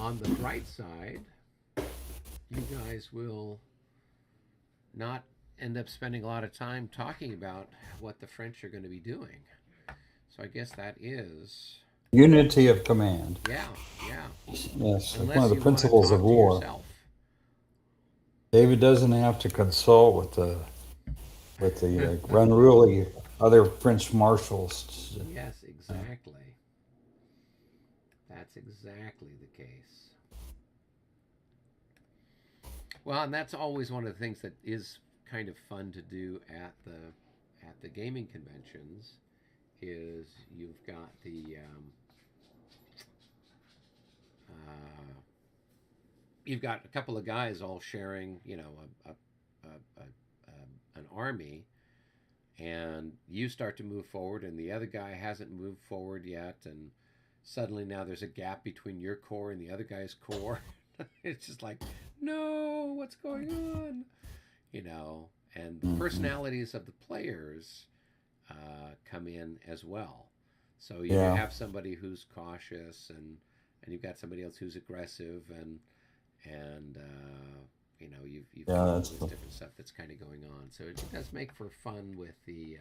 on the bright side, you guys will not end up spending a lot of time talking about what the French are going to be doing. So I guess that is Unity of command. yeah, yeah. Yes, one Unless of the you want to principles of talk to war. yourself. David doesn't have to consult with the unruly other French marshals. Yes, exactly. That's exactly the case. Well, and that's always one of the things that is kind of fun to do at the gaming conventions is you've got the uh, you've got a couple of guys all sharing, you know, an army, and you start to move forward, and the other guy hasn't moved forward yet, and suddenly now there's a gap between your core and the other guy's core. It's just like, no, what's going on? You know, and the Mm-hmm. personalities of the players come in as well. So you Yeah, have somebody who's cautious, and you've got somebody else who's aggressive, and you know you've yeah, got all that's this different stuff that's kind of going on. So it does make for fun with the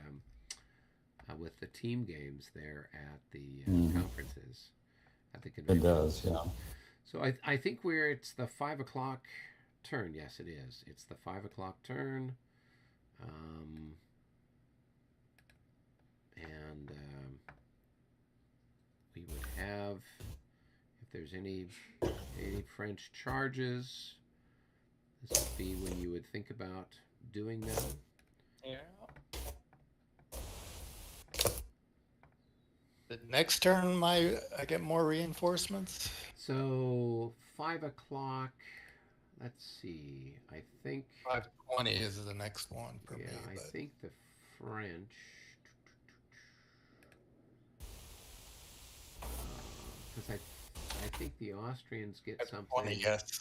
team games there at the mhm. conferences, at the It does. conventions. Yeah, So I think it's the 5 o'clock turn. Yes, it is. It's the 5 o'clock turn. Um, and we would have, if there's any French charges, this would be when you would think about doing them. Yeah. The next turn, I get more reinforcements. So 5 o'clock. Let's see. I think 520 is the next one for yeah. me, I but think the French. Because I think the Austrians get 520, something, yes.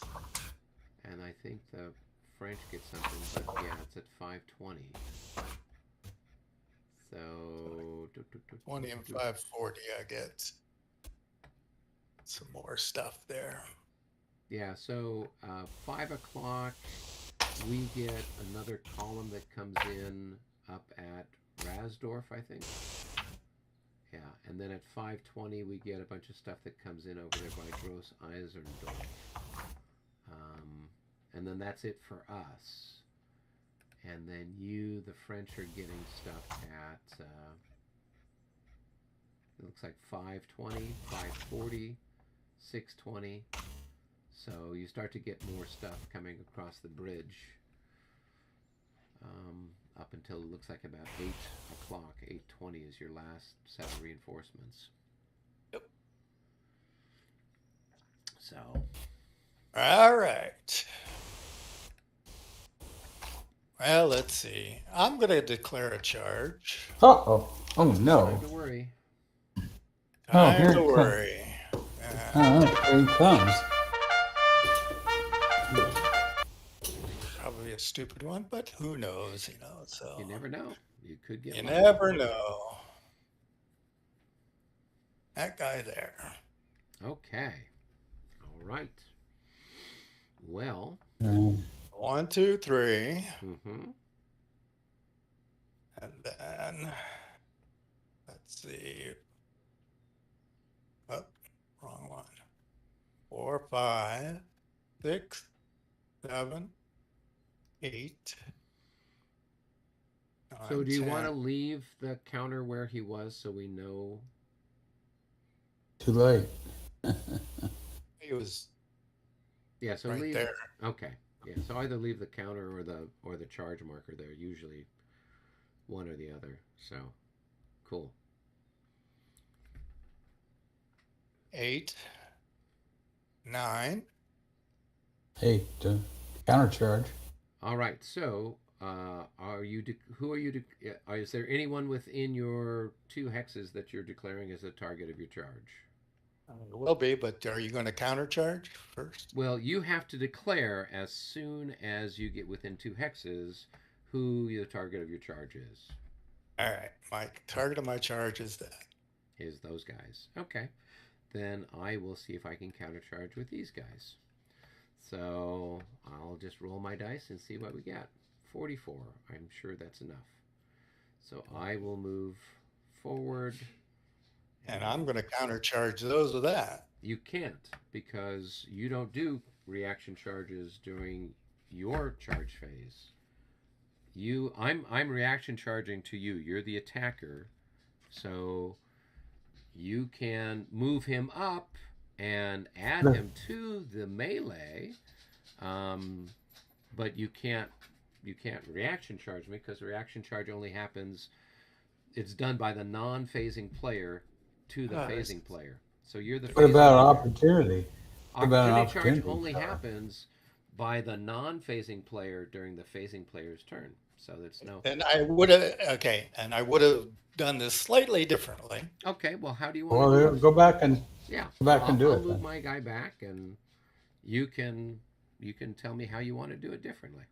and I think the French get something. But yeah, it's at 5:20. So 20 and 540, I get some more stuff there. yeah. So 5 o'clock, we get another column that comes in up at Rasdorf, I think. Yeah, and then at 5:20 we get a bunch of stuff that comes in over there by Gross Eisendorf. And then that's it for us. And then the French are getting stuff at, it looks like 5:20, 5:40, 6:20. So you start to get more stuff coming across the bridge up until it looks like about 8 o'clock. 8:20 is your last set of reinforcements. Yep. So. All right. Well, let's see. I'm going to declare a charge. oh no. Time to worry. Oh, Time here to it comes. worry. Here he comes. Probably a stupid one, but who knows, you know. So You never know. You could get you lucky. never know. That guy there. Okay. All right. Well. 1, 2, 3. Mm-hmm. And then, let's see. Oh, wrong one. 4, 5, 6, 7, 8. So do you want to leave the counter where he was so we know? Too late. He was Yeah. So right leave. there. Okay. Yeah. So either leave the counter or the charge marker there. Usually one or the other. So cool. 8, 9. 8. Countercharge. All right. So are you? Who are you? Is there anyone within your 2 hexes that you're declaring as the target of your charge? It will be, but are you going to countercharge first? Well, you have to declare as soon as you get within 2 hexes who the target of your charge is. All right. My target of my charge is that. Is those guys. Okay. then I will see if I can countercharge with these guys. So I'll just roll my dice and see what we get. 44. I'm sure that's enough. So I will move forward. And I'm going to countercharge those with that. You can't, because you don't do reaction charges during your charge phase. I'm reaction charging to you. You're the attacker. So you can move him up and add him to the melee, but you can't reaction charge me, because the reaction charge only happens. It's done by the non-phasing player to the phasing player. So you're the. What about player. opportunity? What about an Opportunity charge opportunity only charge? happens by the non-phasing player during the phasing player's turn. So that's no. And I would have done this slightly differently. Okay, well, how do you want to Well, do it? go back and Yeah, go back and do I'll it. move Then. my guy back, and you can tell me how you want to do it differently.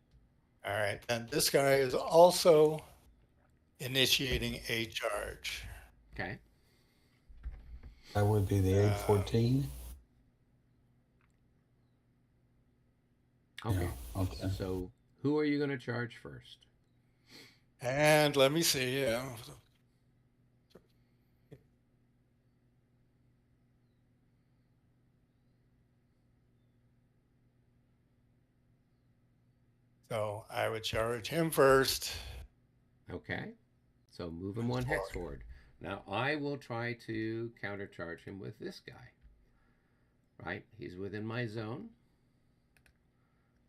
All right. And this guy is also initiating a charge. Okay. That would be the 814. Okay. Yeah, okay. So who are you going to charge first? And let me see. So I would charge him first. Okay. So move him one hex forward. Now I will try to countercharge him with this guy. Right? He's within my zone.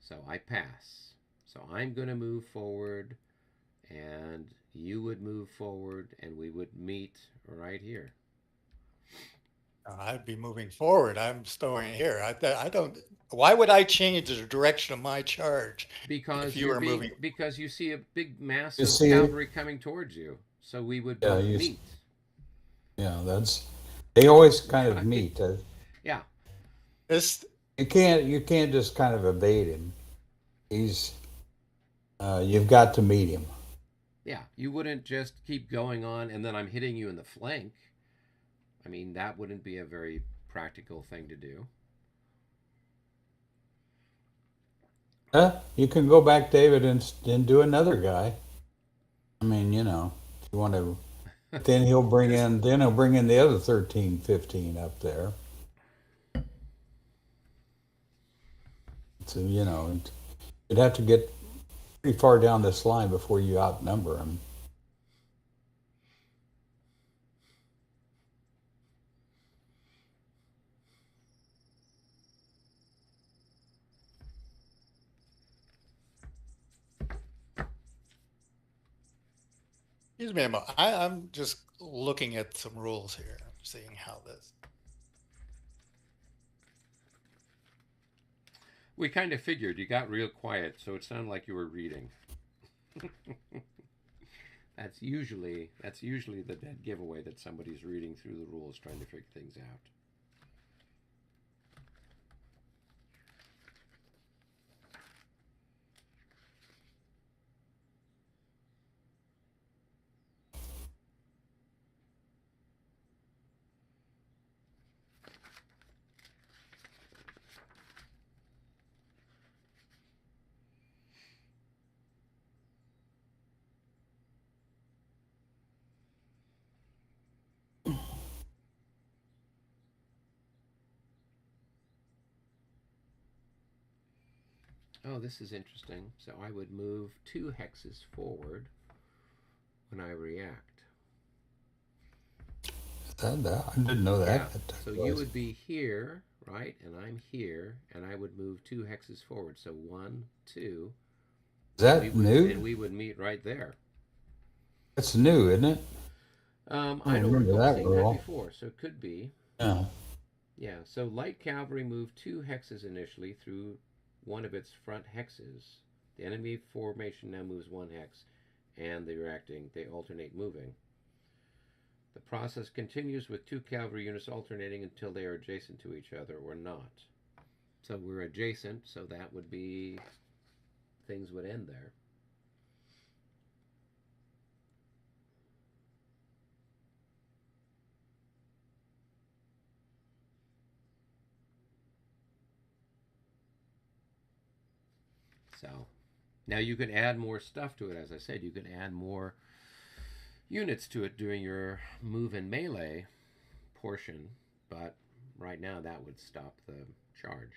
So I pass. So I'm going to move forward, and you would move forward, and we would meet right here. I'd be moving forward. I'm staying here. I don't. Why would I change the direction of my charge? Because if you were moving. Because you see a big mass You of see- cavalry coming towards you. So we would both meet. Yeah, they always kind of Right. meet. Yeah. This You can't just kind of evade him. He's you've got to meet him. Yeah. You wouldn't just keep going on and then I'm hitting you in the flank. I mean, that wouldn't be a very practical thing to do. You can go back, David, and do another guy. I mean, if you want to. Then he'll bring in the other 13, 15 up there. So you'd have to get pretty far down this line before you outnumber him. Excuse me a moment. I'm just looking at some rules here. I'm seeing how this. We kind of figured. You got real quiet, so it sounded like you were reading. That's usually the dead giveaway that somebody's reading through the rules, trying to figure things out. Oh, this is interesting. So I would move 2 hexes forward when I react. I didn't know that. Yeah. So you would be here, right? And I'm here, and I would move 2 hexes forward. So 1, 2. Is that new? And we would meet right there. That's new, isn't it? I don't remember recall that seeing rule. that before, so it could be. Yeah. Yeah, so light cavalry move 2 hexes initially through one of its front hexes. The enemy formation now moves 1 hex, and they alternate moving. The process continues with 2 cavalry units alternating until they are adjacent to each other or not. So we're adjacent, so that would be, things would end there. So now you can add more stuff to it. As I said, you can add more units to it during your move and melee portion, but right now that would stop the charge.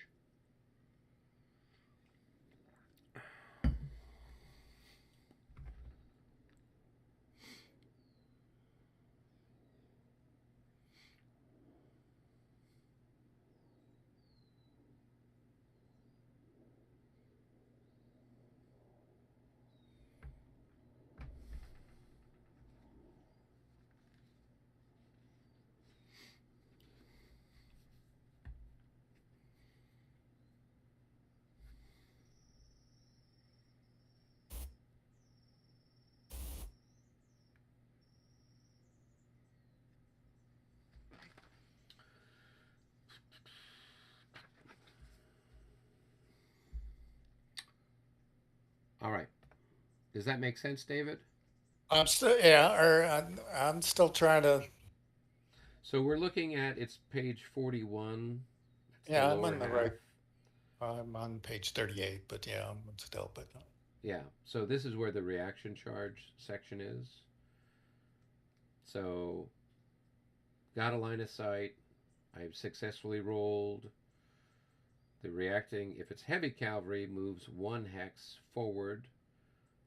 All right. Does that make sense, David? I'm still, yeah, or I'm still trying to. So we're looking at it's page 41. It's the Yeah, I'm lower on the half. right. I'm on page 38, but yeah, I'm still, but Yeah. So this is where the reaction charge section is. So got a line of sight. I've successfully rolled. The reacting, if it's heavy cavalry, moves 1 hex forward.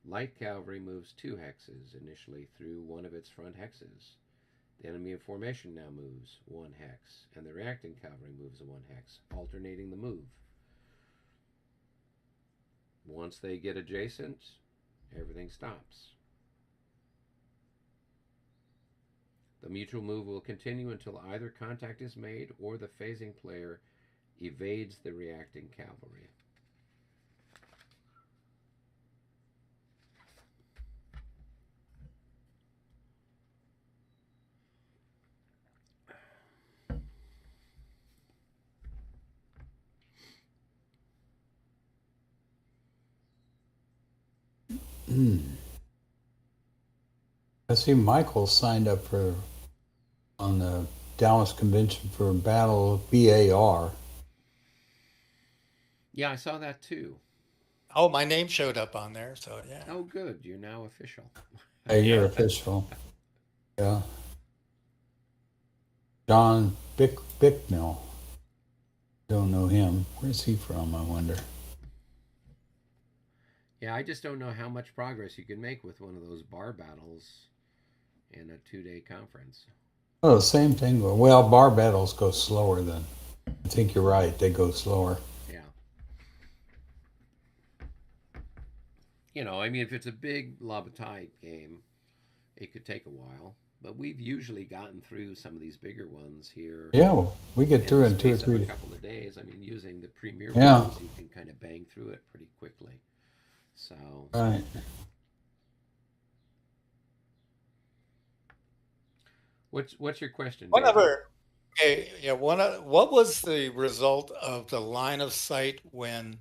Light cavalry moves 2 hexes initially through one of its front hexes. The enemy in formation now moves 1 hex, and the reacting cavalry moves a 1 hex, alternating the move. Once they get adjacent, everything stops. The mutual move will continue until either contact is made or the phasing player evades the reacting cavalry. I see Michael signed up for on the Dallas Convention for Battle BAR. Yeah, I saw that too. oh, my name showed up on there, so yeah. Oh, good. You're now official. Hey, you're official. Yeah. John Bicknell. Don't know him. Where's he from, I wonder? Yeah, I just don't know how much progress you can make with one of those bar battles in a 2-day conference. Oh, the same thing. Well, bar battles go slower than. I think you're right. They go slower. Yeah. You know, I mean, if it's a big La Bataille game, it could take a while. But we've usually gotten through some of these bigger ones here Yeah, we get through in in 2 or the space of 3. a couple of days. I mean, using the premier Yeah. rules, you can kind of bang through it pretty quickly. So, Right. what's your question, David? Whatever. Okay, yeah. What was the result of the line of sight when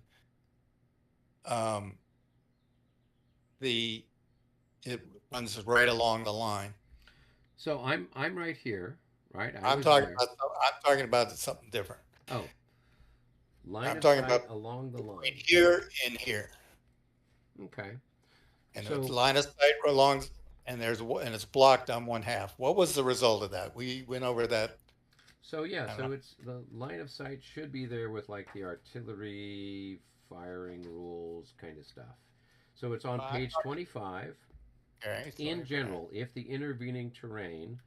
um, it runs right along the line? So I'm right here, right? I'm talking about something different. Oh, line I'm of talking sight about along the line. here and here, Okay. and So the line of sight along, and it's blocked on one half. What was the result of that? We went over that. So yeah, I don't so know. it's the line of sight should be there with like the artillery firing rules kind of stuff. So it's on page 25. Okay, In general, if the intervening terrain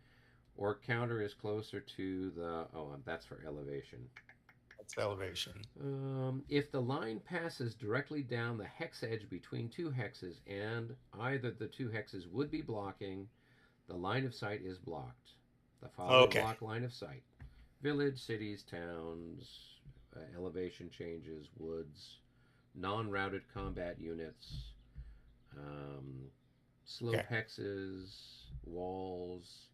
or counter is closer to the that's for elevation. that's elevation. If the line passes directly down the hex edge between 2 hexes and either the 2 hexes would be blocking, the line of sight is blocked. The following Okay. block line of sight: village, cities, towns, elevation changes, woods, non-routed combat units, slope hexes, walls.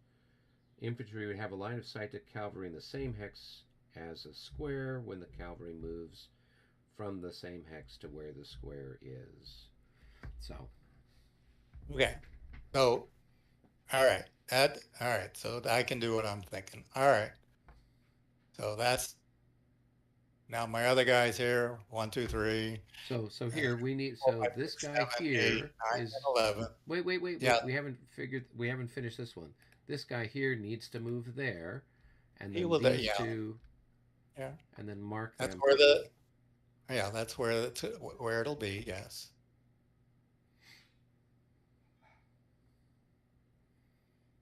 Infantry would have a line of sight to cavalry in the same hex as a square when the cavalry moves from the same hex to where the square is. So, Okay. So, all right. So I can do what I'm thinking. All right. So now my other guys here, 1, 2, 3. So here we need, so this guy 7, 8, here 9, is, 11. wait, Yeah, we haven't finished this one. This guy here needs to move there, and he then will. these Yeah, two, yeah. and then mark That's them. where the. Yeah, that's where it'll be. Yes.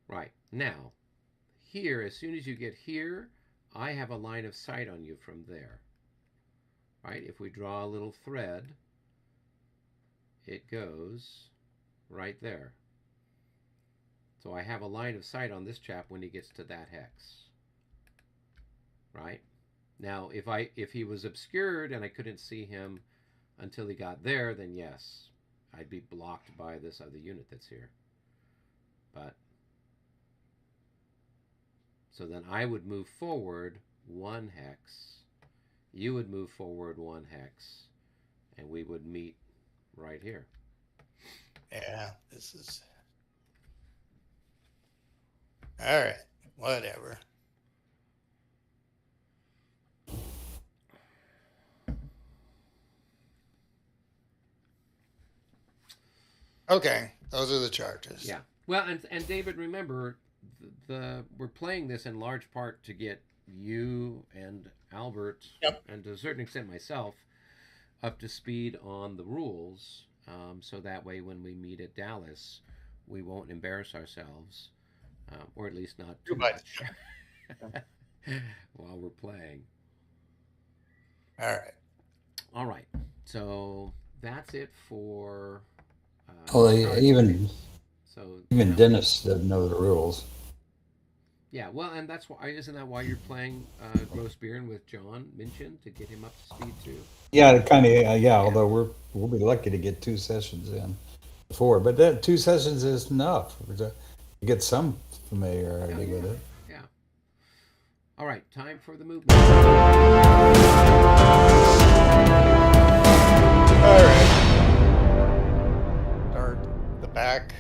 Right. Now, here, as soon as you get here, I have a line of sight on you from there. Right? If we draw a little thread, it goes right there. So I have a line of sight on this chap when he gets to that hex. Right? Now, if he was obscured and I couldn't see him until he got there, then yes, I'd be blocked by this other unit that's here. But so then I would move forward 1 hex, you would move forward 1 hex, and we would meet right here. Yeah, this is. All right, whatever. Okay, those are the charges. Yeah. Well, and David, remember, we're playing this in large part to get you and Albert, Yep. and to a certain extent myself, up to speed on the rules, so that way when we meet at Dallas, we won't embarrass ourselves, or at least not too much while we're playing. All right. All right. So that's it for. Well, charges. even So Dennis doesn't know the rules. Yeah, well, and that's why, isn't that why you're playing Grossbeeren with John Minchin to get him up to speed too? Yeah, kind of. Yeah, although we'll be lucky to get 2 sessions in before, but that 2 sessions is enough to get some familiarity with it. Yeah. All right, time for the movement. All right. Start the back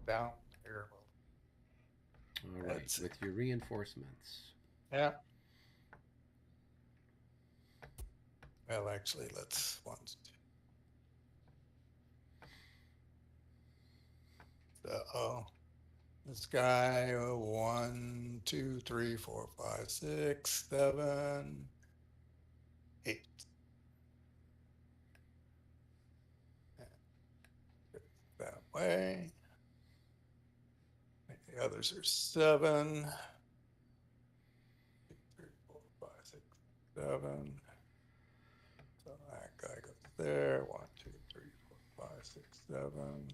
down here. All right, with your reinforcements. Yeah. Well, actually, let's this guy 1, 2, 3, 4, 5, 6, 7, 8. That way. The others are 7. 2, 3, 4, 5, 6, 7. So that guy goes there. 1, 2, 3, 4, 5, 6, 7.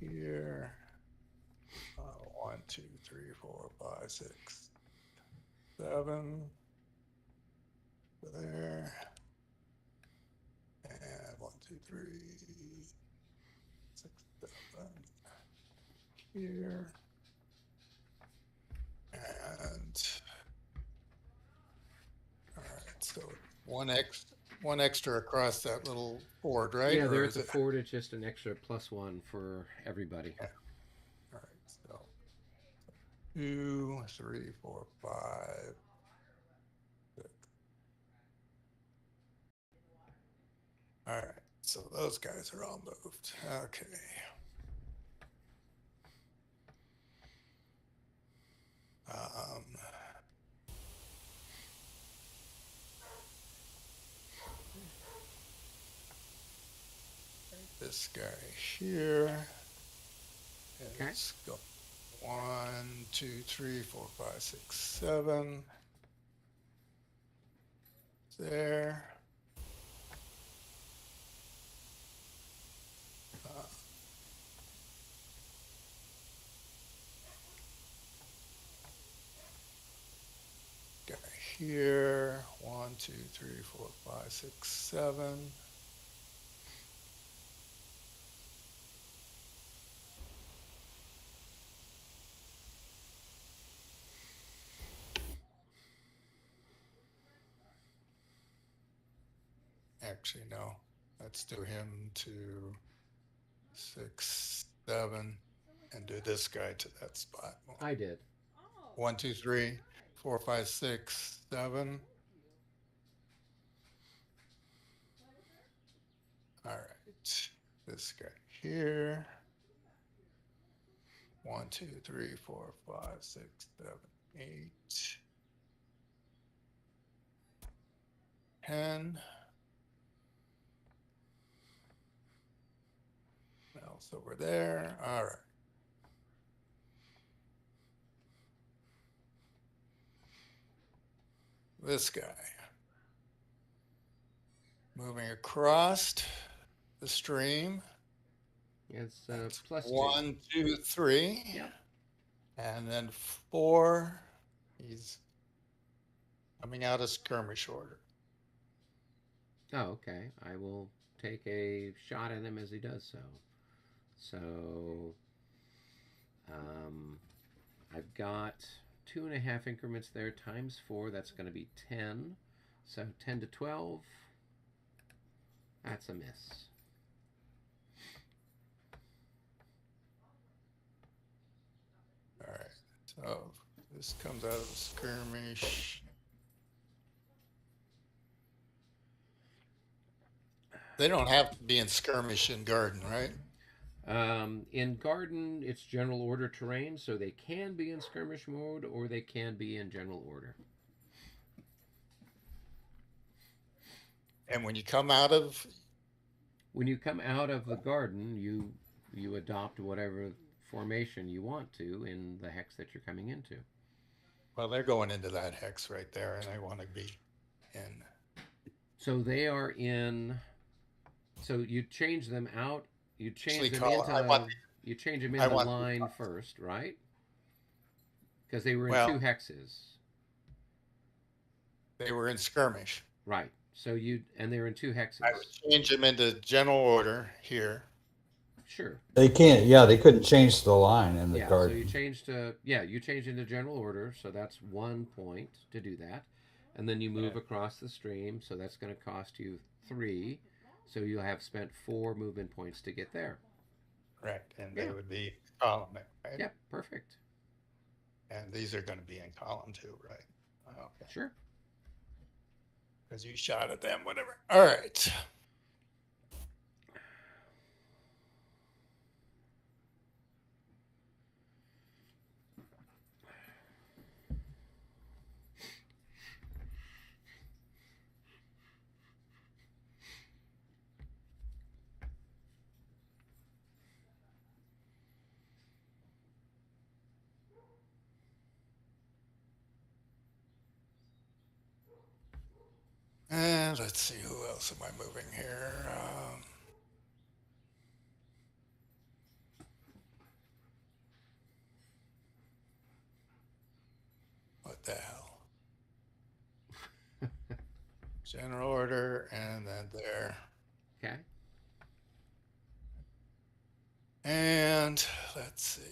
Here. 1, 2, 3, 4, 5, 6, 7. There. And 1, 2, 3, 6, 7. Here. And all right, so one extra across that little board, right? Yeah, Or there at is the it- fort, it's just an extra +1 for everybody. Yeah. All right, so 2, 3, 4, 5, 6. All right, so those guys are all moved. Okay. This guy here. Okay. Let's go 1, 2, 3, 4, 5, 6, 7. There. Guy here. 1, 2, 3, 4, 5, 6, 7. Actually, no. Let's do him to 6, 7, and do this guy to that spot. I did. 1, 2, 3, 4, 5, 6, 7. this guy here. 1, 2, 3, 4, 5, 6, 7, 8, 10. Else over there. All right. This guy moving across the stream. It's That's +2. 1, 2, 3. Yep. And then 4. He's coming out of skirmish order. Oh, okay. I will take a shot at him as he does so. So, I've got 2.5 increments there times 4. That's going to be 10. So 10 to 12. That's a miss. All right. So this comes out of the skirmish. They don't have to be in skirmish in garden, right? In garden, it's general order terrain, so they can be in skirmish mode or they can be in general order. And when you come out of the garden, you adopt whatever formation you want to in the hex that you're coming into. well, they're going into that hex right there, and they want to be in. So they are in. So you change them out. You change them you change them into line first, right? Because they were in 2 hexes. They were in skirmish. Right. So they're in 2 hexes. I would change them into general order here. Sure. They can't. Yeah, they couldn't change the line in the So garden. you change into general order, so that's 1 point to do that, and then you move across the stream, so that's going to cost you 3, so you'll have spent 4 movement points to get there. Right, and they would be column, right? Yep, perfect. And these are going to be in column 2, right? Okay. Sure. Because you shot at them, whatever. All right. And let's see, who else am I moving here? What the hell? General order, and then there. Okay. And let's see.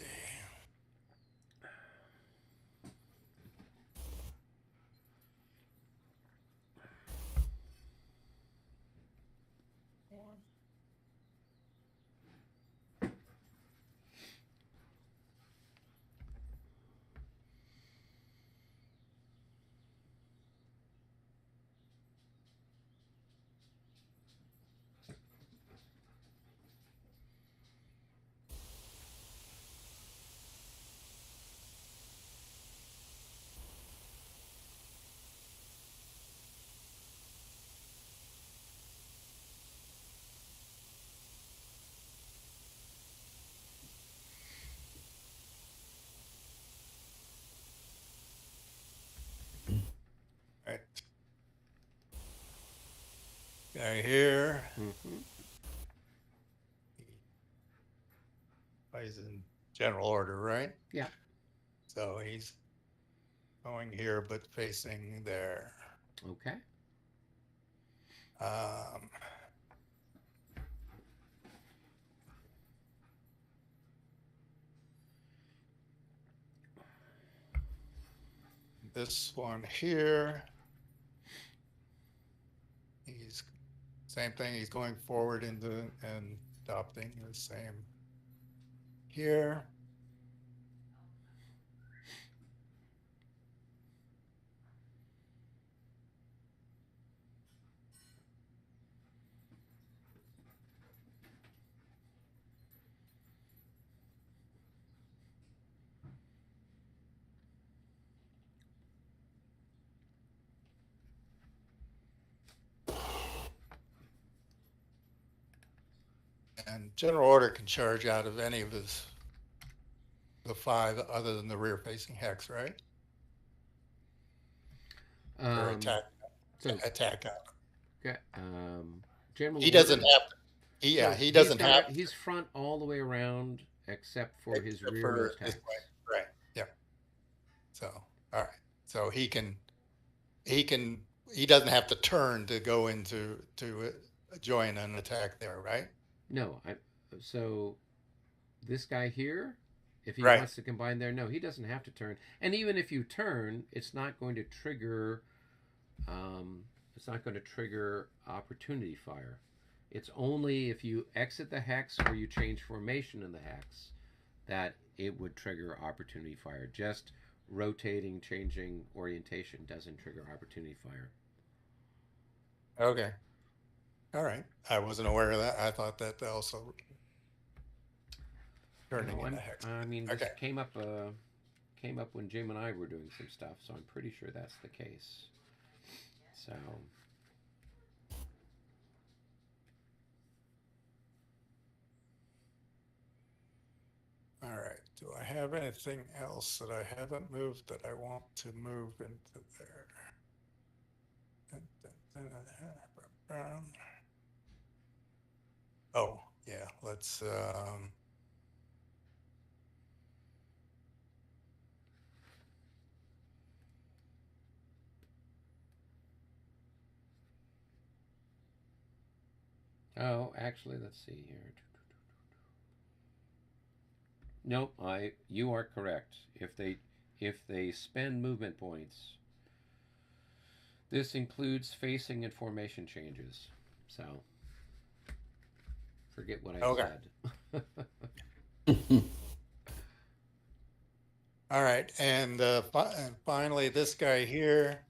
Right. Guy here. Mm-hmm. He's in general order, right? Yeah. So he's going here, but facing there. Okay. This one here, he's same thing. He's going forward into and adopting the same here. general order can charge out of any of the 5 other than the rear facing hex, right? Or Um, so attack out. okay, general He doesn't order. have to. So He he's doesn't got have it. He's front all the way around except for his except for rearmost this hex. way. Right. Yeah. So, all right. So he can, he doesn't have to turn to go into, to join an attack there, right? No, so this guy here, if he Right. wants to combine there, no, he doesn't have to turn. And even if you turn, it's not going to trigger. It's not going to trigger opportunity fire. It's only if you exit the hex or you change formation in the hex that it would trigger opportunity fire. Just rotating, changing orientation doesn't trigger opportunity fire. Okay. All right. I wasn't aware of that. I thought that also turning No, in the hex. I mean, this Okay. came up when Jim and I were doing some stuff, so I'm pretty sure that's the case. So, All right. Do I have anything else that I haven't moved that I want to move into there? Oh, yeah. Let's oh, actually, let's see here. Nope, you are correct. If they spend movement points, this includes facing and formation changes. So, forget what I Okay. said. All right. And finally, this guy here,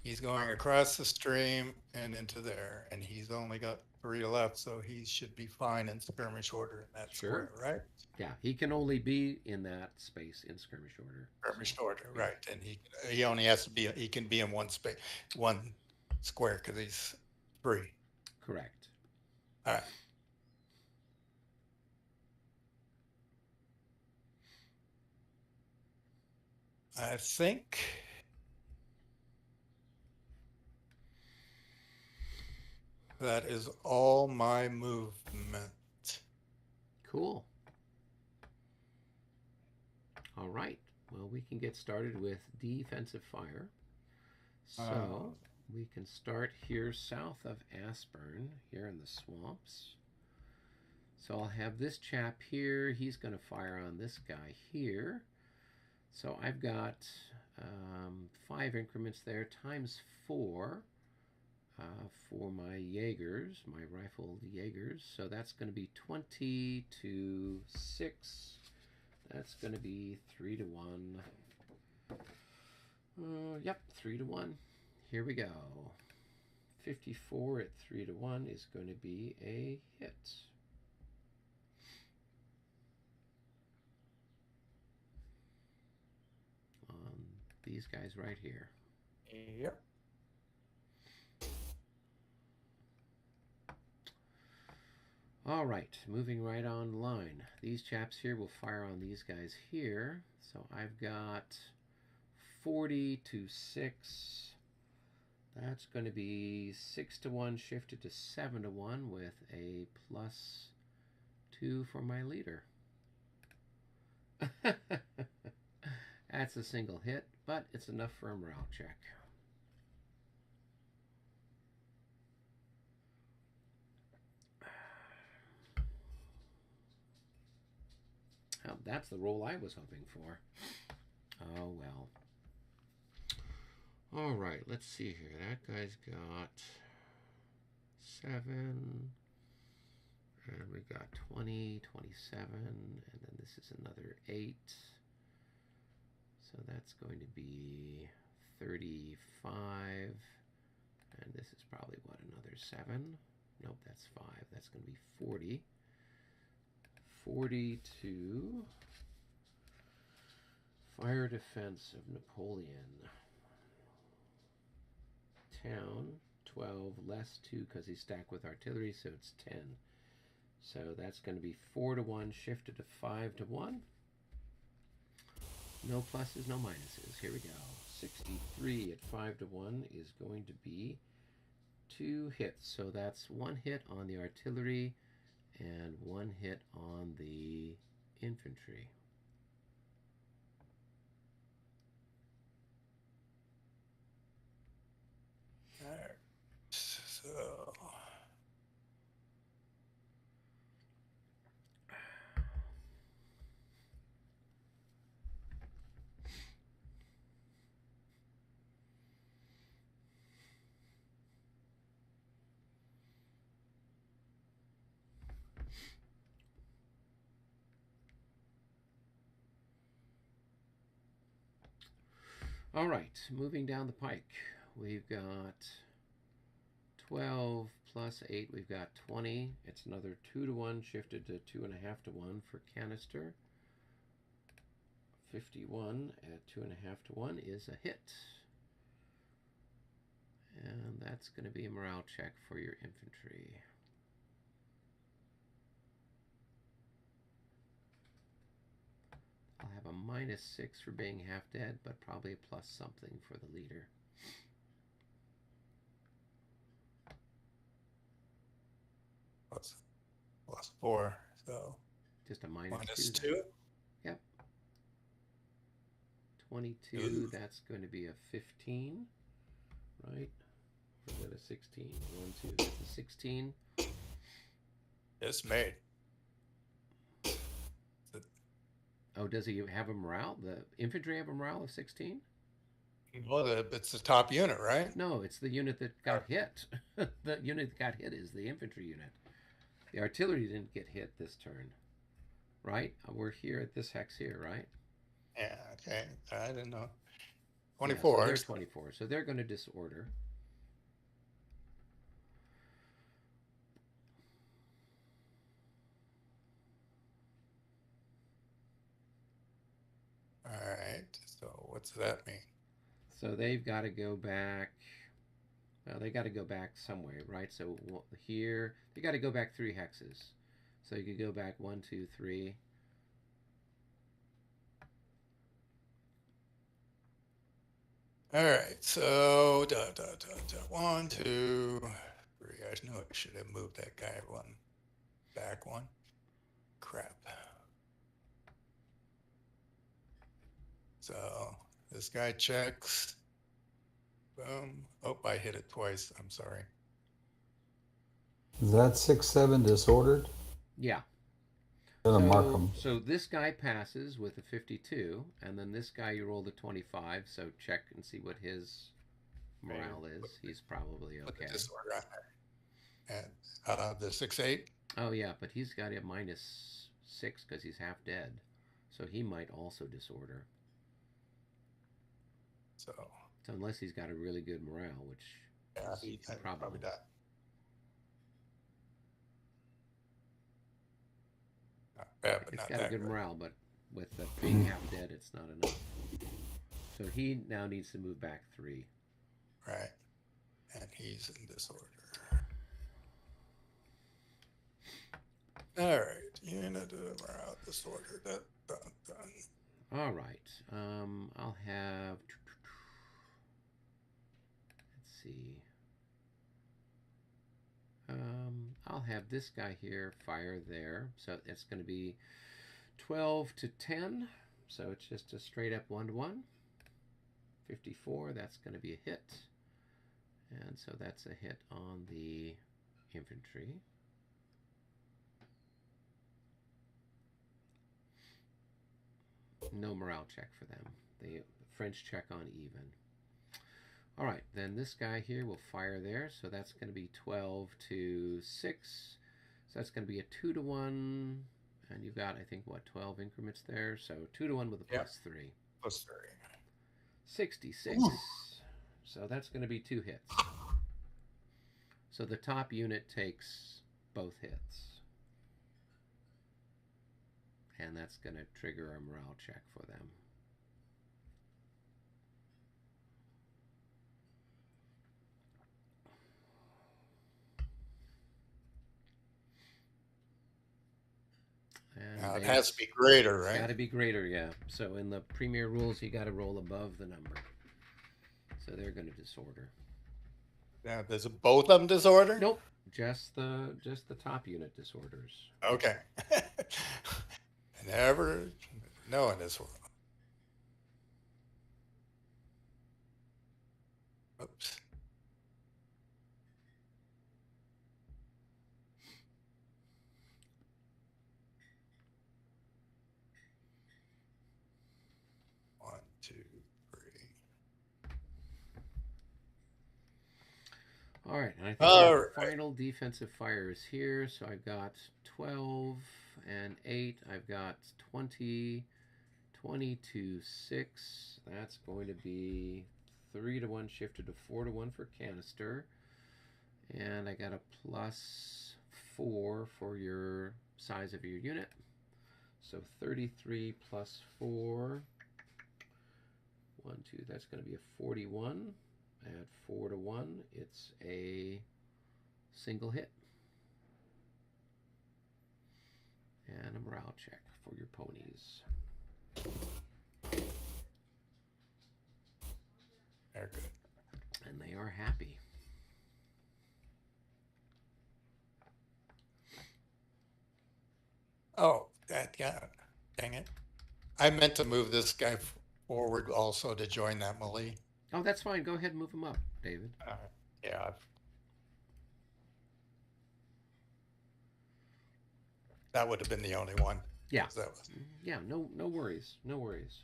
he's going across the stream and into there, and he's only got 3 left, so he should be fine in skirmish order in that Sure. square, right? Yeah, he can only be in that space in skirmish order. Skirmish order, Yeah. right? And he only has to be, he can be in one space, one square, because he's free. Correct. All right. I think that is all my movement. Cool. All right. Well, we can get started with defensive fire. So we can start here south of Aspern, here in the swamps. So I'll have this chap here. He's going to fire on this guy here. So I've got 5 increments there times 4 for my Jaegers, my rifled Jaegers. So that's going to be 20 to 6. That's going to be 3 to 1. Yep, 3 to 1. Here we go. 54 at 3 to 1 is going to be a hit. These guys right here. Yep. All right, moving right on line. These chaps here will fire on these guys here. So I've got 40 to 6. That's going to be 6 to 1 shifted to 7 to 1 with a +2 for my leader. That's a single hit, but it's enough for a morale check. Oh, that's the roll I was hoping for. Oh, well. All right, let's see here. That guy's got 7, and we got 20, 27, and then this is another 8. So that's going to be 35, and this is probably, what, another 7? Nope, that's 5. That's going to be 40. 42. Fire defense of Napoleon. Town, 12, less 2 because he's stacked with artillery, so it's 10. So that's going to be 4 to 1 shifted to 5 to 1. No pluses, no minuses. Here we go. 63 at 5 to 1 is going to be 2 hits. So that's 1 hit on the artillery and 1 hit on the infantry. All right. So All right, moving down the pike, we've got 12 plus 8, we've got 20. It's another 2 to 1 shifted to 2.5 to 1 for canister. 51 at 2.5 to 1 is a hit. And that's going to be a morale check for your infantry. I'll have a -6 for being half dead, but probably a plus something for the leader. plus 4, so Just a minus -2. 2. Yep. 22, that's going to be a 15, right? Or is that a 16? 1, 2, that's a 16. It's made. Oh, does he have a morale? The infantry have a morale of 16? Well, it's the top unit, right? No, it's the unit that got hit. The unit that got hit is the infantry unit. The artillery didn't get hit this turn, right? We're here at this hex here, right? Yeah, okay. I didn't know. Yeah, 24. so they're 24. So they're going to disorder. All right. So what's that mean? So they've got to go back. Well, they got to go back somewhere, right? So here, they got to go back 3 hexes. So you could go back 1, 2, 3. All right. So 1, 2, 3. I knew I should have moved that guy one back one. Crap. So this guy checks. Boom. Oh, I hit it twice. I'm sorry. Is that 6-7 disordered? Yeah. Gonna mark them. So this guy passes with a 52, and then this guy you rolled a 25. So check and see what his morale is. He's probably Put the okay. disorder on there. And the 6-8. Oh yeah, but he's got a -6 because he's half dead, so he might also disorder. So unless he's got a really good morale, which yeah, is he probably probably. not. Not bad, but It's not got a that good good. morale, but with the being half dead, it's not enough. So he now needs to move back 3. Right. And he's in disorder. All right. Unit of morale disorder. Done. All right. I'll have. Let's see. I'll have this guy here fire there. So it's going to be 12 to 10. So it's just a straight up 1 to 1. 54, that's going to be a hit. And so that's a hit on the infantry. No morale check for them. The French check on even. All right, then this guy here will fire there. So that's going to be 12 to 6. So that's going to be a 2 to 1. And you've got, I think, what, 12 increments there? So 2 to 1 with a +3. +3. 66. Ooh. So that's going to be 2 hits. So the top unit takes both hits. And that's going to trigger a morale check for them. Now it base. has to be greater, It's got right? to be greater, yeah. So in the premier rules, you got to roll above the number. So they're going to disorder. Now, does both of them disorder? Nope, just the top unit disorders. Okay. Never know in this world. Oops. One, two, three. All right, and I think All our right. final defensive fire is here. So I've got 12 and 8. I've got 20, 22, 6. That's going to be 3-1 shifted to 4-1 for canister. And I got a +4 for your size of your unit. So 33 plus 4. 1, 2, that's going to be a 41. Add 4-1. It's a single hit. And a morale check for your ponies. They're good. And they are happy. Oh, that guy. Dang it. I meant to move this guy forward also to join that melee. Oh, that's fine. Go ahead and move them up, David. Yeah. That would have been the only one. Yeah. That was... Yeah, no worries. No worries.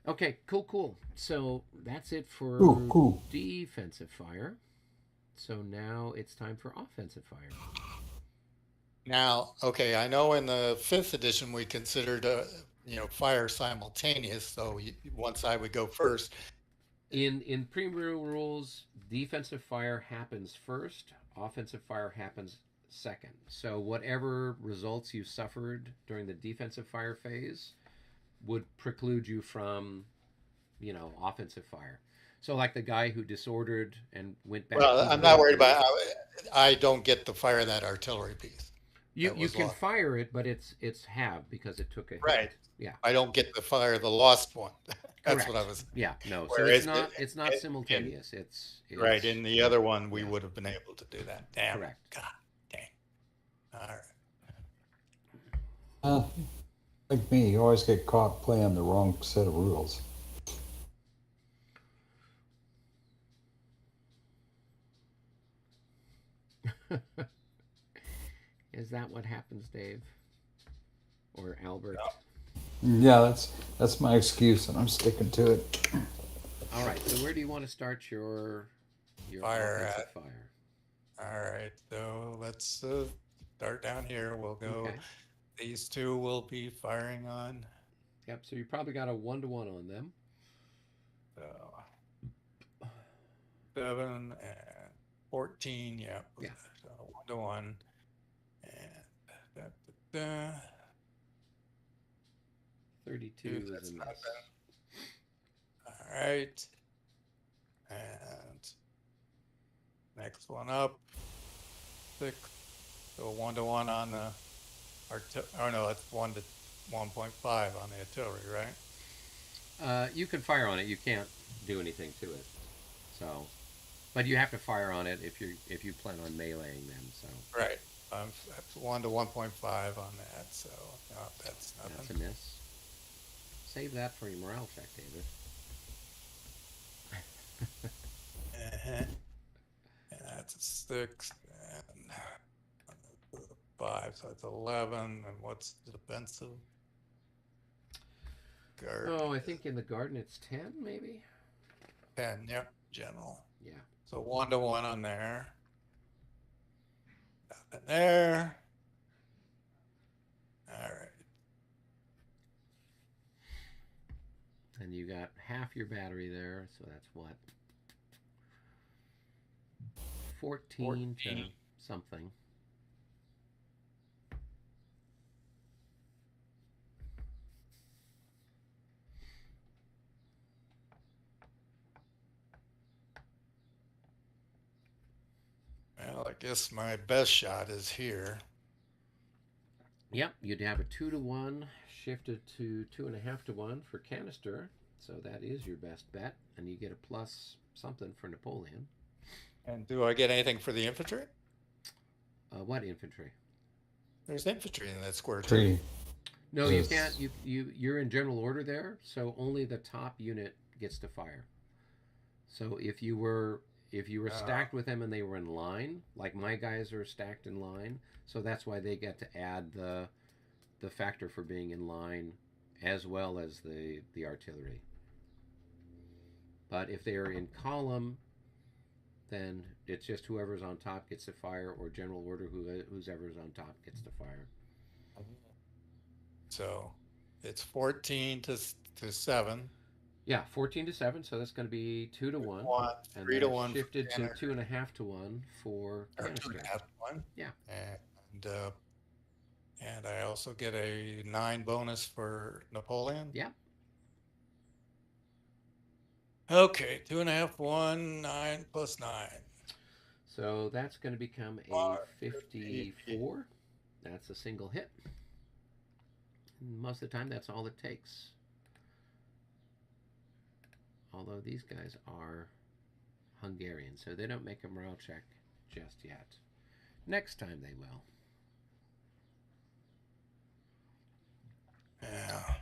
Okay, cool. So that's it for Cool. defensive fire. So now it's time for offensive fire. Now, okay, I know in the 5th edition we considered, fire simultaneous, so one side would go first. In premier rules, defensive fire happens first, offensive fire happens second. So whatever results you suffered during the defensive fire phase would preclude you from, offensive fire. So like the guy who disordered and went back. Well, I'm not worried about. I don't get to fire that artillery piece. You can fire it, but it's halved because it took a hit. Right. Yeah. I don't get to fire the lost one. That's Correct. what I was. Yeah. No. So Whereas it's not simultaneous. It's right. In the other one, we would have been able to do that. Damn. Correct. God dang. All right. Like me, you always get caught playing the wrong set of rules. Is that what happens, Dave? Or Albert? Yeah, that's my excuse, and I'm sticking to it. All right. So where do you want to start your Fire offensive at. fire? All right. So let's start down here. We'll go. Okay. These two will be firing on. Yep. So you probably got a 1-1 on them. So 7 and 14. Yeah. Yeah. So 1-1. And 32 is that's a not miss. bad. All right. And next one up. 6. So 1-1 on the oh no, that's 1 to 1.5 on the artillery, right? You can fire on it. You can't do anything to it. So, but you have to fire on it if you plan on meleeing them. So Right. That's 1 to 1.5 on that. So no, that's nothing. that's a miss. Save that for your morale check, David. And that's a 6 and 5, so it's 11. And what's the defensive? Guard. Oh, I think in the garden it's 10, maybe. 10. Yep. General. Yeah. So 1-1 on there. Nothing there. All right. And you got half your battery there, so that's what? 14 to something. Well, I guess my best shot is here. Yep, you'd have a 2-to-1 shifted to 2.5-to-1 for canister. So that is your best bet, and you get a plus something for Napoleon. And do I get anything for the infantry? What infantry? There's infantry in that square too. Tree. No, you Yes. can't. You're in general order there, so only the top unit gets to fire. So if you were stacked with them and they were in line, like my guys are stacked in line, so that's why they get to add the factor for being in line, as well as the artillery. But if they are in column, then it's just whoever's on top gets to fire, or general order, whoever's on top gets to fire. So it's 14 to 7. Yeah, 14-7, so that's going to be 2-to-1. 3 to 1 shifted to canister. 2.5-to-1 for Or canister. 2.5 to 1. Yeah. And I also get a 9 bonus for Napoleon. Yeah. Okay, 2.5, 1, 9 plus 9. So that's going to become a 54. That's a single hit. Most of the time, that's all it takes. Although these guys are Hungarian, so they don't make a morale check just yet. Next time they will. Yeah.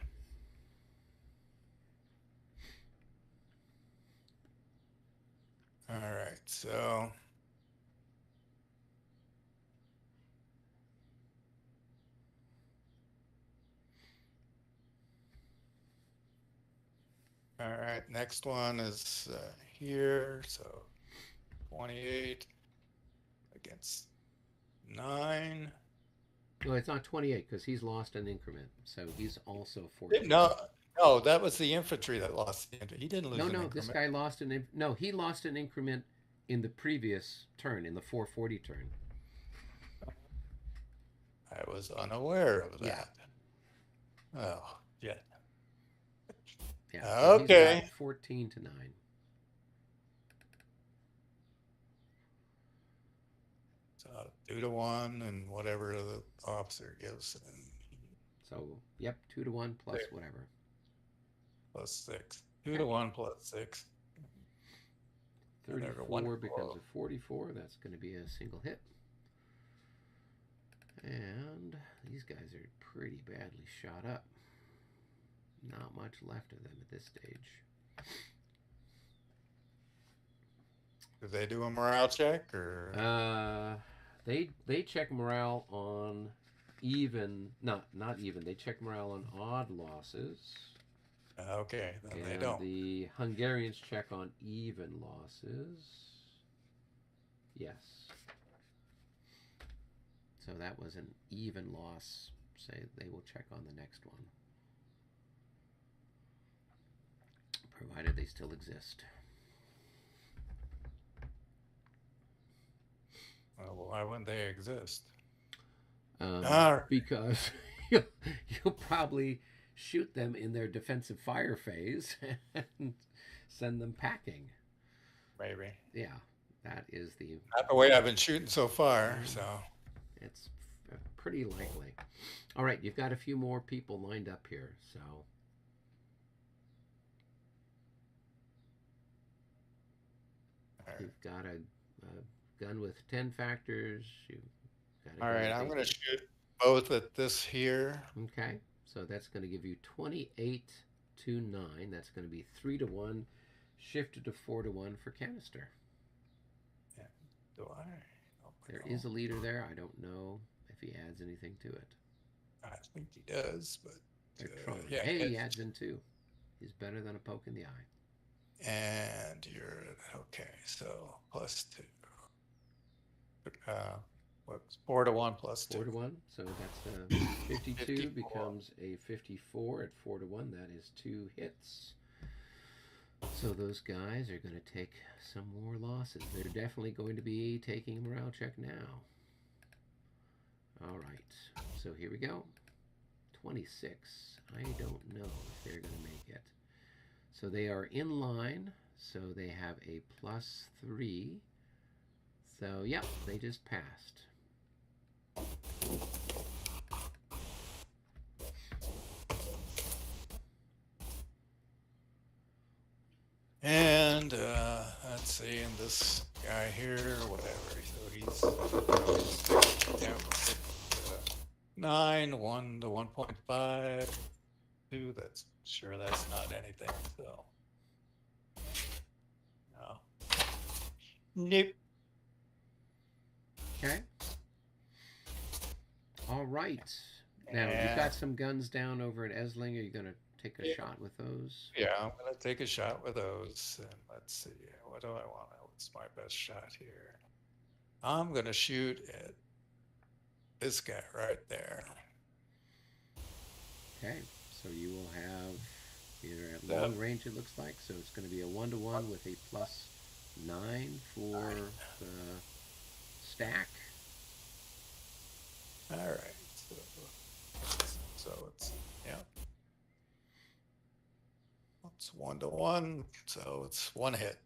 All right, so all right, next one is here, so 28 against 9. No, it's not 28 because he's lost an increment, so he's also 14. No, that was the infantry that lost the infantry. He didn't lose an increment. This guy lost he lost an increment in the previous turn, in the 440 turn. I was unaware of Yeah. that. Oh, yeah. Yeah. So Okay. He's got 14-9. So 2 to 1 and whatever the officer gives, and So, yep, 2-to-1 plus There. whatever. plus 6. 2 to 1 plus 6. 34 Wonderful. becomes a 44. That's going to be a single hit. And these guys are pretty badly shot up. Not much left of them at this stage. Do they do a morale check or? They check morale on even, not even. They check morale on odd losses. Okay, then they And don't. the Hungarians check on even losses. Yes. So that was an even loss. Say they will check on the next one, provided they still exist. Well, why wouldn't they exist? Because you'll probably shoot them in their defensive fire phase and send them packing. Maybe. Yeah, that is the. Not the way I've been shooting so far, so. It's pretty likely. All right, you've got a few more people lined up here, so. You've got a gun with 10 factors. You've got a All gun right, with I'm going to 18. shoot both at this here. Okay, so that's going to give you 28-9. That's going to be 3-1, shifted to 4-1 for canister. Yeah. Do I? Oh, There is a leader there. I don't know if he adds anything to it. I think he does, but They're trying. yeah. Hey, he adds in 2. He's better than a poke in the eye. And you're okay. So +2. What's 4 to 1 plus 2? 4-1. So that's 52 54. becomes a 54 at 4-1. That is 2 hits. So those guys are going to take some more losses. They're definitely going to be taking a morale check now. All right. So here we go. 26. I don't know if they're going to make it. So they are in line. So they have a +3. So, yep, they just passed. see, and this guy here, whatever. So he's yeah, 9, 1 to 1.5, 2. That's sure that's not anything. So no. Nope. Okay. All right. Now, you've got some guns down over at Essling. Are you going to take a shot with those? Yeah, I'm gonna take a shot with those, and let's see. What do I want? What's my best shot here? I'm gonna shoot at this guy right there. Okay. So you will have either at long range, it looks like. So it's going to be a 1-to-1 with a +9 for the stack. All right. So it's yeah. It's 1-to-1, so it's 1 hit.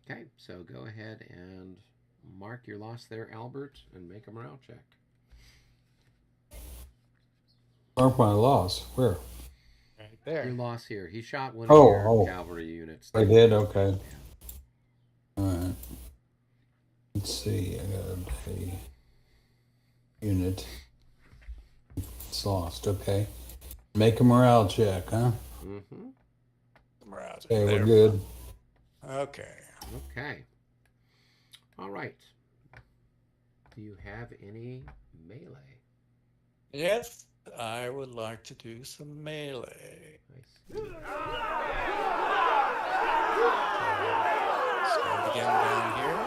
Okay, so go ahead and mark your loss there, Albert, and make a morale check. Mark my loss. Where? Right there. Your loss here. He shot one of your cavalry units. I did? Okay. Yeah. All right. Let's see. I got a unit. It's lost. Okay. Make a morale check, huh? Mm-hmm. Morale check. Okay, we're good. Okay. Okay. All right. Do you have any melee? Yes, I would like to do some melee. I see. Start again down here.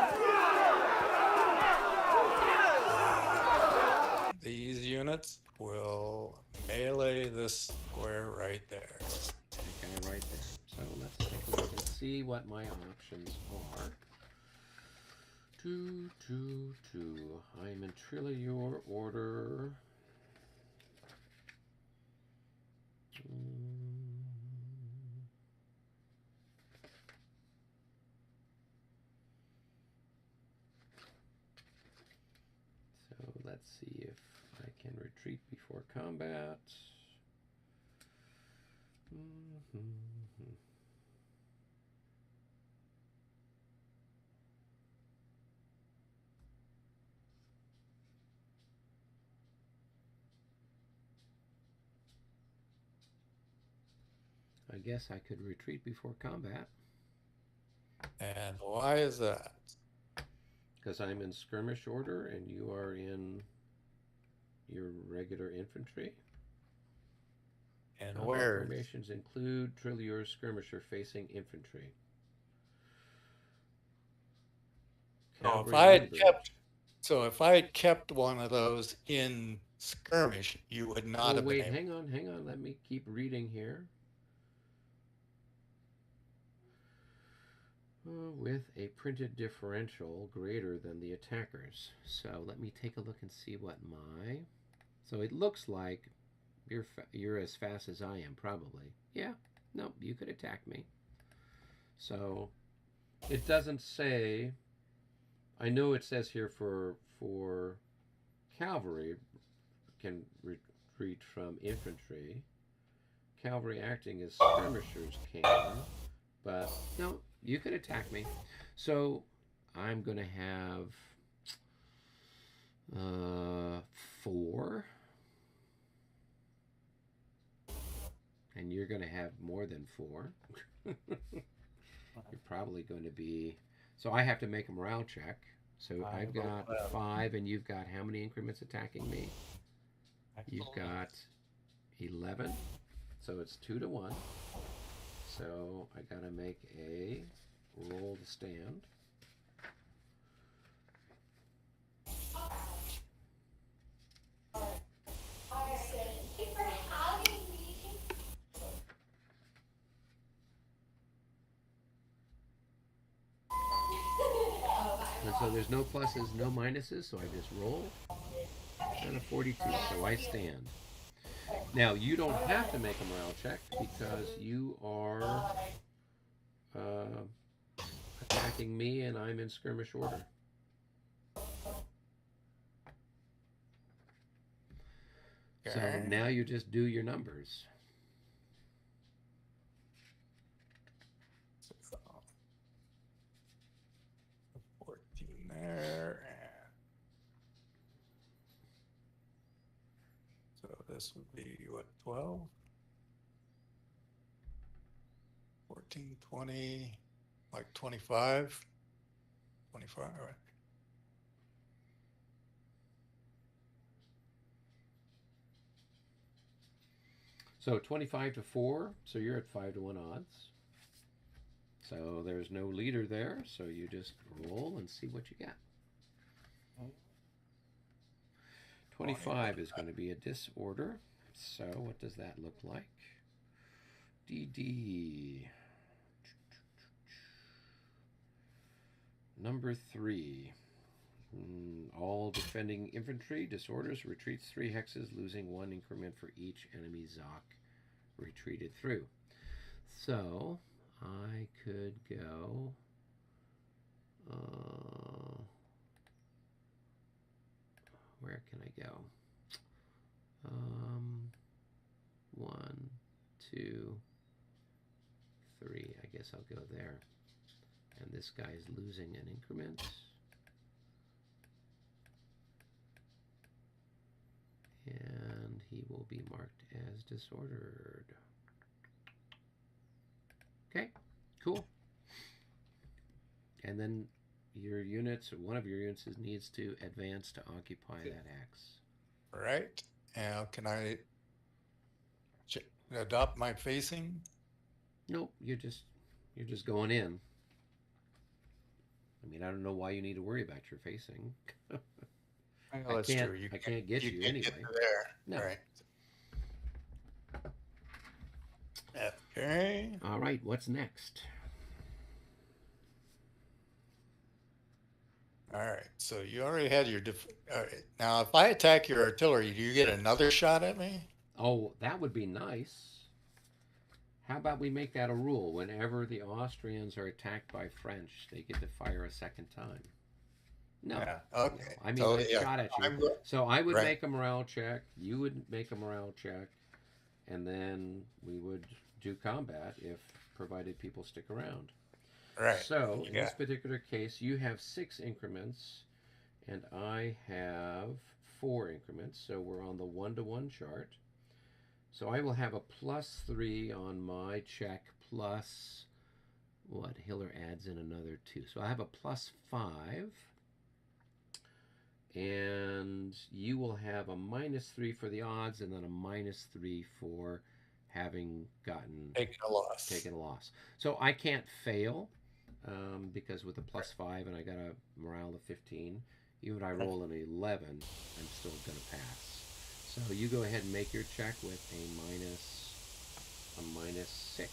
These units will melee this square right there. Okay, right there. So let's take a look and see what my options are. 2, 2, 2. I'm in Trillior order. So let's see if I can retreat before combat. I guess I could retreat before combat. And why is that? Because I'm in skirmish order and you are in your regular infantry. And Combat where? formations include Trillior skirmisher facing infantry. So if I had kept one of those in skirmish, you would not have wait, been able. hang on. Let me keep reading here. With a printed differential greater than the attackers. So let me take a look and see what my... So it looks like you're as fast as I am, probably. Yeah, no, you could attack me. So it doesn't say... I know it says here for cavalry can retreat from infantry. Cavalry acting as skirmishers can, but no, you could attack me. So I'm going to have 4, and you're going to have more than 4. You're probably going to be... So I have to make a morale check. So I've got 5, and you've got how many increments attacking me? You've got 11. So it's 2-to-1. So I gotta make a roll to stand. And so there's no pluses, no minuses, so I just roll. And a 42, so I stand. Now, you don't have to make a morale check because you are attacking me and I'm in skirmish order. So now you just do your numbers. this would be what, 12? 14, 20, like 25. 25, all right. So 25 to 4, so you're at 5 to 1 odds. So there's no leader there, so you just roll and see what you get. 25 is going to be a disorder. So what does that look like? DD. Number 3. All defending infantry disorders retreats 3 hexes, losing 1 increment for each enemy Zoc retreated through. So I could go where can I go? 1, 2, 3. I guess I'll go there. And this guy is losing an increment. And he will be marked as disordered. Okay, cool. And then your units, one of your units needs to advance to occupy that axe. All right. Now, can I adopt my facing? Nope, you're just going in. I mean, I don't know why you need to worry about your facing. Oh, that's true. I can't get you can't anyway. get to there. No. Right. Okay. All right, what's next? All right. So you already had your all right. Now, if I attack your artillery, do you get another shot at me? Oh, that would be nice. How about we make that a rule? Whenever the Austrians are attacked by French, they get to fire a second time. No. Yeah. Okay. No. I mean, So, they yeah, shot at you. I'm- So I would Right. make a morale check. You would make a morale check. And then we would do combat if provided people stick around. Right. So in Yeah. this particular case, you have 6 increments and I have 4 increments. So we're on the 1-to-1 chart. So I will have a +3 on my check plus what? Hiller adds in another 2. So I have a +5. And you will have a -3 for the odds and then a -3 for having Taking a loss. taken a loss. So I can't fail because with a +5 and I got a morale of 15, even if I roll an 11, I'm still going to pass. So you go ahead and make your check with a -6.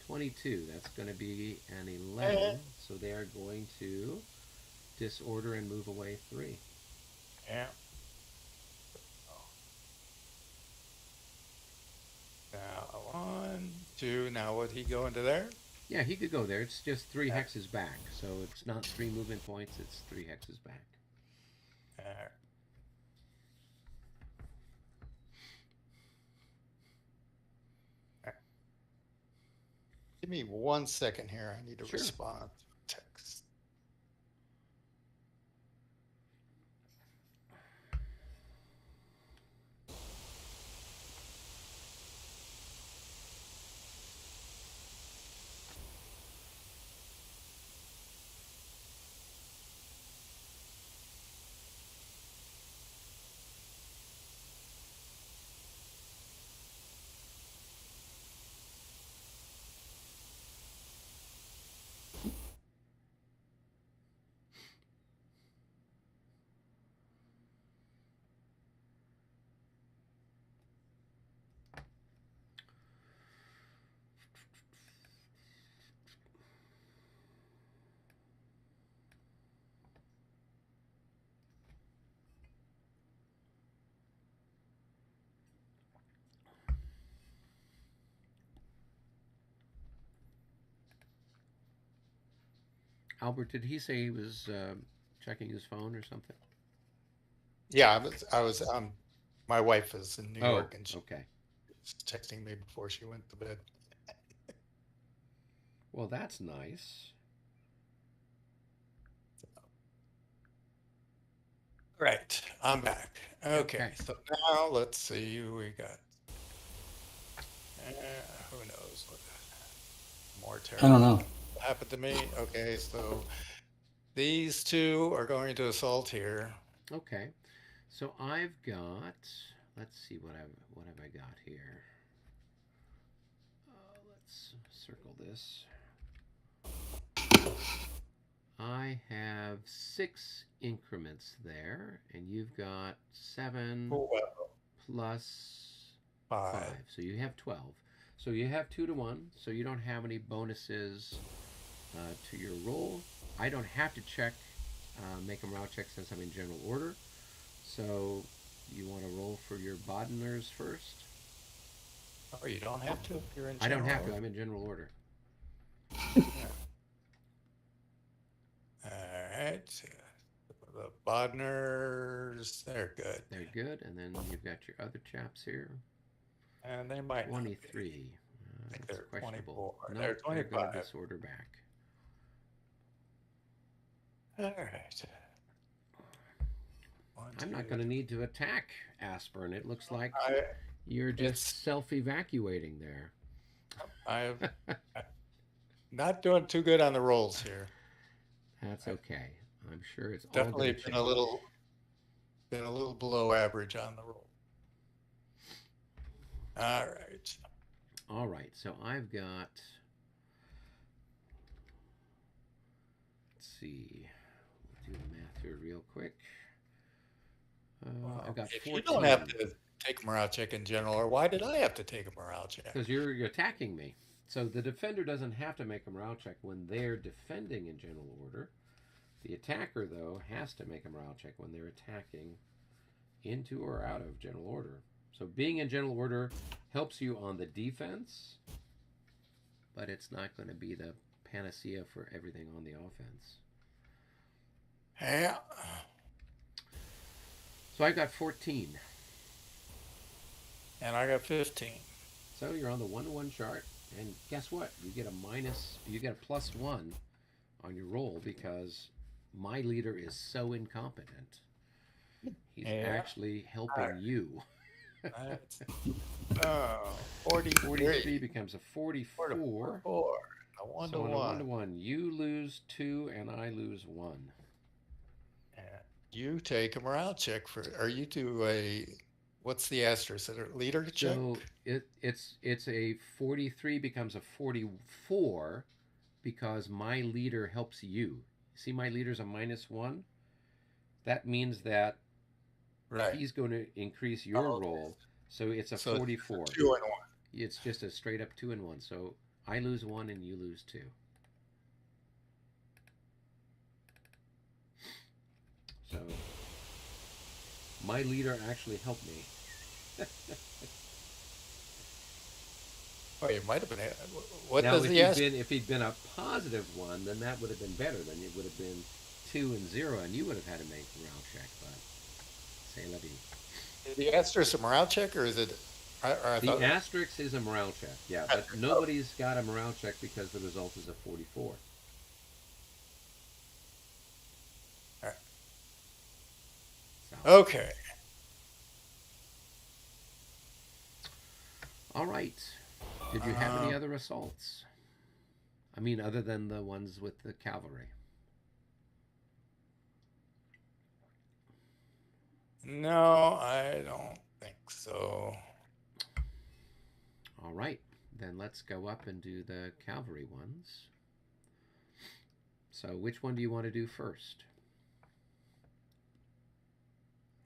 22. That's going to be an 11. So they are going to disorder and move away 3. Yeah. Now 1, 2. Now would he go into there? Yeah, he could go there. It's just 3 hexes back. So it's not 3 movement points, it's 3 hexes back. All right. Give me 1 second here. I need to Sure. respond to text. Albert, did he say he was checking his phone or something? Yeah, I was my wife is in New York and she okay. was texting me before she went to bed. Well, that's nice. Right, I'm back. Okay, Okay. so now let's see who we got. Who knows what more I terrible don't know. happened to me? Okay, so these two are going to assault here. Okay. So I've got. Let's see what have I got here. Let's circle this. I have 6 increments there, and you've got 7 Oh, well, plus 5. 5. So you have 12. So you have 2 to 1. So you don't have any bonuses to your roll. I don't have to check, make a morale check since I'm in general order. So you want to roll for your Badeners first? Oh, you don't have to if you're in I don't have to. order? I'm in general order. All right. The Bodners, they're good. They're good. And then you've got your other chaps here. And they might not be. 23. I think That's they're questionable. 24. No, They're they're going to 25. disorder back. All right. I'm not going to need to attack Aspern. It looks like I, you're it's- just self-evacuating there. I'm not doing too good on the rolls here. That's okay. I'm sure it's all Definitely gonna been change. a little below average on the roll. All right. All right. So I've got. Let's see. We'll do the math here real quick. I've got If 14. you don't have to take a morale check in general, or why did I have to take a morale check? Because you're attacking me. So the defender doesn't have to make a morale check when they're defending in general order. The attacker, though, has to make a morale check when they're attacking into or out of general order. So being in general order helps you on the defense, but it's not going to be the panacea for everything on the offense. Yeah. So I've got 14. And I got 15. So you're on the 1-to-1 chart, and guess what? You get a +1 on your roll because my leader is so incompetent. He's actually helping you. That's, 43. 43 becomes a 44. 4. A 1 So to on a 1. 1-to-1, you lose 2 and I lose 1. And you take a morale check or you do a, what's the asterisk? Is it a leader check? So it's a 43 becomes a 44 because my leader helps you. See, my leader's a -1. That means that Right. he's going to increase your Oh, okay. roll. So it's a So 44. 2 and 1. It's just a straight up 2 and 1. So I lose 1 and you lose 2. So my leader actually helped me. Oh, it might have been. What Now, does the asterisk? if he'd been a +1, then that would have been better. Then it would have been 2 and 0, and you would have had to make a round check. But say la vie. Is the asterisk a morale check or is it? I The thought, asterisk is a morale check, yeah, but nobody's got a morale check because the result is a 44. Alright. So, okay. all right. Did you have any other assaults? I mean, other than the ones with the cavalry. No, I don't think so. All right, then let's go up and do the cavalry ones. So which one do you want to do first?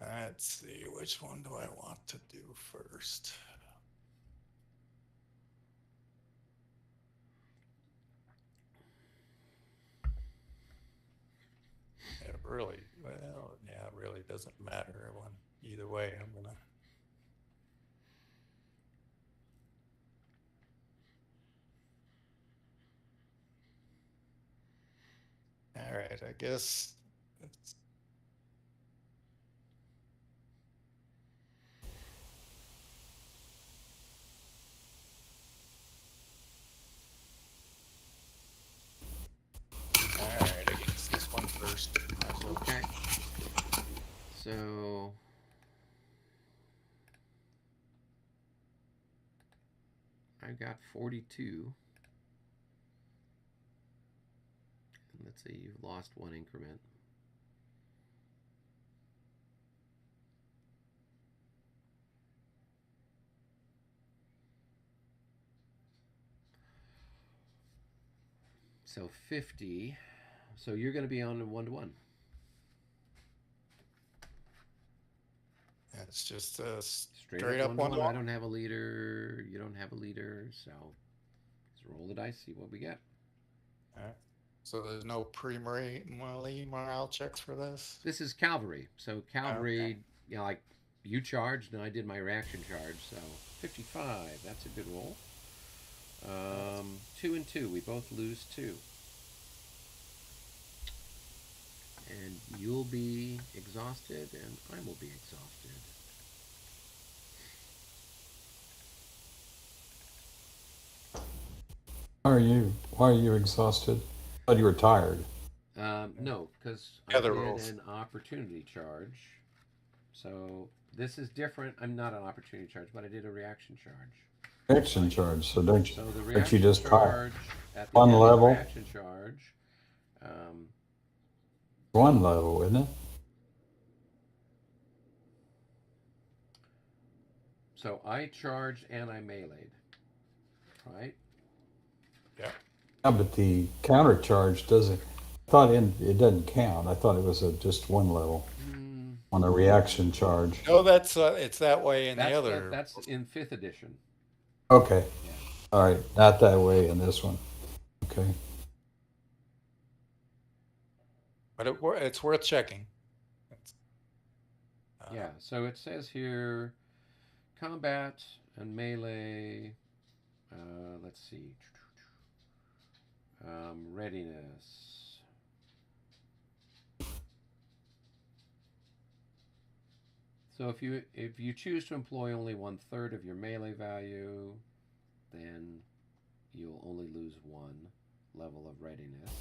Let's see, which one do I want to do first? It really, well, yeah, it really doesn't matter either way. I'm gonna. All right, I guess. All right, I guess this one first. Okay. So So I've got 42. And let's see, you've lost one increment. So 50. So you're going to be on a 1-to-1. It's just Straight up up 1-to-1. I don't have a leader. You don't have a leader. So let's roll the dice, see what we get. All right. So there's no morale checks for this? This is cavalry. So cavalry, Okay. you know, like you charged and I did my reaction charge. So 55. That's a good roll. 2 and 2. We both lose 2. And you'll be exhausted, and I will be exhausted. Why are you exhausted? I thought you were tired. No, because I Other did rolls. an opportunity charge. So this is different. I'm not an opportunity charge, but I did a reaction charge. Reaction charge. So don't you? So the Aren't you reaction just tired? charge at the One end of the level? reaction charge. One level, isn't it? So I charged and I meleeed, right? Yeah. Yeah, but the counter charge doesn't. I thought it doesn't count. I thought it was just one level on a reaction charge. No, that's it's that way in the other. That's in 5th edition. Okay. Yeah. All right. Not that way in this one. Okay. But it's worth checking. Yeah, so it says here combat and melee. Let's see. Readiness. So if you choose to employ only 1/3 of your melee value, then you'll only lose 1 level of readiness.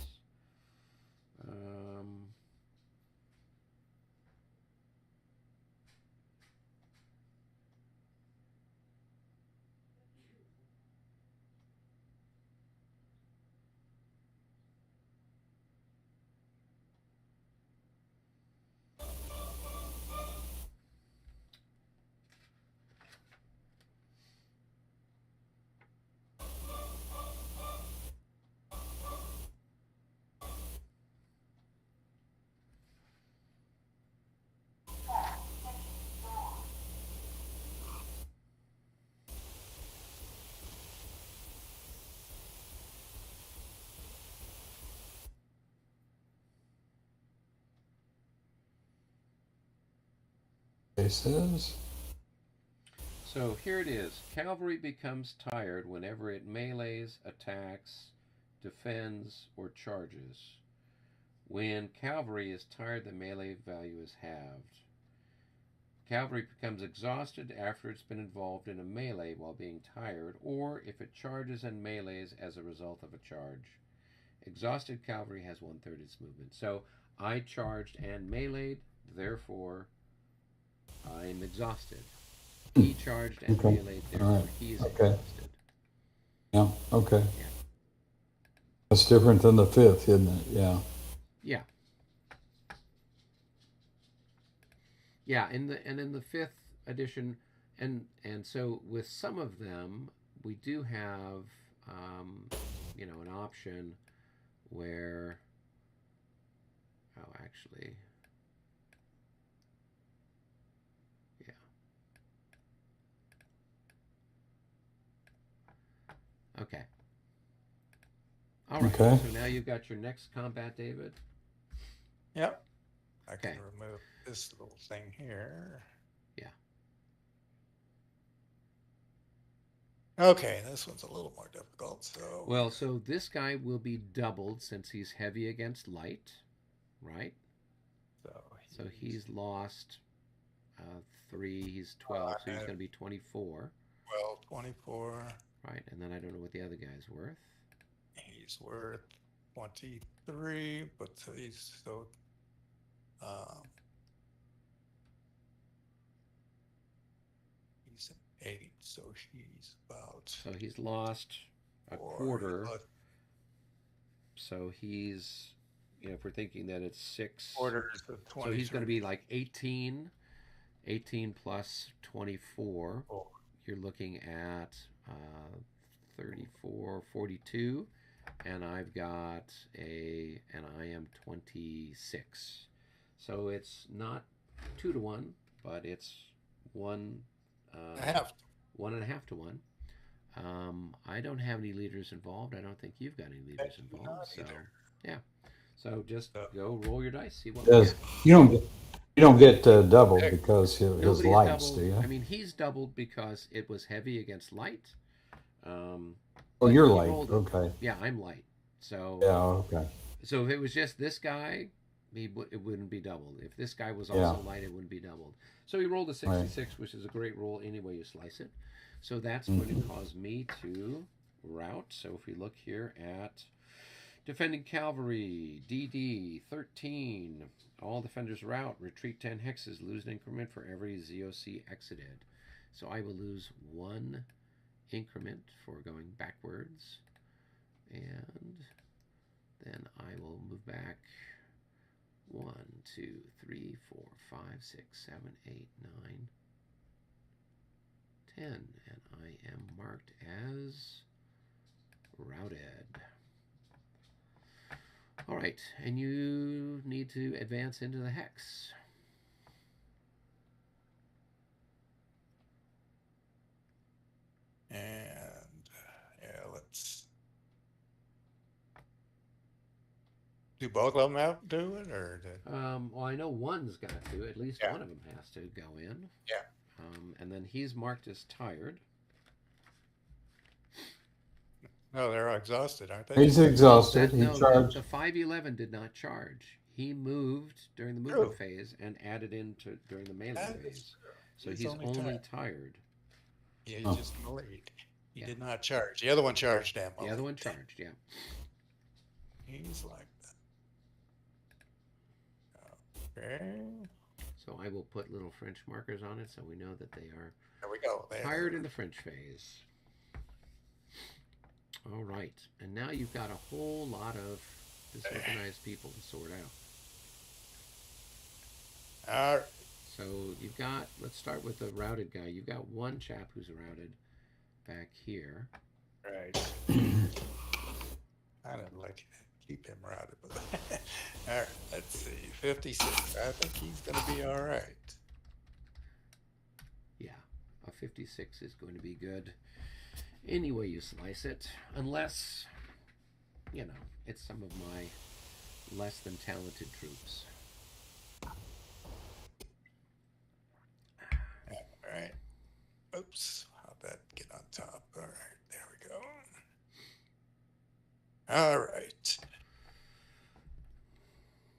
Cases. So here it is. Cavalry becomes tired whenever it melees, attacks, defends, or charges. When cavalry is tired, the melee value is halved. Cavalry becomes exhausted after it's been involved in a melee while being tired, or if it charges and melees as a result of a charge. Exhausted cavalry has 1/3 its movement. So I charged and meleeed, therefore I'm exhausted. He charged and Okay. meleeed, therefore Right. he is Okay. exhausted. Yeah. Okay. Yeah. That's different than the 5th, isn't it? Yeah. Yeah. Yeah, in the 5th edition, and so with some of them, we do have, an option where, oh, actually, yeah. Okay. All right. Okay. So now you've got your next combat, David. Yep. I Okay. can remove this little thing here. Yeah. Okay, this one's a little more difficult. So Well, so this guy will be doubled since he's heavy against light, right? So he's lost 3. He's 12, so he's going to be 24. 12, 24. Right, and then I don't know what the other guy's worth. He's worth 23, but he's so 8, so he's about So he's lost a 4. quarter. So he's, if we're thinking that it's 6. Quarters of 20. So he's going to be like 18. 18 plus 24. Oh, You're looking at 34, 42. And I've got and I am 26. So it's not 2 to 1, but it's 1. half. 1.5 to 1. I don't have any leaders involved. I don't think you've got any leaders involved. So yeah. So just go roll your dice. See what. Does you don't get double because his Nobody's lights, doubled. do you? I mean, he's doubled because it was heavy against light. Oh, you're he light. rolled- Okay. Yeah, I'm light. So Yeah. Okay. so if it was just this guy, it wouldn't be doubled. If this guy was also light, it wouldn't be doubled. So he rolled a 66, which is a great roll any way you slice it. So that's going to cause me to rout. So if we look here at defending cavalry, DD 13, all defenders rout, retreat 10 hexes, lose an increment for every ZOC exited. So I will lose 1 increment for going backwards. And then I will move back 1, 2, 3, 4, 5, 6, 7, 8, 9, 10. And I am marked as routed. All right, and you need to advance into the hex. And let's do both of them have to do it, or Well, I know one's got to. At least one of them has to go in. Yeah. And then he's marked as tired. no, they're exhausted, aren't they? He's exhausted. He No, charged. the 511 did not charge. He moved during the movement phase and added into during the melee That is phase. true. So he's only tired. Yeah, he's just in the lead. He did not charge. The other one charged him. The other one charged, yeah. He's like that. Okay. So I will put little French markers on it so we know that they are There we go. tired in the French phase. All right. And now you've got a whole lot of disorganized people to sort out. All right. So you've got, let's start with the routed guy. You've got one chap who's routed back here. Right. I don't like keep him routed. But all right, let's see. 56. I think he's going to be all right. Yeah, a 56 is going to be good any way you slice it, unless, it's some of my less than talented troops. All right. Oops. How'd that get on top? All right. There we go. All right.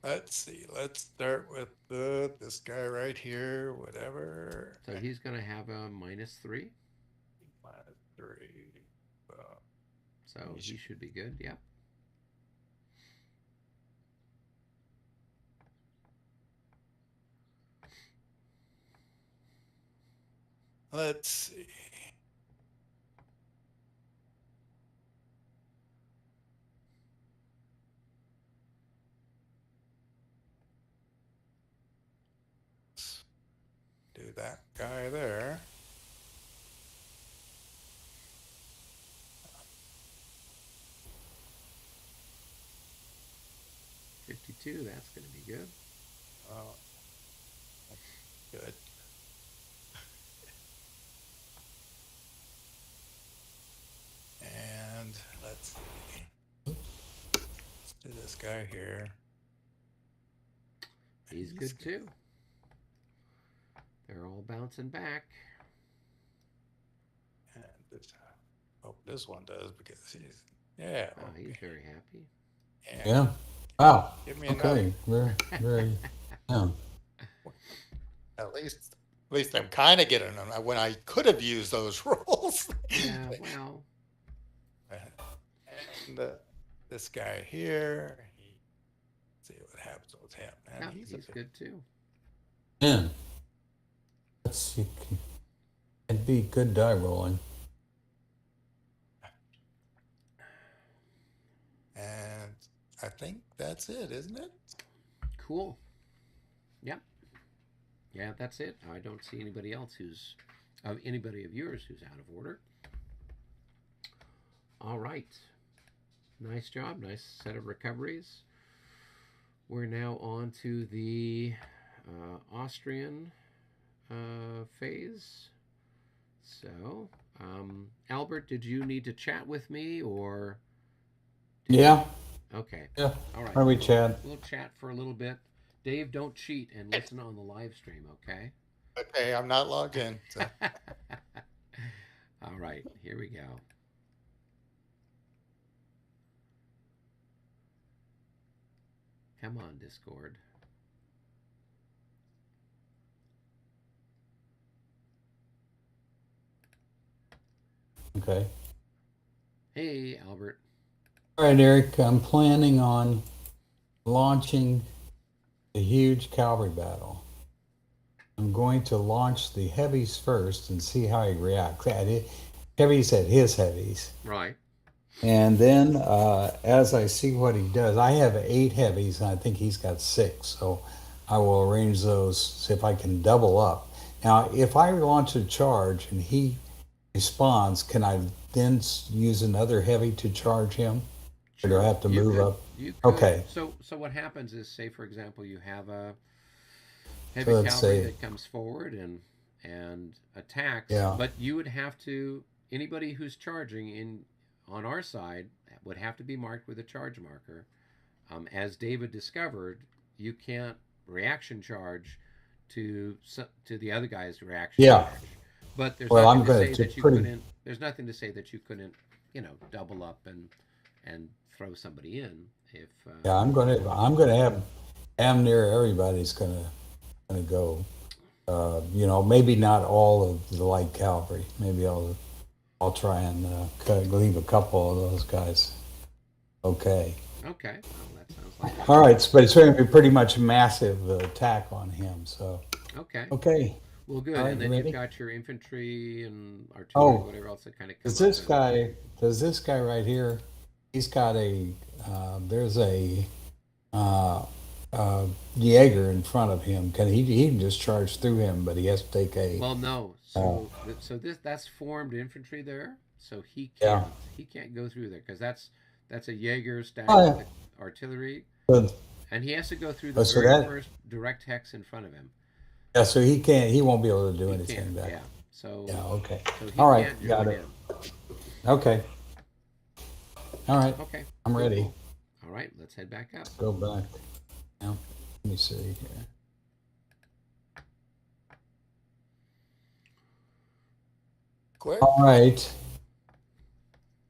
Let's see. Let's start with this guy right here, whatever. So he's going to have a -3. -3. So he should be good, yep. Let's see. Do that guy there. $52, that's going to be good. Oh, good. And let's see. Let's do this guy here. He's good too. They're all bouncing back. And this, hope this one does because he's yeah. Oh, he's very happy. Yeah. Wow. Give me Okay. Very, very. Yeah. At least I'm kind of getting them when I could have used those rolls. Yeah, well. And this guy here, see what happens with him. Yeah, And he's good too. Yeah. Let's see. And be good die rolling. And I think that's it, isn't it? Cool. Yep. Yeah, that's it. I don't see anybody else anybody of yours who's out of order. All right. Nice job. Nice set of recoveries. We're now on to the Austrian phase. So, Albert, did you need to chat with me or? Yeah. Okay. Yeah. All right. Why don't we chat? We'll chat for a little bit. Dave, don't cheat and listen on the live stream, okay? Okay, I'm not logged in. So. All right, here we go. Come on, Discord. Okay. Hey, Albert. All right, Eric. I'm planning on launching a huge cavalry battle. I'm going to launch the heavies first and see how he reacts. Heavies at his heavies. Right. And then as I see what he does, I have 8 heavies and I think he's got 6. So I will arrange those, see if I can double up. Now, if I launch a charge and he responds, can I then use another heavy to charge him? Or do I have to You move could- up? You could. Okay. So what happens is, say for example, you have a So heavy let's cavalry say- that comes forward and attacks, Yeah. but you would have to, anybody who's charging on our side would have to be marked with a charge marker. As David discovered, you can't reaction charge to the other guy's reaction Yeah. charge. But there's Well, I'm nothing to gonna say do that you pretty- couldn't. There's nothing to say that you couldn't, double up and throw somebody in if. Yeah, I'm gonna have damn near everybody's gonna go. Maybe not all of the light cavalry. Maybe I'll try and leave a couple of those guys. Okay. Okay. Well, that sounds like. All right, but it's going to be pretty much a massive attack on him. So. Okay. Okay. Well, good. All right, And then ready? you've got your infantry and artillery, Oh. whatever else that kind of. Does this guy right here? He's got there's a Jaeger in front of him. He can just charge through him, but he has to take a. Well, no. So that's formed infantry there. So he can't go through there because that's a Jaeger stacked with artillery, But, and he has to go through the so very that- first direct hex in front of him. yeah, so he can't. He won't be able to do He anything can't. back. Yeah. So. Yeah. Okay. So he All right. can't Got join it. in. Okay. All right. Okay. I'm ready. All right. Let's head back up. Go back. Now, let me see here. Quick. All right.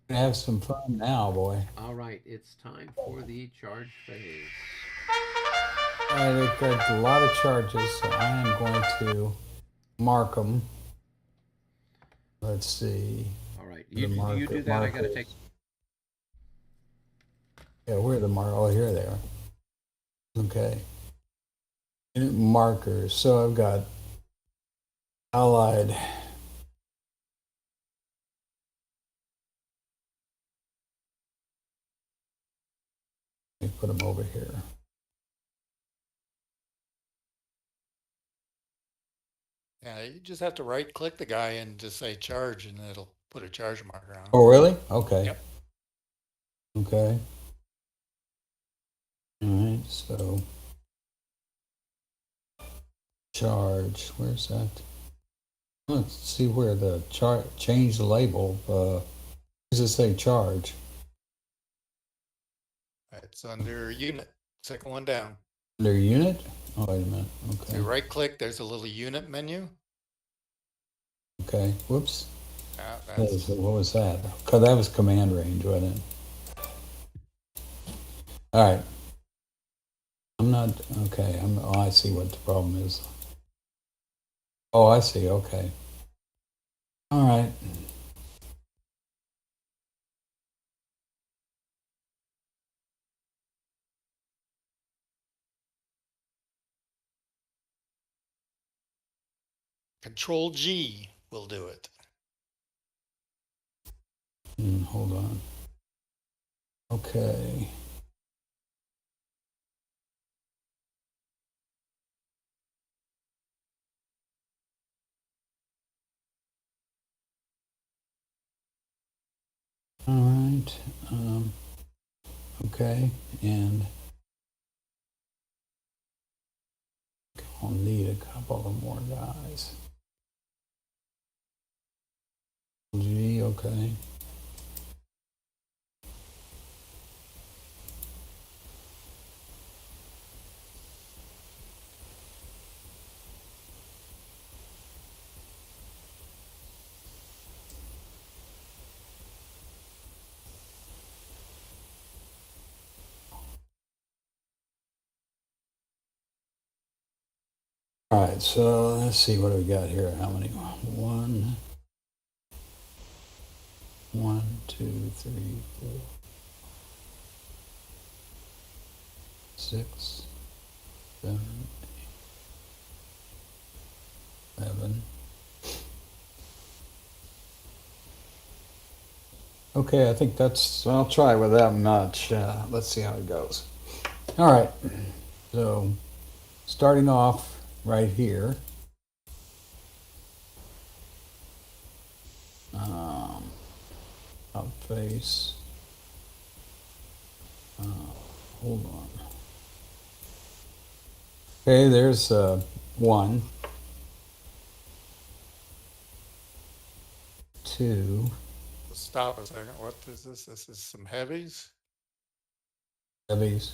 Gonna have some fun now, boy. All right. It's time for the charge phase. All right, I've got a lot of charges, so I am going to mark them. Let's see. All right. The You do that. I got to markers. take. Yeah, where are the markers? Oh, here they are. Okay. Markers. So I've got Allied. Let me put them over here. Yeah, you just have to right click the guy and just say charge, and it'll put a charge marker on. Oh, really? Okay. Yep. Okay. All right, so charge. Where's that? Let's see where the change the label. Does it say charge? It's under unit, second one down. Under unit? Oh, wait a minute. So Okay. you right click, there's a little unit menu. Okay. Whoops. That's, What was that? Because that was command range, wasn't it? All right. I'm not okay. Oh, I see what the problem is. Oh, I see. Okay. All right. Control G will do it. Hold on. Okay. All right. Okay, and I'll need a couple of more guys. G, okay. All right, so let's see what do we got here. How many? One, 2, 3, 4, 6, 7, 11. Okay, I think I'll try with that much. Let's see how it goes. All right, so starting off right here. Up face. Hold on. Okay, there's 1, 2. Stop a second. What is this? This is some heavies. Heavies.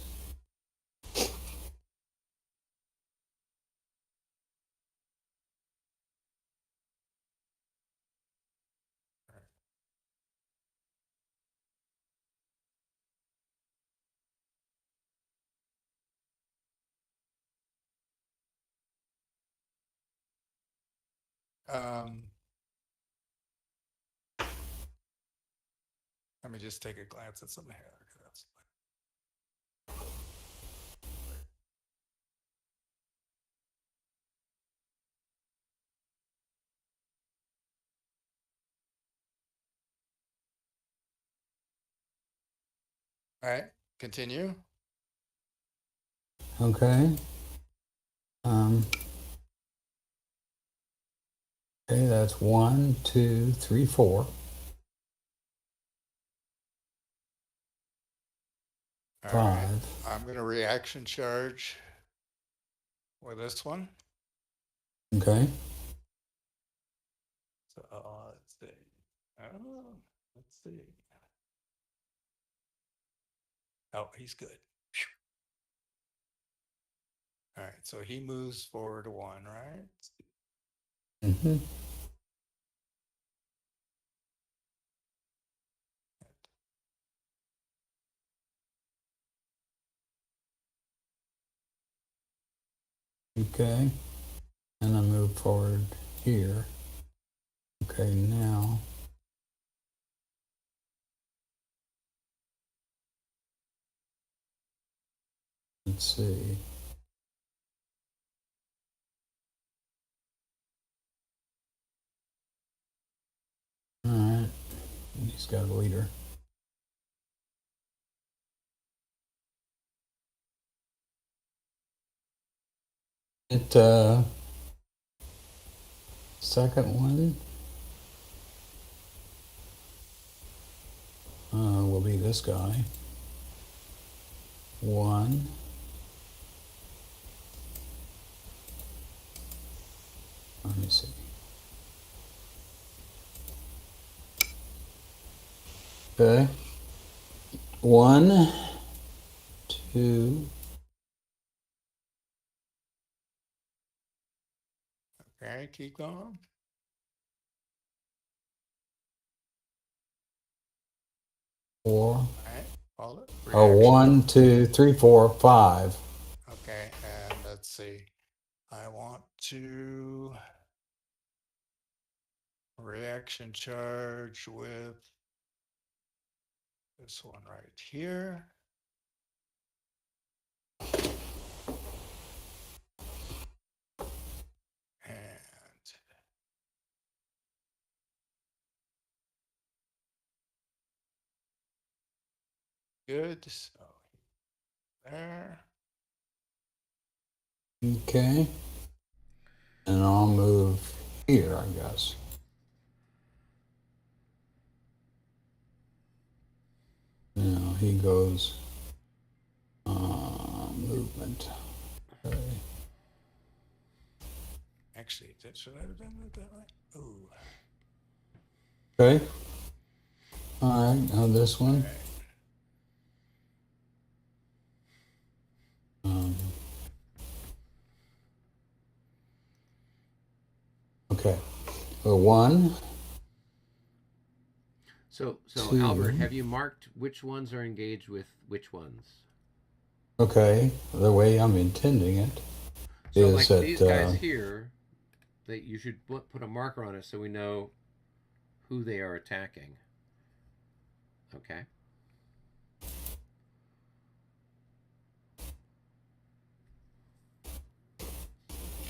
Let me just take a glance at some hair. All right, continue. Okay. Okay, that's 1, 2, 3, 4. All 5. right. I'm going to reaction charge with this one. Okay. So let's see. Let's see. Oh, he's good. All right, so he moves forward 1, right? Mm-hmm. Okay. And I move forward here. Okay, now. Let's see. All right. He's got a leader. Second one will be this guy. 1. Let me see. Okay. 1, 2. Okay, keep going. 4. All right, hold it. Oh, Reaction. 1, 2, 3, 4, 5. Okay, and let's see. I want to reaction charge with this one right here. And good. So there. Okay. And I'll move here, I guess. Now he goes movement. Okay. Actually, should I have done it that way? Ooh. Okay. All right. Now this one. All right. Okay. So 1. So 2. Albert, have you marked which ones are engaged with which ones? Okay. The way I'm intending it So is like that these guys here, that you should put a marker on it so we know who they are attacking. Okay.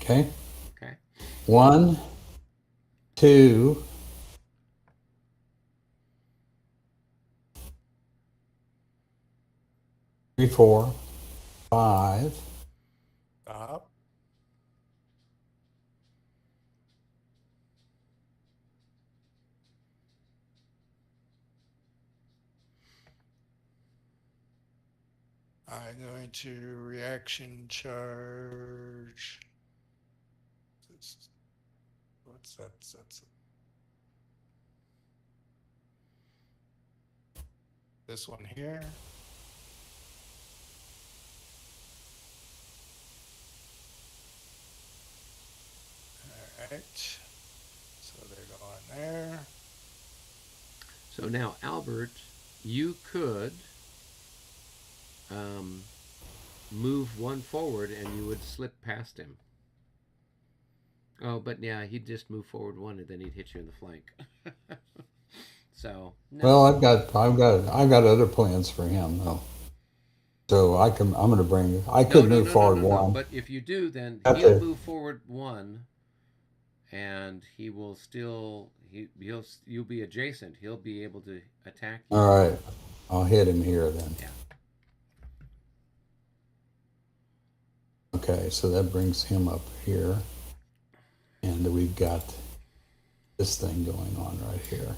okay. Okay. 1, 2, 3, 4, 5. Stop. I'm going to reaction charge. What's that? That's this one here. All right. So they're going there. So now, Albert, you could move one forward and you would slip past him. Oh, but yeah, he'd just move forward one and then he'd hit you in the flank. So no. Well, I've got other plans for him though. So I'm going to bring. I could move forward one. But if you do, then That's he'll it. move forward one, and he will still you'll be adjacent. He'll be able to attack you. All right. I'll hit him here then. Yeah. Okay, so that brings him up here. And we've got this thing going on right here.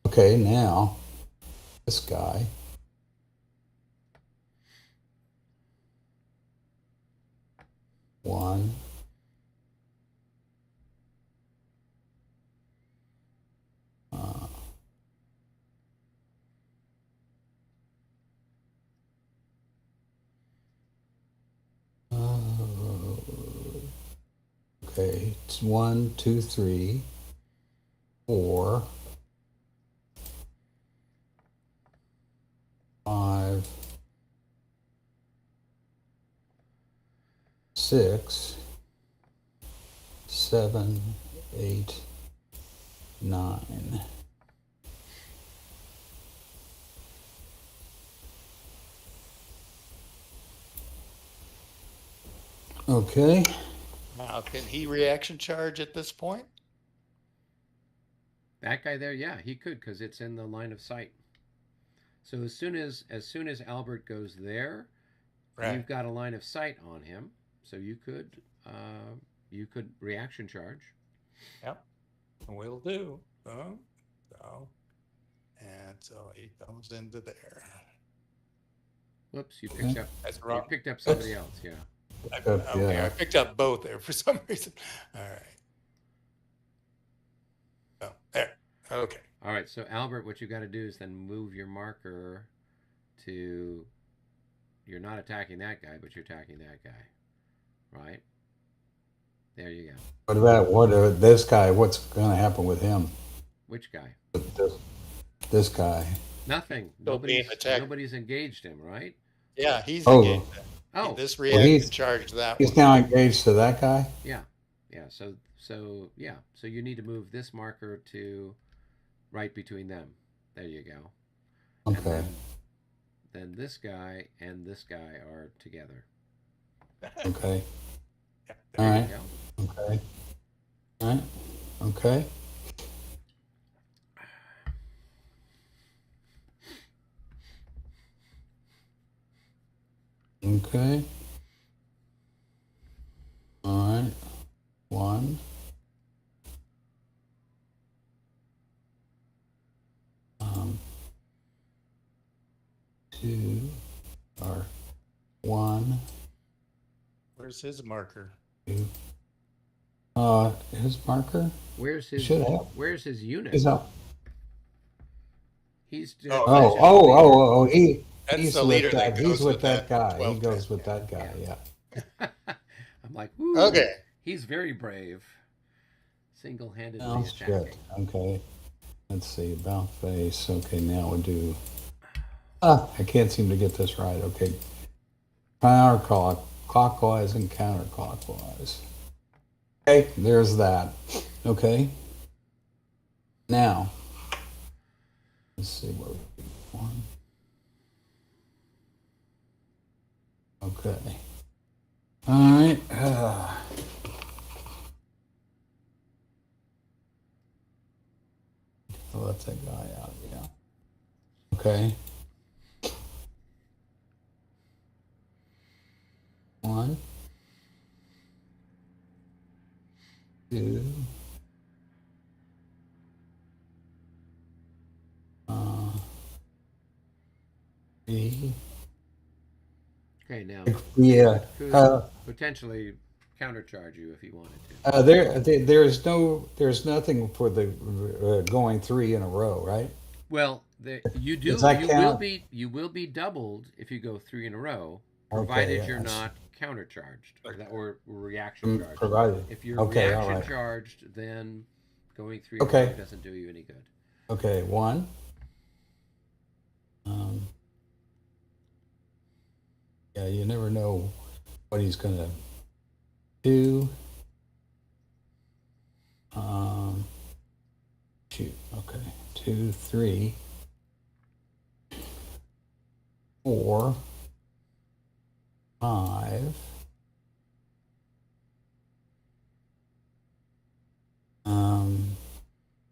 Okay, now this guy. One. Okay, it's 1, 2, 3, 4, 5, 6, 7, 8, 9. Okay. Now, can he reaction charge at this point? That guy there, yeah, he could because it's in the line of sight. So as soon as Albert goes there, Right. you've got a line of sight on him. So you could reaction charge. Yep. Will do. So, and so he comes into there. Whoops, you picked up. That's You wrong. picked up somebody else. Yeah. Okay, yeah. I picked up both there for some reason. All right. Oh, there. Okay. All right. So Albert, what you got to do is then move your marker to. You're not attacking that guy, but you're attacking that guy, right? There you go. What about this guy? What's going to happen with him? Which guy? This guy. Nothing. Still being attacked. Nobody's engaged him, right? Yeah, he's Oh. engaged. Oh, This reaction charge that He's one. now engaged to that guy? yeah. So yeah. So you need to move this marker to right between them. There you go. Okay. And then this guy and this guy are together. Okay. Yeah, All There right. you go. Okay. All right. Okay. Okay. All right. 1. Um, 2 or 1. Where's his marker? 2. His marker Where's his should have. Where's his unit? Is up. He's Oh, he's Oh, just oh, the leader. oh, oh, That's he's the with leader that that. He's goes with with that that guy. He 12 goes pin. with that guy. Yeah. Yeah. I'm like, woo. Okay. He's very brave. Single-handedly Sounds good. attacking. Okay. Let's see. About face. Okay. Now we'll do. I can't seem to get this right. Okay. Clockwise and counterclockwise. Okay. There's that. Okay. Now. Let's see what we do. 1. Okay. All right. Let that guy out. Yeah. Okay. 1, 2. Uh, 3. Okay, now Yeah. could potentially countercharge you if he wanted to. There's nothing for the going 3 in a row, right? Well, you do. Does that count? You will be doubled if you go 3 in a row, Okay, provided yeah, you're not countercharged or reaction charged. provided. If you're Okay, all reaction right. charged, then going 3 in a Okay. row doesn't do you any good. Okay, 1. Yeah, you never know what he's gonna do. Shoot. Okay, 2, 3, 4, 5.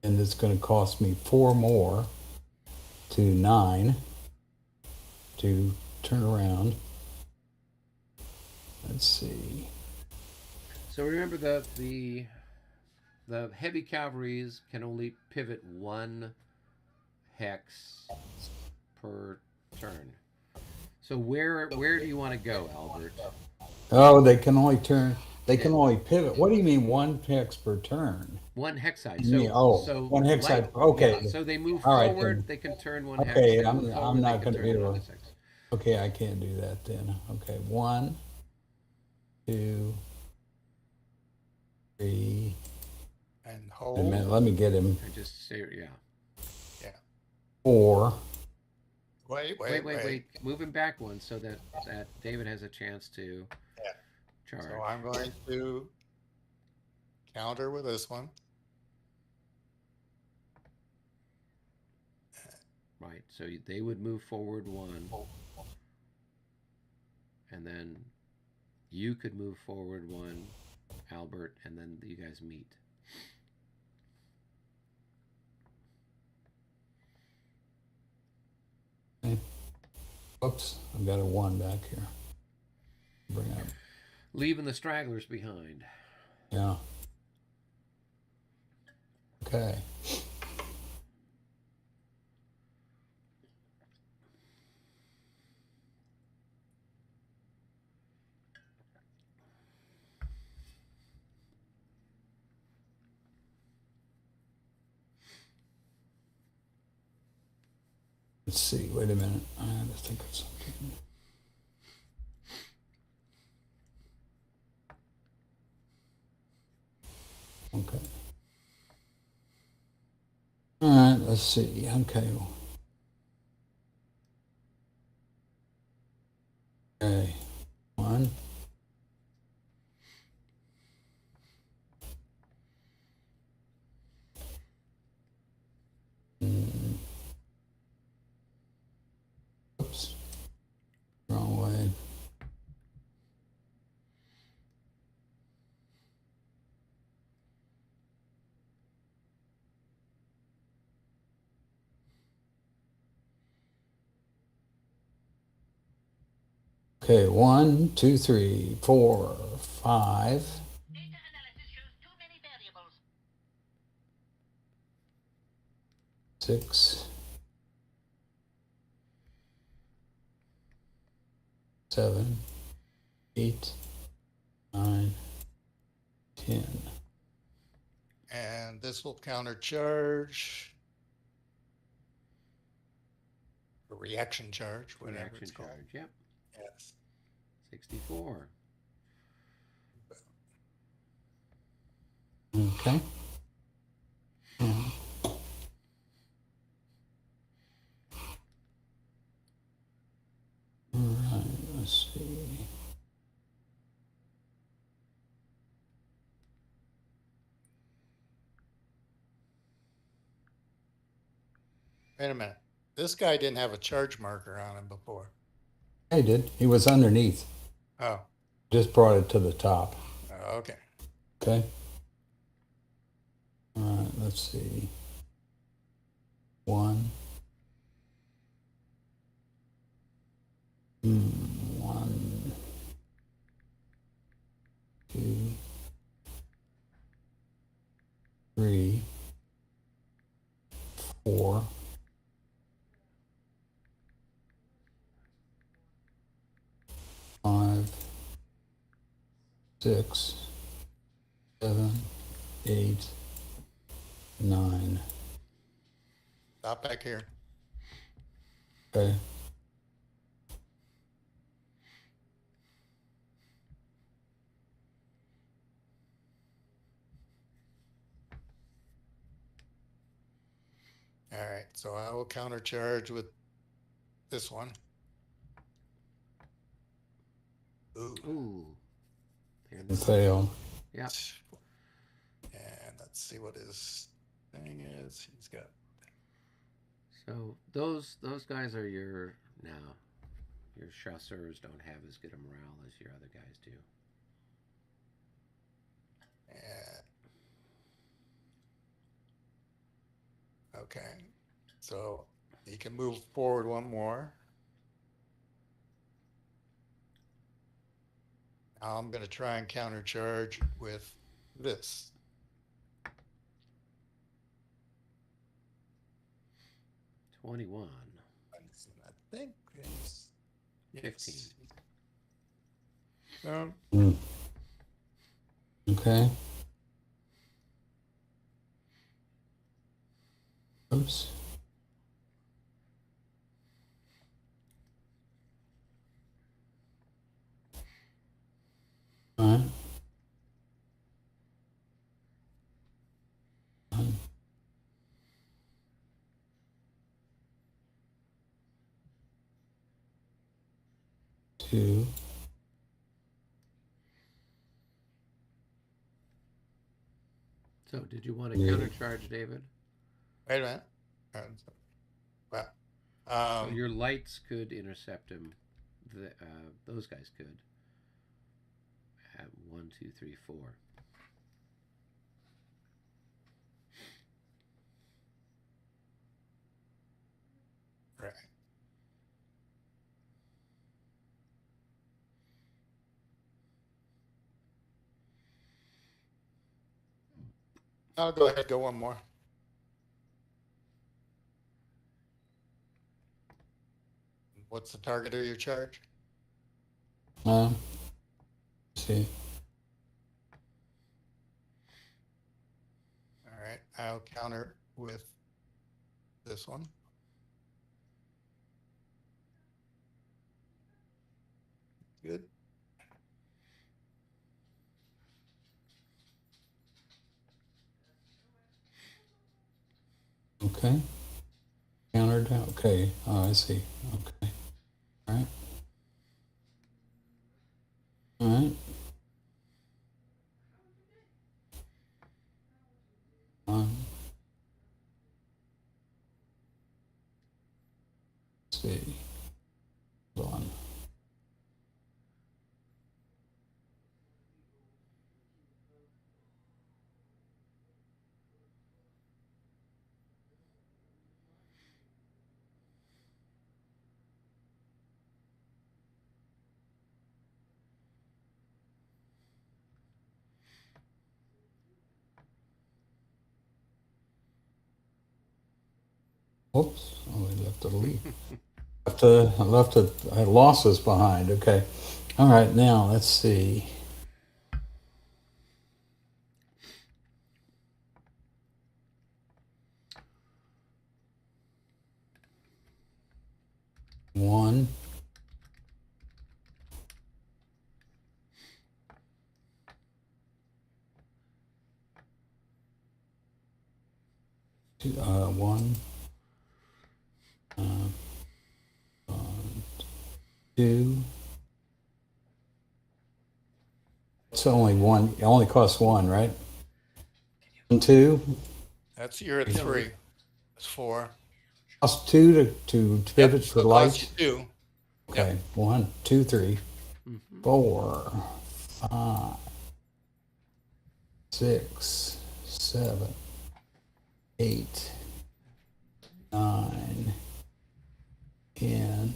And it's going to cost me 4 more to 9 to turn around. Let's see. So remember the heavy cavalries can only pivot 1 hex per turn. So where do you want to go, Albert? Oh, they can only turn. They can only pivot. What do you mean 1 hex per turn? 1 hex side. You mean- So 1 hex side. Okay. Yeah, so they move All right, forward. then. They can turn 1 hex. Okay, They I'm move forward, not they going can to turn be able. another 6. Okay, I can't do that then. Okay, 1, 2, 3. And Wait a hold. minute, let me get him. I just say yeah. 4. Wait. Move him back 1 so that David has a chance to charge. So I'm going to counter with this one. Right. So they would move forward 1, and then you could move forward 1, Albert, and then you guys meet. Okay. Whoops, I've got a 1 back here. Bring up. Leaving the stragglers behind. Yeah. Okay. Let's see, wait a minute. I have to think of something. Okay. All right, let's see. Okay. Okay. 1. Oops. Wrong way. Okay, 1, 2, 3, 4, 5. Data analysis shows too many variables. 6, 7, 8, 9, 10. And this will countercharge. A reaction charge, whatever Reaction it's called. charge. Yep. Yes. 64. Okay. Yeah. All right, let's see. Wait a minute. This guy didn't have a charge marker on him before. I did. He was underneath. Oh, Just brought it to the top. okay. Okay. All right, let's see. 1. 1, 2, 3, 4. 5, 6, 7, 8, 9. Stop back here. Okay. All right. So I will countercharge with this one. Ooh. Ooh. There And fail. Yeah. And let's see what his thing is. He's got. So those guys are your now. Your chasseurs don't have as good a morale as your other guys do. Okay. So he can move forward one more. Now I'm going to try and countercharge with this. 21. I think it's 15. Okay. Oops. All right. 1, 2. So did you want to Yeah. countercharge, David? Wait a minute. Well, So your lights could intercept him. Those guys could. At 1, 2, 3, 4. right. I'll go ahead, go one more. What's the target of your charge? Let's see. All right, I'll counter with this one. Good. Okay. Countered. Okay. Oh, I see. Okay. All right. All right. 1. Let's see. Hold on. Whoops. Oh, I left a lead. I had losses behind. Okay. All right. Now let's see. One. Two, one. Uh, two. It's only one. It only costs one, right? And two. That's you're at 3. It's 4. Cost two to pivot so for it costs lights. you 2. Okay. 1, 2, 3, Mm-hmm. 4, 5, 6, 7, 8, 9, 10,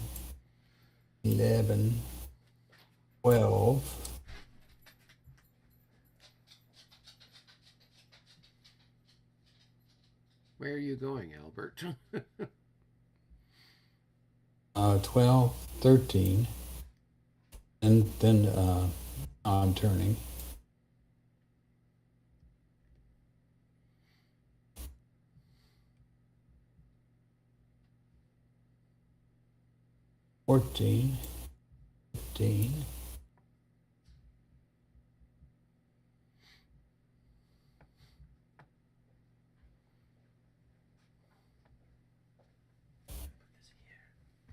11, 12. Where are you going, Albert? 12, 13, and then I'm turning. $14, $15,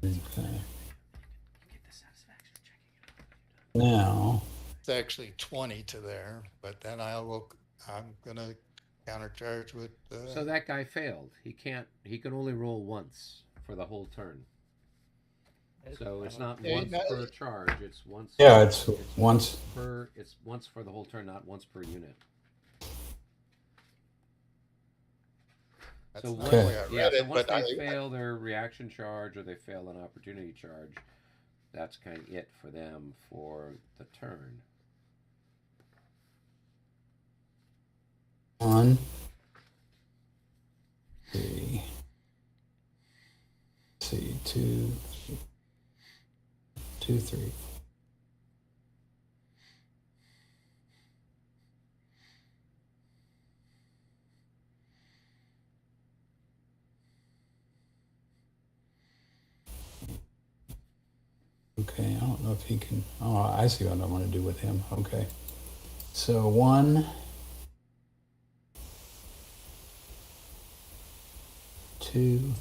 okay. Now, It's actually 20 to there, but then I'm gonna countercharge with. So that guy failed. He can't. He can only roll once for the whole turn. So it's not Yeah, once no, per charge. It's once. yeah, it's once. per. It's once for the whole turn, not once per unit. That's So not once, the way I yeah. read So it, once but they fail their reaction charge or they fail an opportunity charge, that's kind of it for them for the turn. 1, 3, see, 2, 2, 3. Okay, I don't know if he can. Oh, I see what I want to do with him. Okay. So 1, 2,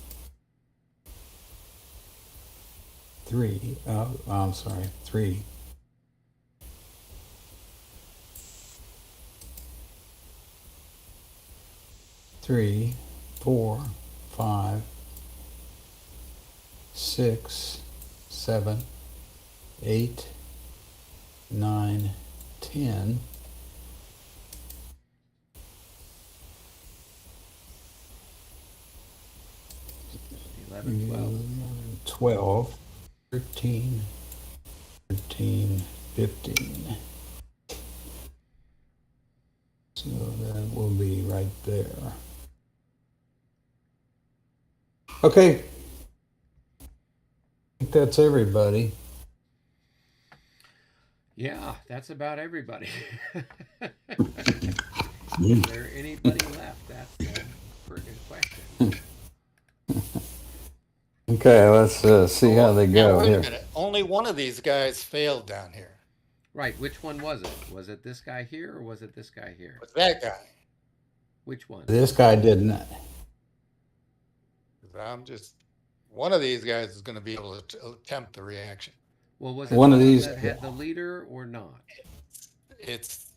3. Oh, I'm sorry. 3. 3, 4, 5, 6, 7, 8, 9, 10. 11, 12. 12, 13, 14, 15. So that will be right there. Okay. I think that's everybody. Yeah, that's about everybody. Is there anybody left? That's the friggin' question. Okay, let's see how they Now, go wait here. a minute. Only one of these guys failed down here. Right, which one was it? Was it this guy here or was it this guy here? With that guy. Which one? This guy didn't. One of these guys is going to be able to attempt the reaction. Well, was it One the of one these- that had the leader or not? It's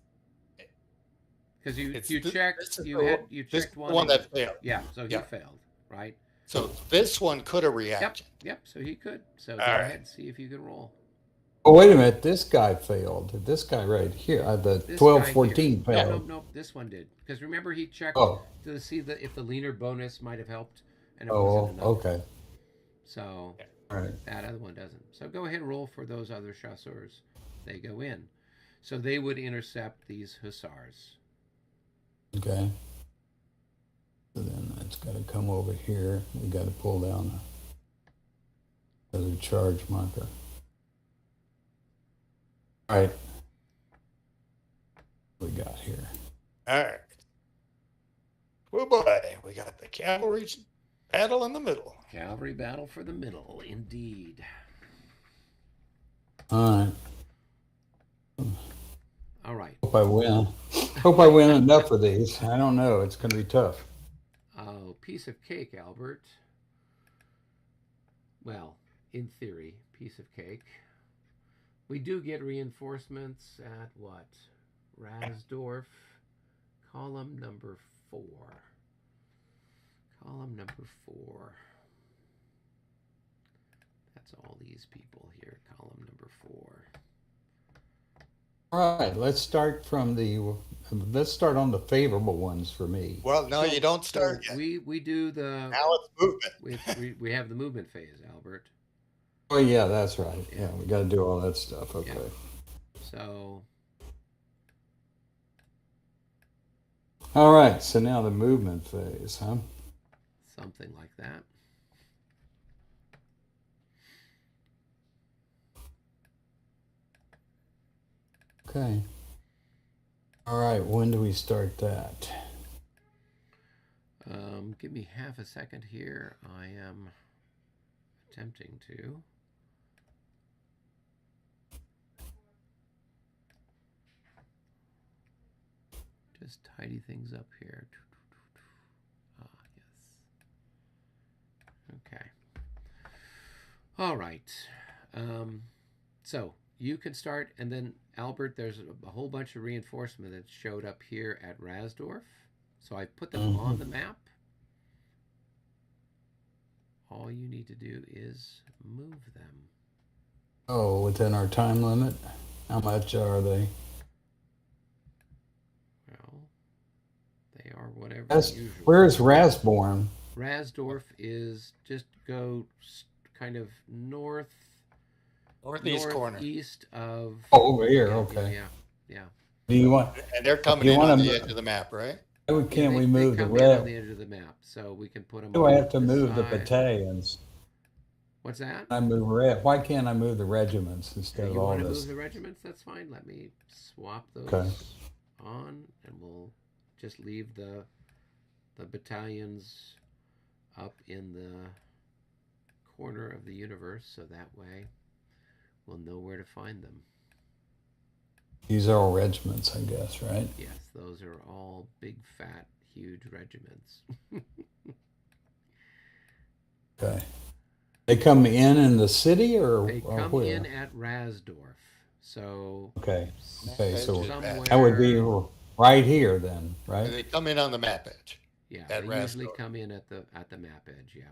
Because you It's you th- checked this is you the had one- you this checked is the one. one and- that failed. yeah, so he Yeah. failed, right? So this one could have Yep, reacted. yep. So he could. So go All right. ahead and see if you can roll. Oh, wait a minute. This guy failed. This guy right here. The This 12, guy 14 here. No, failed. no. This one did. Because remember he checked Oh, to see if the leaner bonus might have helped, and it oh, wasn't enough. okay. So All right. that other one doesn't. So go ahead and roll for those other chasseurs. They go in. So they would intercept these hussars. Okay. So then that's It's got to come over here. We got to pull down another charge marker. All right. What we got here? All right. Oh boy, we got the cavalry battle in the middle. Cavalry battle for the middle, indeed. All right. All right. Hope I win. Hope I win enough of these. I don't know. It's going to be tough. Oh, piece of cake, Albert. Well, in theory, piece of cake. We do get reinforcements at what? Rasdorf, column number 4. Column number 4. That's all these people here, column number 4. All right, let's start on the favorable ones for me. Well, no, you don't start yet. We do the Now it's movement. we have the movement phase, Albert. Oh yeah, that's right. Yeah, we got to do all that stuff. Okay. Yeah. So. All right, so now the movement phase, huh? Something like that. Okay. All right, when do we start that? Give me half a second here. I am attempting to. Just tidy things up here. Ah, yes. Okay. All right. So you can start, and then Albert, there's a whole bunch of reinforcement that showed up here at Rasdorf. So I put them on the map. All you need to do is move them. Oh, within our time limit? How much are they? Well, they are whatever usual. Where's Rasborn? Rasdorf is just go kind of northeast corner. Northeast of. Oh, over here. Yeah, okay. Yeah. Do you want? And they're coming in on the edge of the map, right? Why can't we move the red? They come in on the red? edge of the map, so we can put them. Do on I have to move the side. battalions? What's that? I move red. Why can't I move the regiments instead of You all want to this? move the regiments? That's fine. Let me swap those on, and we'll just leave the battalions up in the corner of the universe, so that way we'll know where to find them. These are all regiments, I guess, right? Yes, those are all big, fat, huge regiments. Okay. They come in the city or They come where? in at Rasdorf. So Okay. Okay, so somewhere, that would be right here then, right? They come in on the map edge. Yeah, at they usually Rasdorf. come in at the map edge, yeah.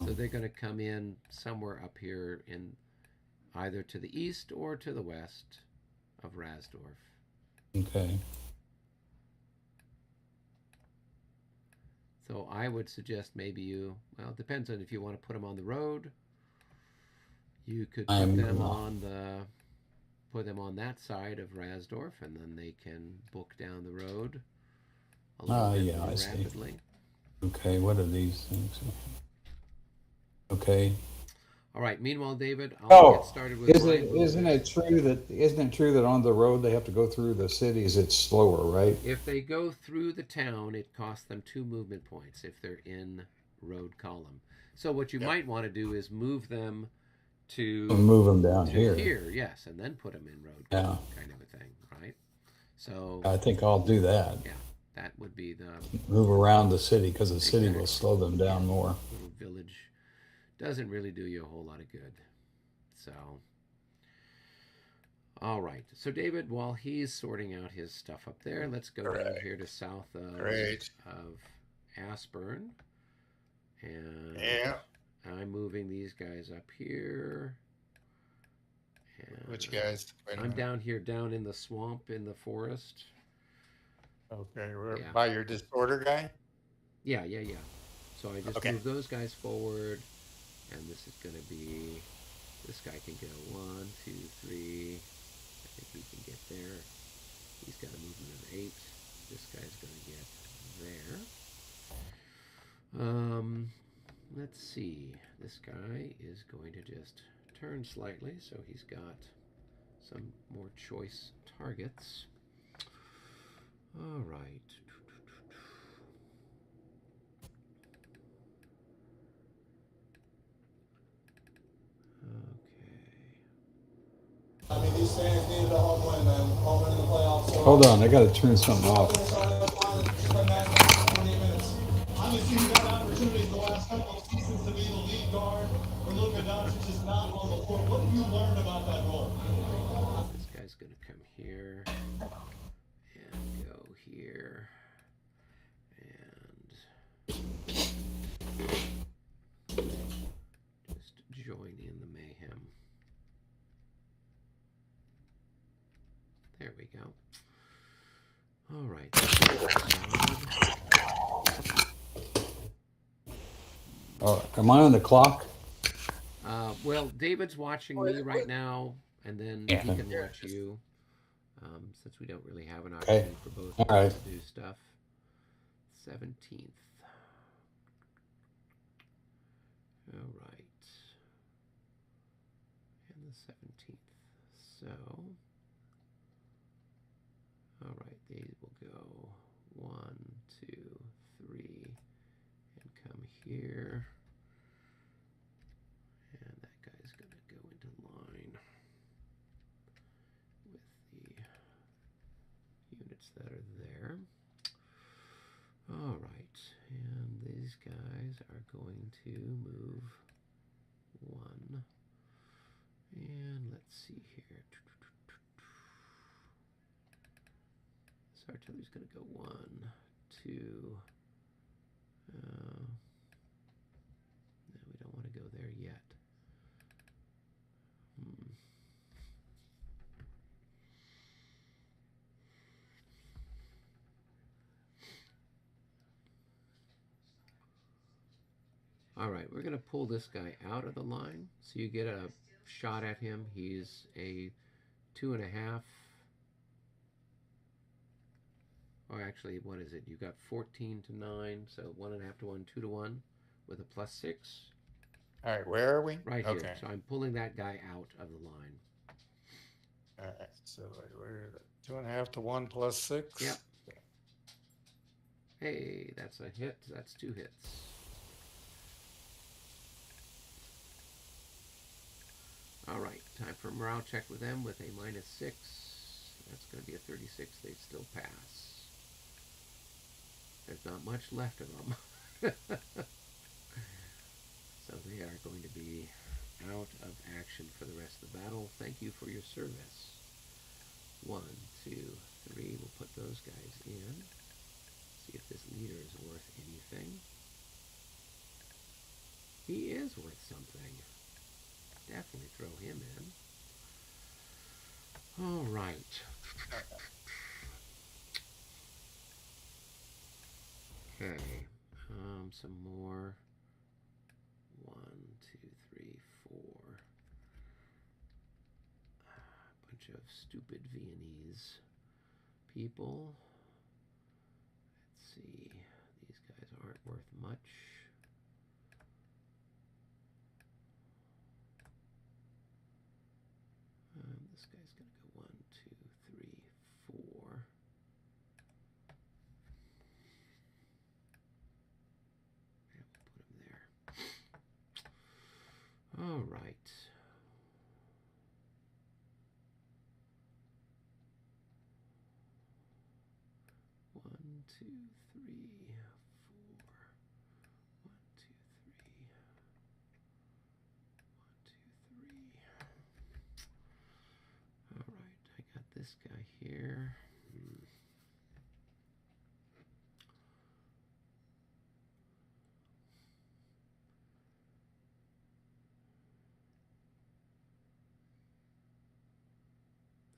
So they're going to come in somewhere up here in either to the east or to the west of Rasdorf. Okay. So I would suggest maybe well, it depends on if you want to put them on the road. You could put them on that side of Rasdorf, and then they can book down the road a little bit more rapidly. Okay, what are these things? Okay. All right. Meanwhile, David, I'll get started with. Isn't it true that on the road they have to go through the cities? It's slower, right? If they go through the town, it costs them 2 movement points if they're in road column. So what you might want to do is move them to down here. Here, yes, and then put them in road column, kind of a thing, right? So I think I'll do that. Yeah, that would be the move around the city because the city will slow them down more. Little village doesn't really do you a whole lot of good. So, all right. So David, while he's sorting out his stuff up there, let's go down here to south of Aspern, and I'm moving these guys up here. And which guys? I'm down here, down in the swamp in the forest. Okay, by your disorder guy? Yeah. So I just move those guys forward, and this is going to be, this guy can go 1, 2, 3. I think he can get there. He's got a movement of 8. This guy's going to get there. Let's see. This guy is going to just turn slightly, so he's got some more choice targets. All right. I mean, these fans needed a home win, man. Home win in the playoffs. So Hold on, I gotta turn something off. Obviously, you got opportunities the last couple of seasons to be the lead guard. When Luka Doncic is not on the court, what have you learned about that role? This guy's going to come here and go here and just join in the mayhem. There we go. All right. Am I on the clock? Well, David's watching me right now, and then he can watch you, since we don't really have an opportunity for both of us to do stuff. 17th. All right. And the 17th. So, all right, these will go 1, 2, 3, and come here. And that guy's going to go into line with the units that are there. All right, and these guys are going to move 1. And let's see here. This artillery's going to go 1, 2. No, we don't want to go there yet. All right, we're going to pull this guy out of the line so you get a shot at him. He's a 2.5. Or actually, what is it? You got 14 to 9, so 1.5 to 1, 2 to 1 with a +6. All right, where are we? Right Okay. here. So I'm pulling that guy out of the line. All right, so we're 2.5 to 1 +6. Yep. Hey, that's a hit. That's 2 hits. All right, time for a morale check with them with a -6. That's going to be a 36. They still pass. There's not much left of them. So they are going to be out of action for the rest of the battle. Thank you for your service. 1, 2, 3. We'll put those guys in. See if this leader is worth anything. He is worth something. Definitely throw him in. All right. Okay. Some more. 1, 2, 3, 4. A bunch of stupid Viennese people. Let's see. These guys aren't worth much. This guy's going to go 1, 2, 3, 4. And we'll put him there. All right. One, two, three, 4. 1, 2, 3. 1, 2, 3. All right, I got this guy here.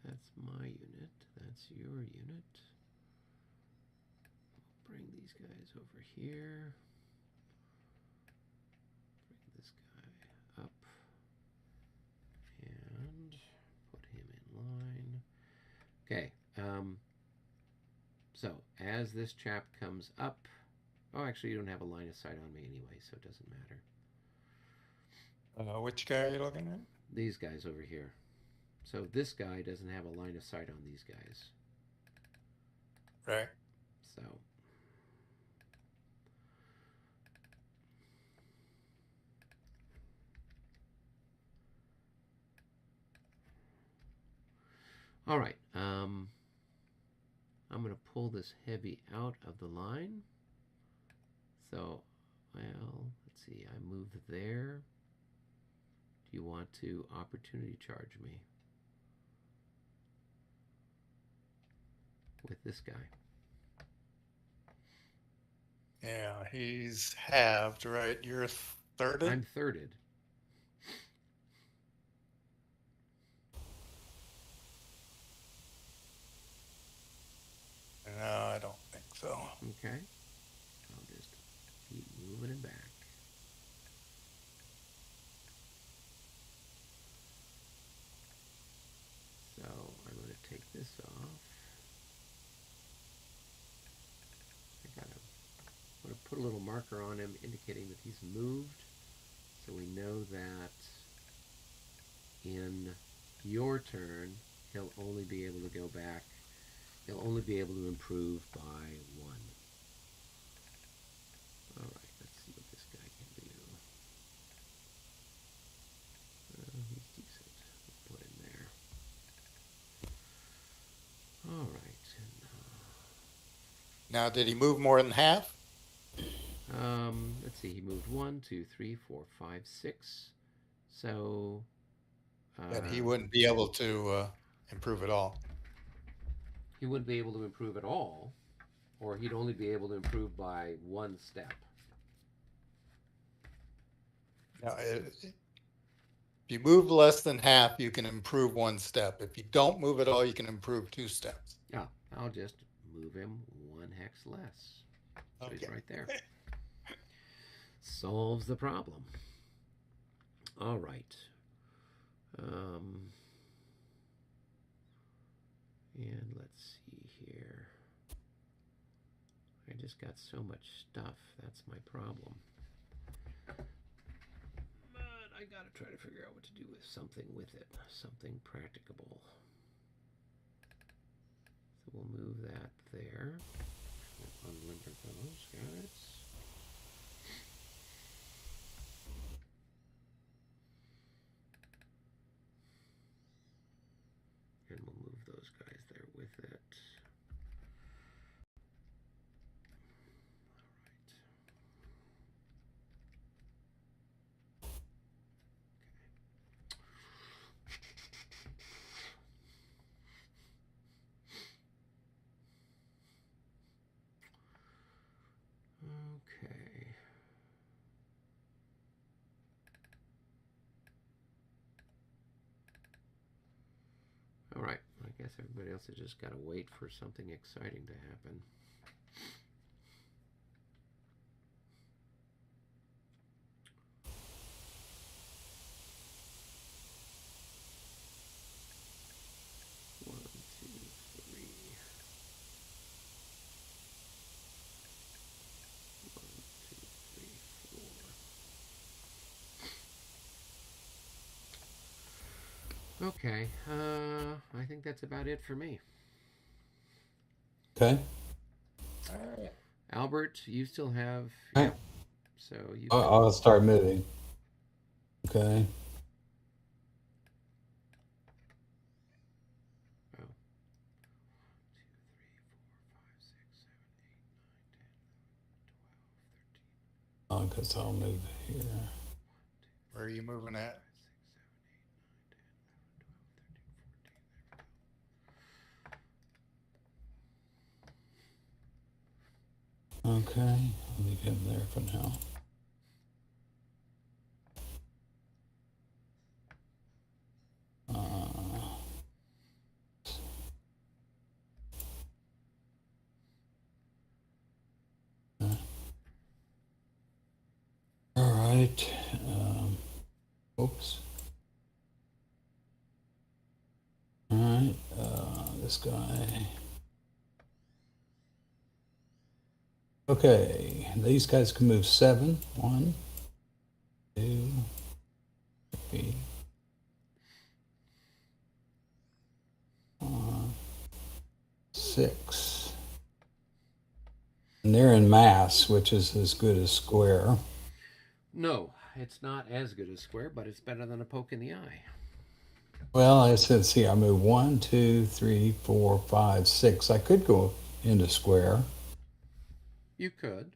That's my unit. That's your unit. We'll bring these guys over here. Bring this guy up. And put him in line. Okay. So as this chap comes up, Oh, actually, you don't have a line of sight on me anyway, so it doesn't matter. Which guy are you looking at? These guys over here. So this guy doesn't have a line of sight on these guys. Right. So all right. I'm going to pull this heavy out of the line. So, well, let's see. I moved there. Do you want to opportunity charge me with this guy? Yeah, he's halved, right? You're thirded? I'm thirded. No, I don't think so. Okay. I'll just keep moving it back. So I'm going to take this off. I'm going to put a little marker on him indicating that he's moved, so we know that in your turn he'll only be able to go back, he'll only be able to improve by 1. Alright, let's see what this guy can do. He's decent. We'll put him there. Alright. Now, did he move more than half? Let's see, he moved 1, 2, 3, 4, 5, 6. So Then he wouldn't be able to improve at all. he wouldn't be able to improve at all, or he'd only be able to improve by 1 step. Now, if you move less than half, you can improve 1 step. If you don't move at all, you can improve 2 steps. Yeah, I'll just move him 1 hex less. So he's Okay. right there. Solves the problem. All right. And let's see here. I just got so much stuff. That's my problem. But I gotta try to figure out what to do with something with it. Something practicable. So we'll move that there. We'll unlimber those guys. And we'll move those guys there with it. Okay. All right. I guess everybody else has just got to wait for something exciting to happen. One, two, three. One, two, three, 4. Okay. I think that's about it for me. Okay. All right. Albert, you still have. Right. Yep. So you. I'll start moving. Okay. Oh. 2, 3, 4, 5, 6, 7, 8, 9, 10, 11, 12, 13. Oh, because I'll move here. Where are you moving at? 6, 7, 8, 9, 10, 11, 12, 13, 14. There we go. Okay. I'll leave him there for now. All right. Oops. All right. This guy. Okay. These guys can move 7. 1, 2, 3, 4, 6. And they're in mass, which is as good as square. No, it's not as good as square, but it's better than a poke in the eye. Well, I said, see, I move 1, 2, 3, 4, 5, 6. I could go into square. You could.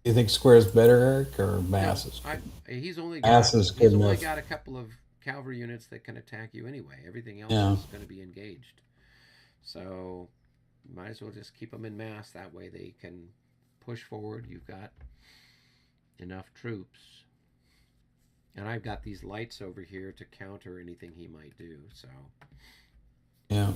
You think square is better, Eric, or mass is good? He's only Mass got is good enough. got a couple of cavalry units that can attack you anyway. Everything else Yeah. is going to be engaged. So might as well just keep them in mass. That way they can push forward. You've got enough troops. And I've got these lights over here to counter anything he might do. So Yeah.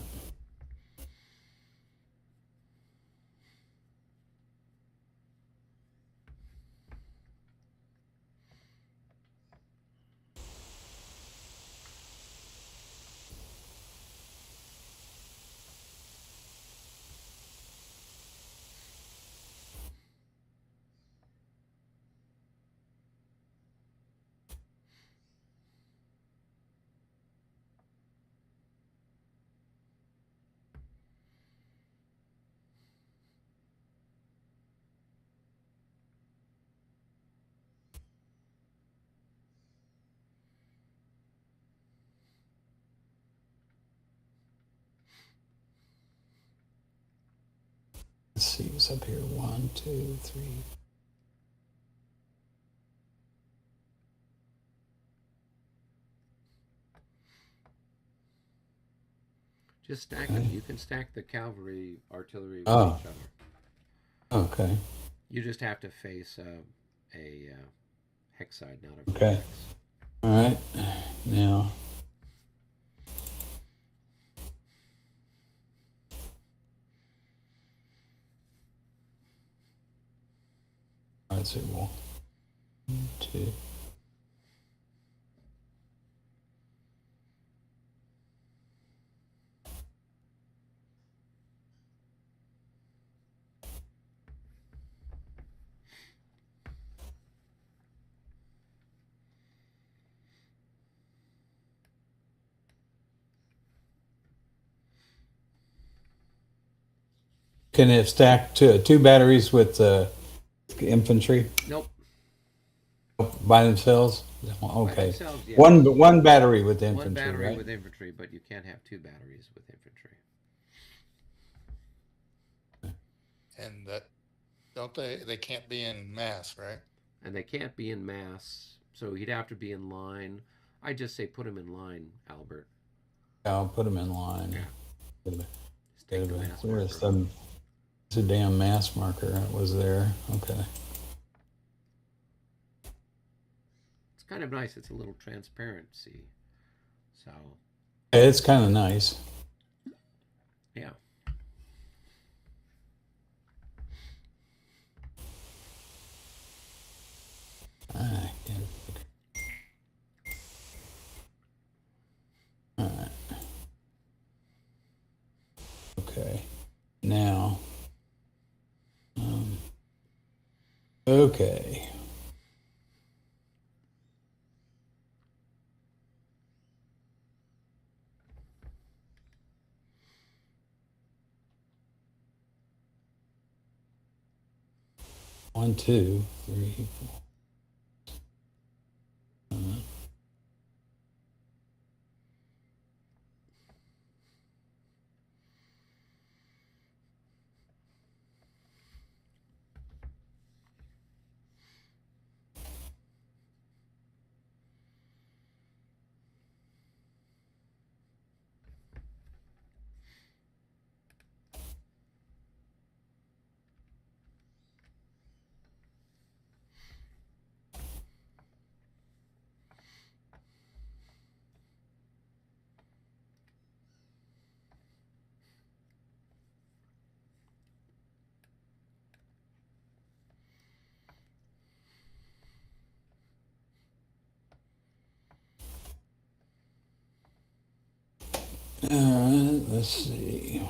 Let's see what's up here. 1, 2, 3. just stack them. You can stack the cavalry, artillery with Oh. each other. Okay. You just have to face a hex side, not a Okay. hex. All right. Now. Let's see. 1, 2. Can it stack two batteries with infantry Nope. by themselves? By Okay. themselves, yes. One battery with infantry, One battery right? with infantry, but you can't have 2 batteries with infantry. And that, don't they can't be in mass, right? And they can't be in mass, so he'd have to be in line. I just say put him in line, Albert. Yeah, I'll put them in line. Yeah. Just take the mass Where's marker. some? It's a damn mass marker that was there. Okay. It's kind of nice. It's a little transparency. So, It's kind of nice. yeah. Ah, yeah. All right. Okay. Now. Okay. One, 2, 3, 4. All right, let's see.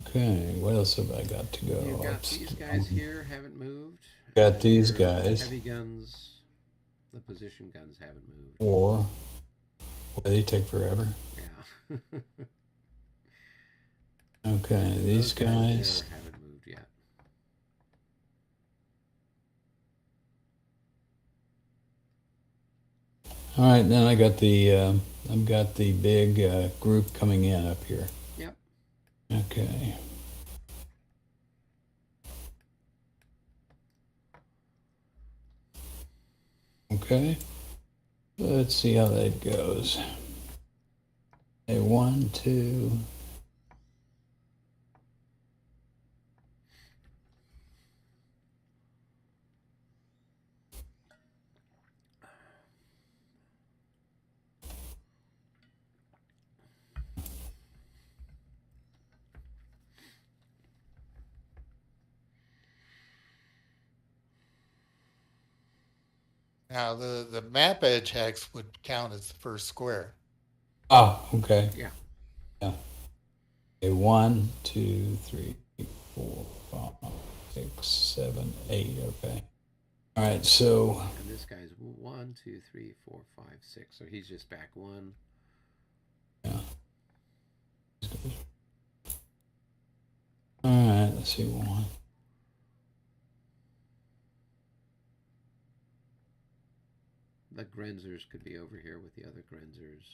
Okay, what else have I got to go? You've got these guys here haven't moved. Got and these your guys. Heavy guns, the position guns haven't moved. Or, well, they take forever. Yeah. Okay, these Those guys. there haven't moved yet. All right, then I've got the big group coming in up here. Yep. Okay. Okay. Let's see how that goes. Okay, 1, 2. Now the map edge hex would count as the first square. Ah, okay. Yeah. Yeah. Okay, 1, 2, 3, 4, 5, 6, 7, 8. Okay. All right, so And this guy's 1, 2, 3, 4, 5, 6. So he's just back 1. yeah. All right, let's see 1. The Grenzers could be over here with the other Grenzers.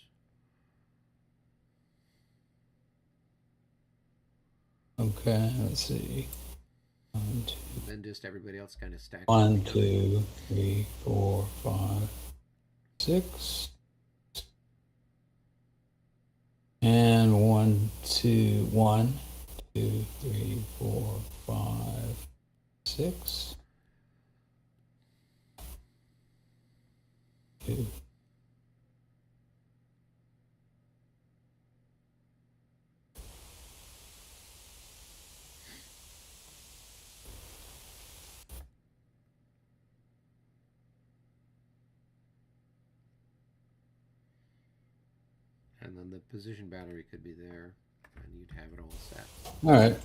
Okay, let's see. 1, 2, Then just everybody else kind of stacked. 1, 2, 3, 4, 5, 6. And 1, 2, 1, 2, 3, 4, 5, 6. 2. And then the position battery could be there, and you'd have it all set. All right.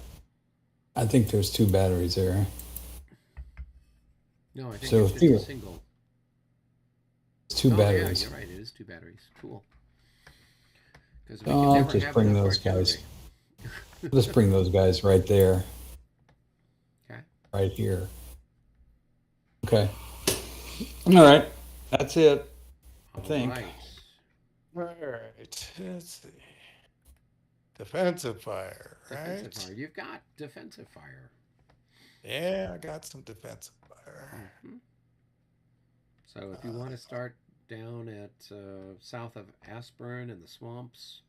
I think there's 2 batteries there. No, I think So it's just here- a single. It's 2 Oh, batteries. yeah, you're right. It is 2 batteries. Cool. Because we Oh, can never just have bring enough those guys. artillery. Let's bring those guys right there. Okay. Right here. Okay. All right. That's it. I think. All right. All right, let's see. Defensive fire, right? Defensive fire. You've got defensive fire. Yeah, I got some defensive fire. Mhm. So if you want to start down at south of Aspern in the swamps,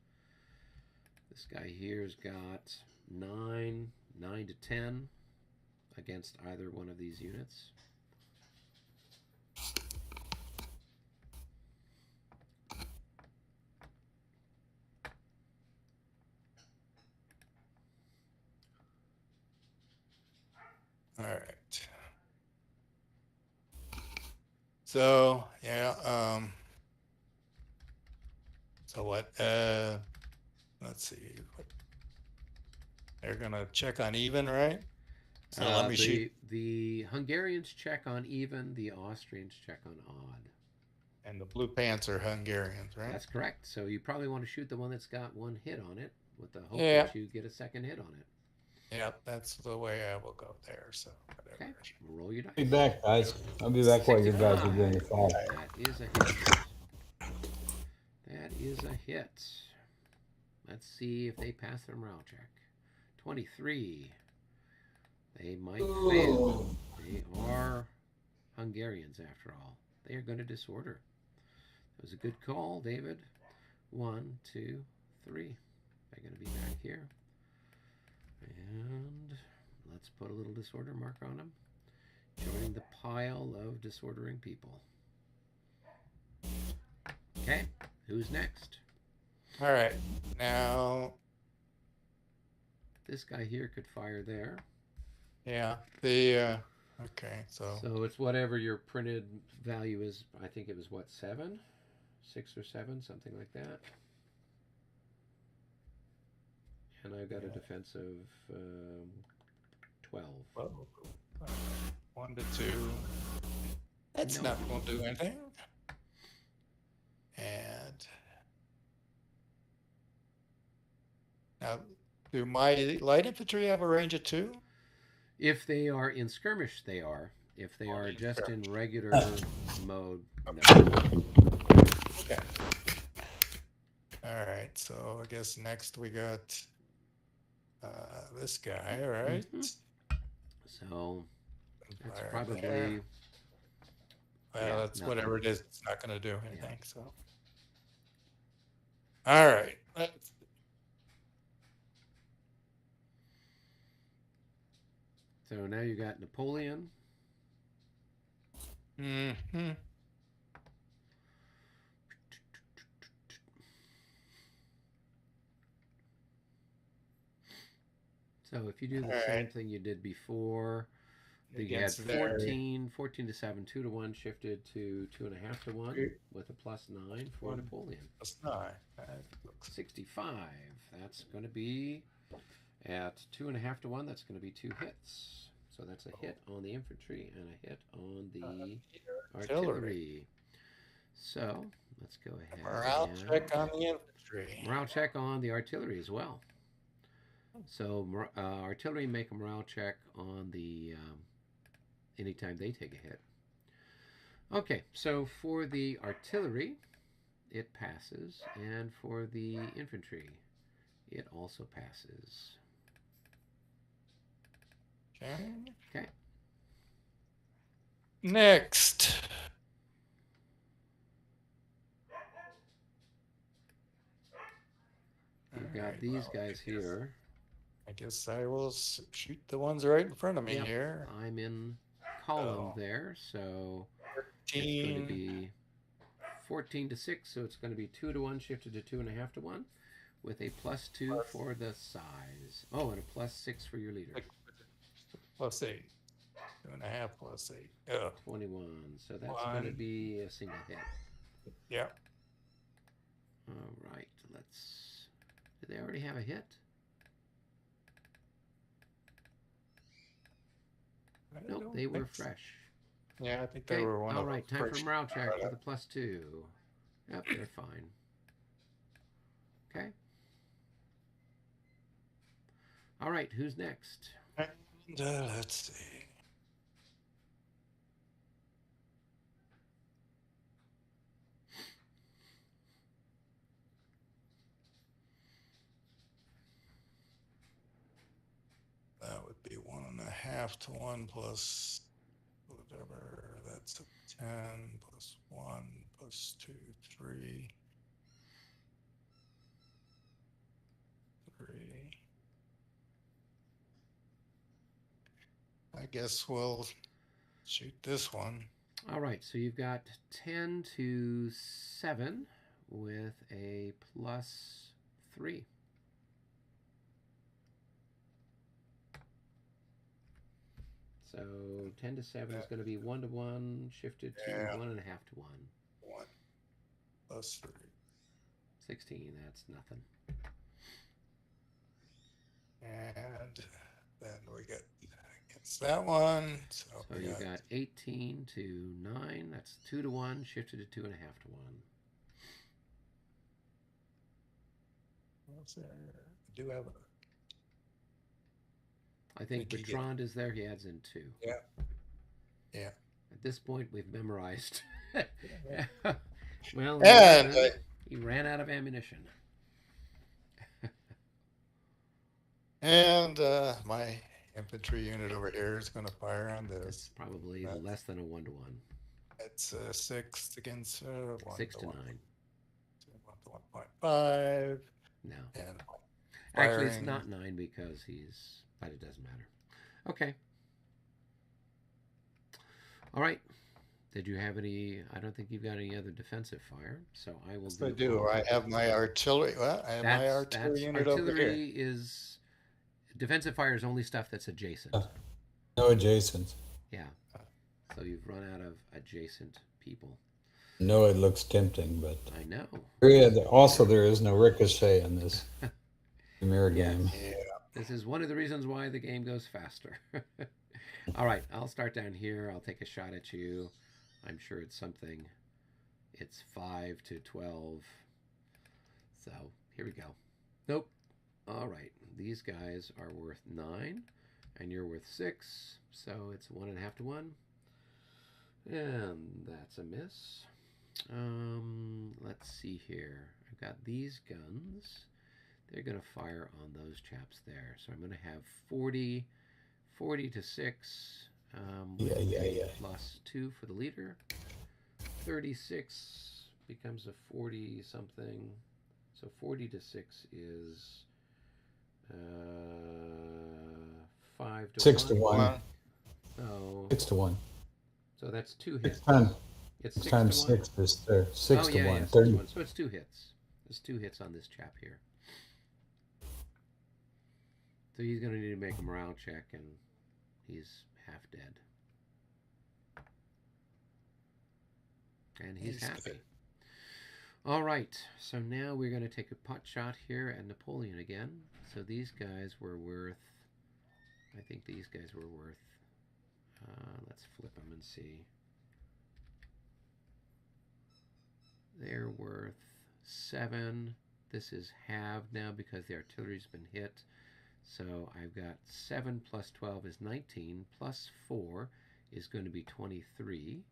this guy here's got 9 to 10 against either one of these units. All right. So yeah, so what? Let's see. They're gonna check on even, right? So let me shoot. The Hungarians check on even, the Austrians check on odd. And the blue pants are Hungarians, right? That's correct. So you probably want to shoot the one that's got 1 hit on it with the hope Yeah. that you get a second hit on it. Yep, that's the way I will go there. So whatever. Okay, roll your dice. Be back, guys. I'll be back while you guys are doing the fire. That is a hit. That is a hit. Let's see if they pass their morale check. 23. They might fail. They are Hungarians after all. They are going to disorder. It was a good call, David. 1, 2, 3. They're going to be back here. And let's put a little disorder marker on them. Joining the pile of disordering people. Okay, who's next? All right, now, This guy here could fire there. yeah, the okay, so So it's whatever your printed value is. I think it was what, 7? 6 or 7, something like that. And I've got a defense of 12. Well, 1 to 2. That's No. not going to do anything. And now, do my light infantry have a range of 2? If they are in skirmish, they are. If they are just in regular mode, no. Okay. All right. So I guess next we got this guy, all right? So that's Fire probably there. Well, yeah, that's nothing. whatever it is. It's not going to do anything. So, all right. So now you got Napoleon. Mm-hmm. So if you do the All same right. thing you did before, you had Against their- 14 to 7, 2 to 1, shifted to 2.5 to 1 with a +9 for Napoleon. That's 9. That looks 65. That's going to be at 2.5 to 1. That's going to be 2 hits. So that's a hit on the infantry and a hit on the artillery. So let's go ahead. morale and check on the infantry. morale check on the artillery as well. So artillery make a morale check on the anytime they take a hit. Okay, so for the artillery, it passes, and for the infantry, it also passes. Okay. Okay. Next. You've got Alright, these well, guys here. I guess I will shoot the ones right in front of me Yep, here. I'm in column Oh. there, so it's going to 13. be 14 to 6, so it's going to be 2 to 1 shifted to 2.5 to 1 with a +2 for the size. Oh, and a +6 for your leader. Plus 8. 2.5 plus 8. Yeah. 21. So that's going to 1. be a single hit. Yeah. All right, let's. Did they already have a hit? I Nope, don't they were think so. fresh. Yeah, I think they Okay, were one all of right, the time for first. morale check with a +2. Yep, they're fine. Okay. All right, who's next? And, let's see. That would be 1.5 to 1 plus whatever. That's a 10 plus 1 plus 2, 3. 3. I guess we'll shoot this one. All right, so you've got 10 to 7 with a +3. So 10 to 7 is going to be 1 to 1, shifted to Yeah. 1.5 to 1. 1 plus 3. 16, that's nothing. And then we get against that one. So So we you got 18 to 9, that's 2 to 1, shifted to 2.5 to 1. what's there? I do have a. I think Think you get- Bertrand is there, he adds in 2. Yeah. Yeah. At this point, we've memorized. Well, And he ran out of ammunition. and my infantry unit over here is going to fire on It's this. probably That's- less than a 1 to 1. It's 6 against 1 6 to 1, 9. 1 to 1.5. No. And Actually, it's firing. not 9 because he's. But it doesn't matter. Okay. All right. Did you have any? I don't think you've got any other defensive fire, so I will. yes, I do. I have my artillery. Well, I have my artillery unit over here. artillery is defensive fire is only stuff that's adjacent. No adjacent. Yeah. So you've run out of adjacent people. No, it looks tempting, but I know. also there is no ricochet on this. Mirror game. Yeah. This is one of the reasons why the game goes faster. All right, I'll start down here. I'll take a shot at you. I'm sure it's something. It's 5 to 12. So here we go. Nope. All right, these guys are worth 9, and you're worth 6. So it's 1.5 to 1. And that's a miss. Let's see here. I've got these guns. They're going to fire on those chaps there. So I'm going to have 40 to 6. Yeah. Plus 2 for the leader. 36 becomes a 40 something. So 40 to 6 is 5 to 6 1. to 1. So 6 to 1. So that's 2 hits. 6 times, It's 6 6 times to 1. 6 is 30. 6 oh, to yeah, 1. yeah, 6 30. to 1. So it's 2 hits. There's 2 hits on this chap here. So he's going to need to make a morale check, and he's half dead. And he's happy. dead. All right, so now we're going to take a pot shot here at Napoleon again. So these guys were worth, I think these guys were worth, let's flip them and see. They're worth 7. This is halved now because the artillery's been hit. So I've got 7 plus 12 is 19, plus 4 is going to be 23.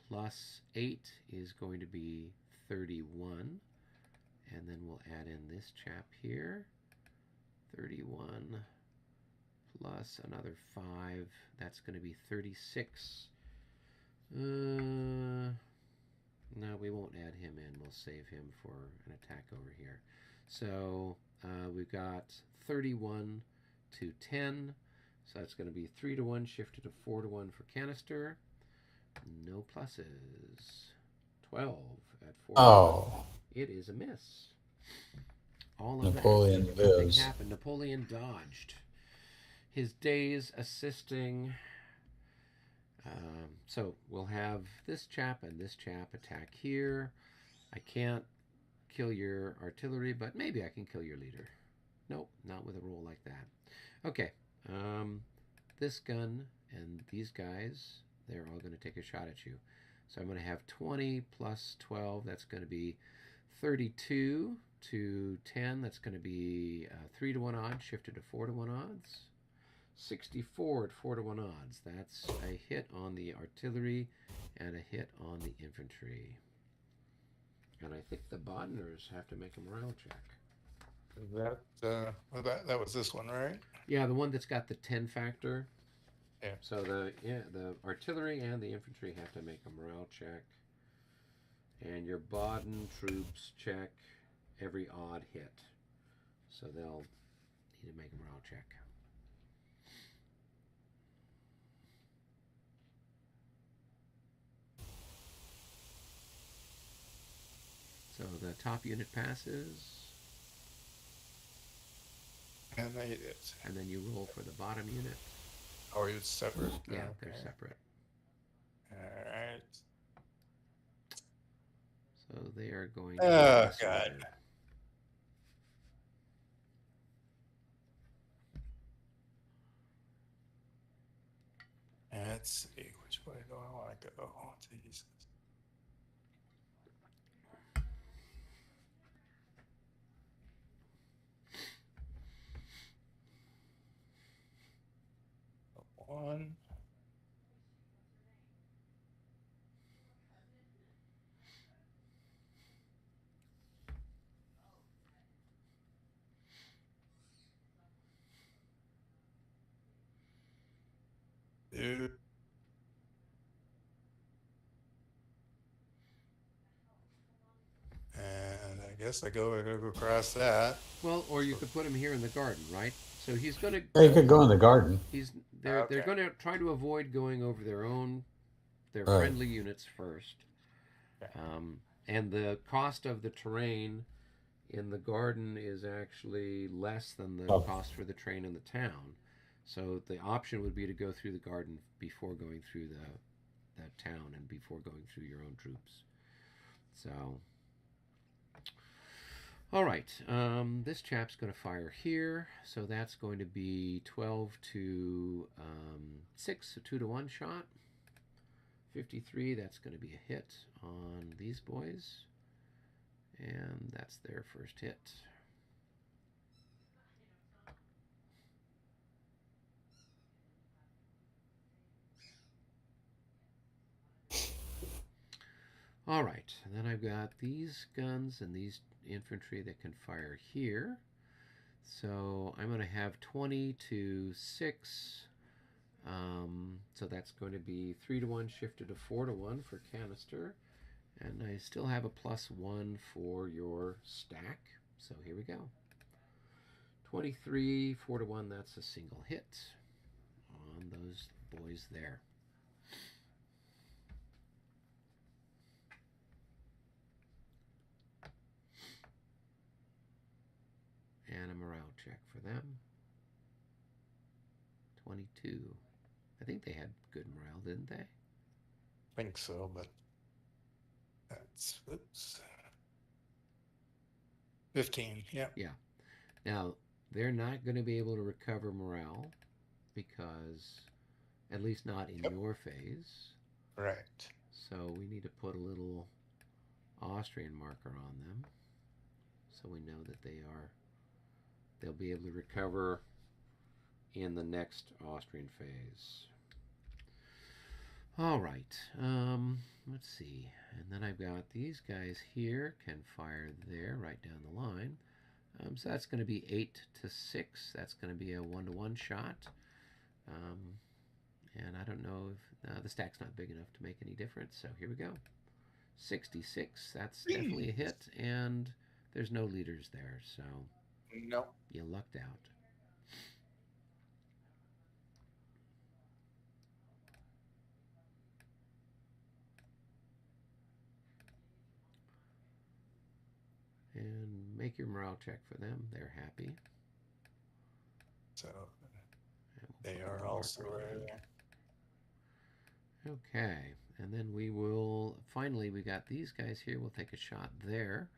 Plus 8 is going to be 31. And then we'll add in this chap here. 31 plus another 5. That's going to be 36. No, we won't add him in. We'll save him for an attack over here. So we've got 31 to 10. So that's going to be 3 to 1, shifted to 4 to 1 for canister. No pluses. 12 at 4. Oh. It is a miss. All of Napoleon that. Nothing lives. happened. Napoleon dodged. His days assisting. So we'll have this chap and this chap attack here. I can't kill your artillery, but maybe I can kill your leader. Nope, not with a roll like that. Okay. This gun and these guys, they're all going to take a shot at you. So I'm going to have 20 plus 12. That's going to be 32 to 10. That's going to be 3 to 1 odds, shifted to 4 to 1 odds. 64 at 4 to 1 odds. That's a hit on the artillery and a hit on the infantry. And I think the Bodners have to make a morale check. That was this one, right? Yeah, the one that's got the 10 factor. Yeah. So the artillery and the infantry have to make a morale check. And your Baden troops check every odd hit. So they'll need to make a morale check. So the top unit passes, And they did. and then you roll for the bottom unit. Oh, it's separate. Yeah, Okay. they're separate. All right. So they are going Oh, this God. way. Let's see, which way do I want to go? Jesus. One. Two. And I guess I go across that. Well, or you could put him here in the garden, right? So he's going Yeah, you to. could go in the garden. They're Okay. going to try to avoid going over their Right. friendly units first. Okay. And the cost of the terrain in the garden is actually less than the Oh. cost for the terrain in the town. So the option would be to go through the garden before going through the town and before going through your own troops. So, All right, this chap's going to fire here, so that's going to be 12 to 6, a 2 to 1 shot. 53, that's going to be a hit on these boys, and that's their first hit. All right, and then I've got these guns and these infantry that can fire here. So I'm going to have 20 to 6. So that's going to be 3 to 1 shifted to 4 to 1 for canister. And I still have a +1 for your stack. So here we go. 23, 4 to 1, that's a single hit on those boys there. And a morale check for them. 22. I think they had good morale, didn't they? I think so, but that's, oops. 15, yeah. Yeah. Now, they're not going to be able to recover morale because, at least not in your phase. Right. So we need to put a little Austrian marker on them so we know that they'll be able to recover in the next Austrian phase. All right, let's see. And then I've got these guys here can fire there right down the line. So that's going to be 8 to 6. That's going to be a 1 to 1 shot. And I don't know if the stack's not big enough to make any difference. So here we go. 66. That's definitely a hit, and there's no leaders there, so No. you lucked out. And make your morale check for them. They're happy. So And we'll they put are the also marker on. there. Okay, and then we will, finally, we got these guys here. We'll take a shot there.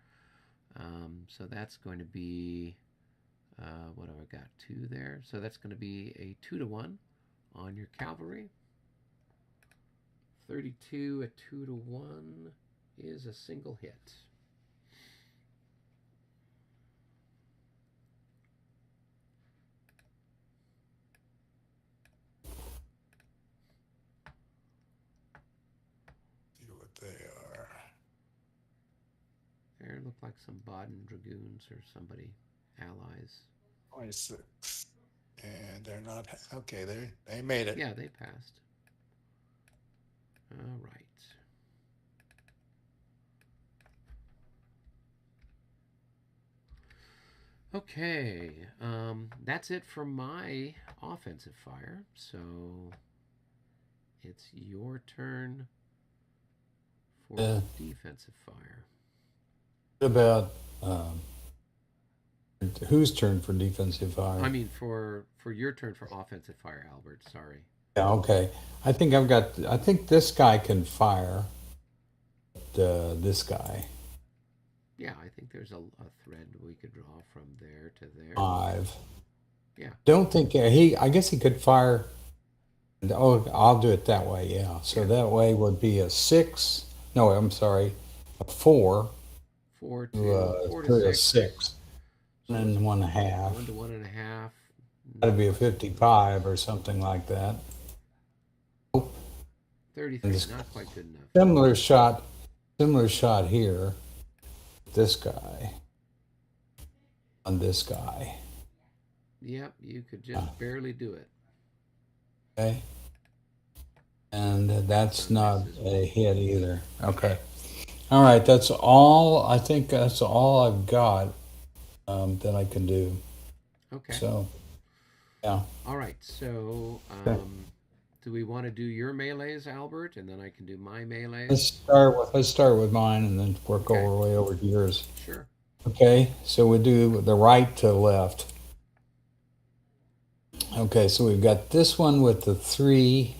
So that's going to be, what have I got, 2 there? So that's going to be a 2 to 1 on your cavalry. 32, a 2 to 1 is a single hit. See what they are. There look like some Baden Dragoons or somebody, allies. 26. And they're not, okay, they made it. Yeah, they passed. All right. Okay, that's it for my offensive fire. So it's your turn for defensive fire. What about whose turn for defensive fire? I mean, for your turn for offensive fire, Albert. Sorry. Yeah, okay. I think this guy can fire this guy. Yeah, I think there's a thread we could draw from there to there. 5. Yeah. Don't think I guess he could fire. Oh, I'll do it that way. Yeah. So that way would be a 6. No, I'm sorry, a 4. 4 to to a 6. 6. And then 1.5. 1 to 1.5. That'd be a 55 or something like that. 33, not quite good enough. Similar shot here. This guy. On this guy. Yep, you could just barely do it. Okay. And that's not a hit either. Okay. All right. That's all. I think that's all I've got that I can do. Okay. So, yeah. All right. So, do we want to do your melees, Albert, and then I can do my melees? Let's start with mine and then work Okay. our way over to yours. Sure. Okay. So we do the right to left. Okay. So we've got this one with the 3.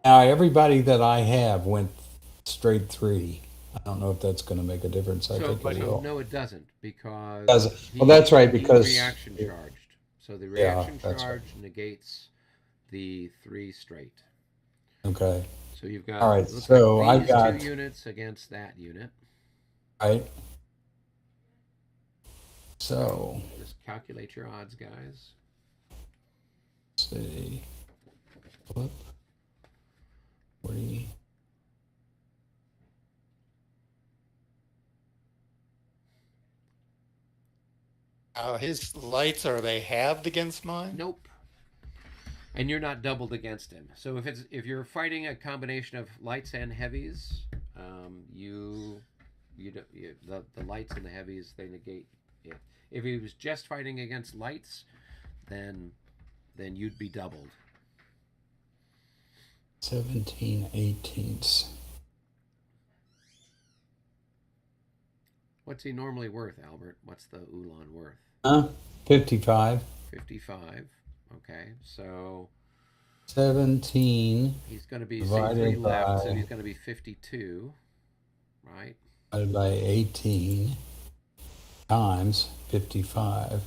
Now everybody that I have went straight 3. I don't know if that's going to make a difference. I think it will. No, it doesn't, because Well, that's right, he's because reaction charged. So the Yeah, reaction that's charge right. negates the 3 straight. Okay. So you've got, All right, looks so like I've these got 2 units against that unit. right. So Just calculate your odds, guys. let's see. Flip. 40. His lights, are they halved against mine? Nope. And you're not doubled against him. So if you're fighting a combination of lights and heavies, the lights and the heavies, they negate it. If he was just fighting against lights, then you'd be doubled. 17/18. What's he normally worth, Albert? What's the Ulan worth? 55. 55. Okay, so 17 he's going to be divided 3 left, so by- he's going to be 52, right? divided by 18 times 55.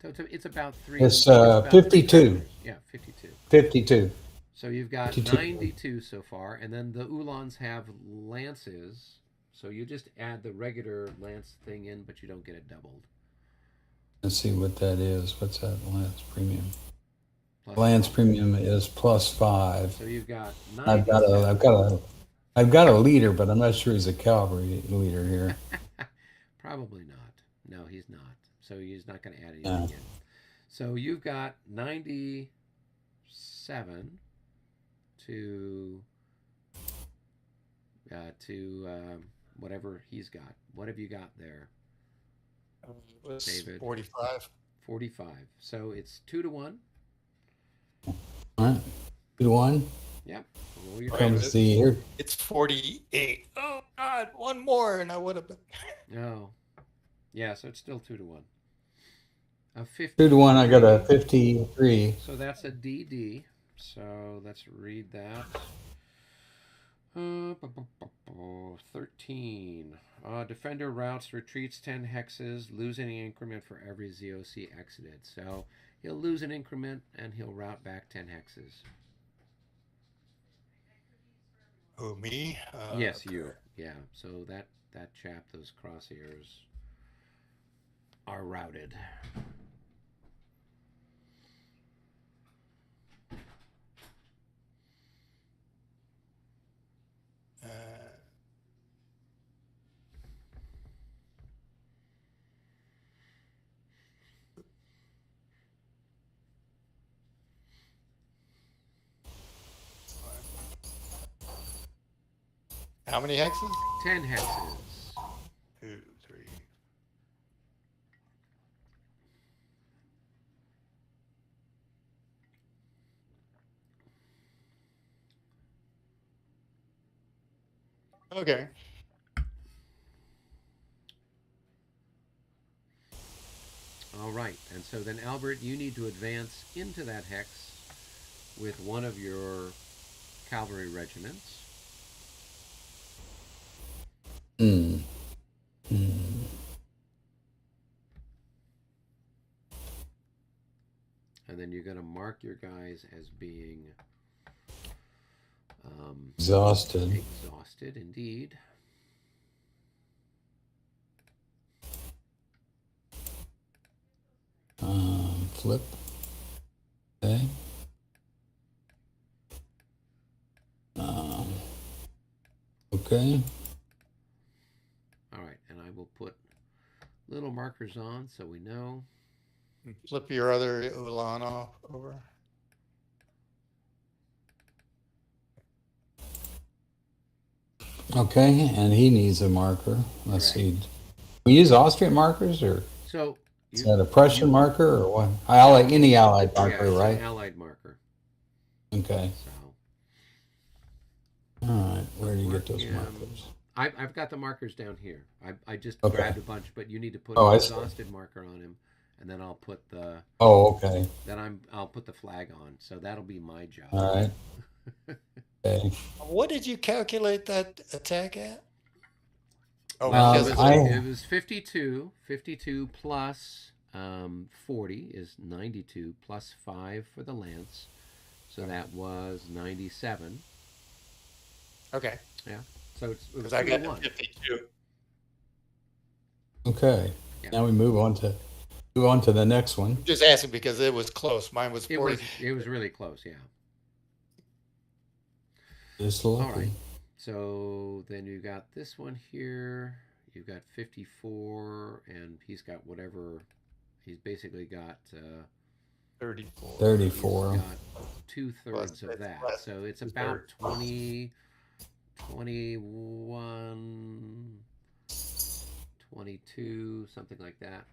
So it's about 3. It's about 52. 3. Yeah, 52. 52. So you've got 52. 92 so far, and then the Ulans have lances, so you just add the regular lance thing in, but you don't get it doubled. Let's see what that is. What's that lance premium? Plus Lance 5. premium is +5. So you've got I've got 97. a leader, but I'm not sure he's a cavalry leader here. Probably not. No, he's not. So he's not going to add anything No. in. So you've got 97 to whatever he's got. What have you got there? It was David. 45. 45. So it's 2 to 1. All right. 2-1 Yep. Roll your Right. dice. comes the here. It's 48. Oh, God, one more, and I would have been. No. Yeah, so it's still 2 to 1. A 2-1. I got a 53. So that's a DD. So let's read that. 13. Defender routes, retreats 10 hexes, losing an increment for every ZOC exited. So he'll lose an increment and he'll route back 10 hexes. Who, me? Yes, you. Yeah. So that chap, those crosshairs are routed. How many hexes? 10 hexes. 2, 3. Okay. All right. And so then, Albert, you need to advance into that hex with one of your cavalry regiments. Hmm. And then you're going to mark your guys as being Exhausted. exhausted, indeed. Flip. Okay. Okay. All right. And I will put little markers on so we know. Flip your other Ulan off over. Okay, and he needs a marker. Let's Correct. see. We use Austrian markers, or So is that a Prussian marker, or what? Any Allied yeah, marker, it's right? an allied marker. Okay. So All right. Where do you get those Yeah. markers? I've got the markers down here. I just Okay. grabbed a bunch, but you need to put Oh, an I see. exhausted marker on him, and then I'll put the Oh, okay. I'll put the flag on. So that'll be my job. All right. Okay. What did you calculate that attack at? Oh, Well, because it was 52. 52 plus 40 is 92 plus 5 for the lance. So that was 97. okay, Yeah. So it was because I 2 got to to 1. 52. Okay. Yeah. Now we move on to the next one. Just asking because it was close. Mine was 40. It was really close, yeah. Just All lucky. right. So then you got this one here. You've got 54, and he's got whatever. He's basically got 34. 34. He's got 2/3 of that. plus So it's 2/3. about 20, 21, 22, something like that.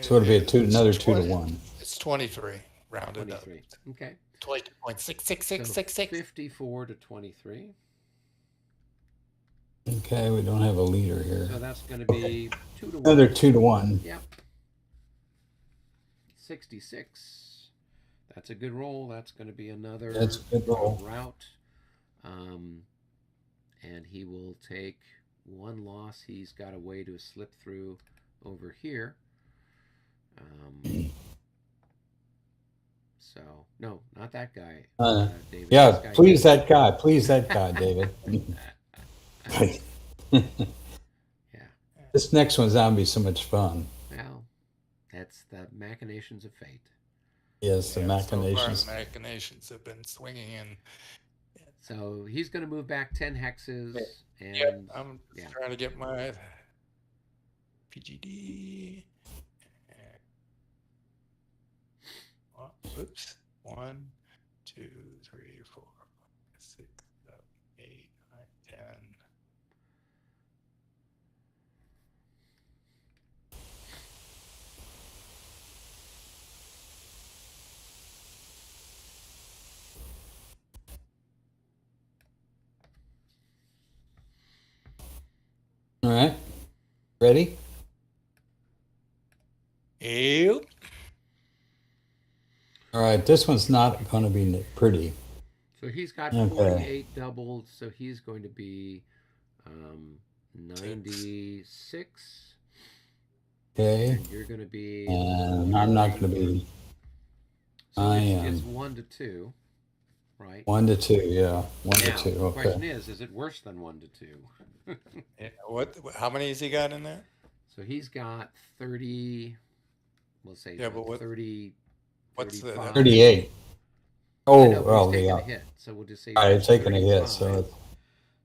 So it'll be another It's 2 to 20 1. It's 23, rounded 23. up. Okay. 22.66666. 54 to 23. Okay, we don't have a leader here. So that's going to be 2 to 1. Another 2 to 1. Yep. 66. That's a good roll. That's going to be another That's a good roll. route. And he will take 1 loss. He's got a way to slip through over here. So, no, not that guy. David. Yeah, This guy please here. that guy. Please that guy, David. Yeah. This next one's going to be so much fun. Well, that's the machinations of fate. Yes, the Yeah, machinations. So far, the machinations have been swinging in. So he's going to move back 10 hexes. And Yep, I'm yeah. trying to get my PGD. Oops. 1, 2, 3, 4, 5, 6, 7, 8, 9, 10. All right. Ready? Yep. All right. This one's not going to be pretty. So he's got Okay. 48 doubled. So he's going to be 96. Okay. And you're going to be. And I'm not going to be. So I it's, am. It's 1 to 2, right? 1 to 2. Yeah. 1 Now, to 2. the question Okay. is it worse than 1 to 2? Yeah, how many has he got in there? So he's got 30. We'll say Yeah, but what- 30. what's the- 35. 38. I Oh, know, but well, he's taking yeah. a hit. So we'll just say. All right, it's taking a hit. 35. So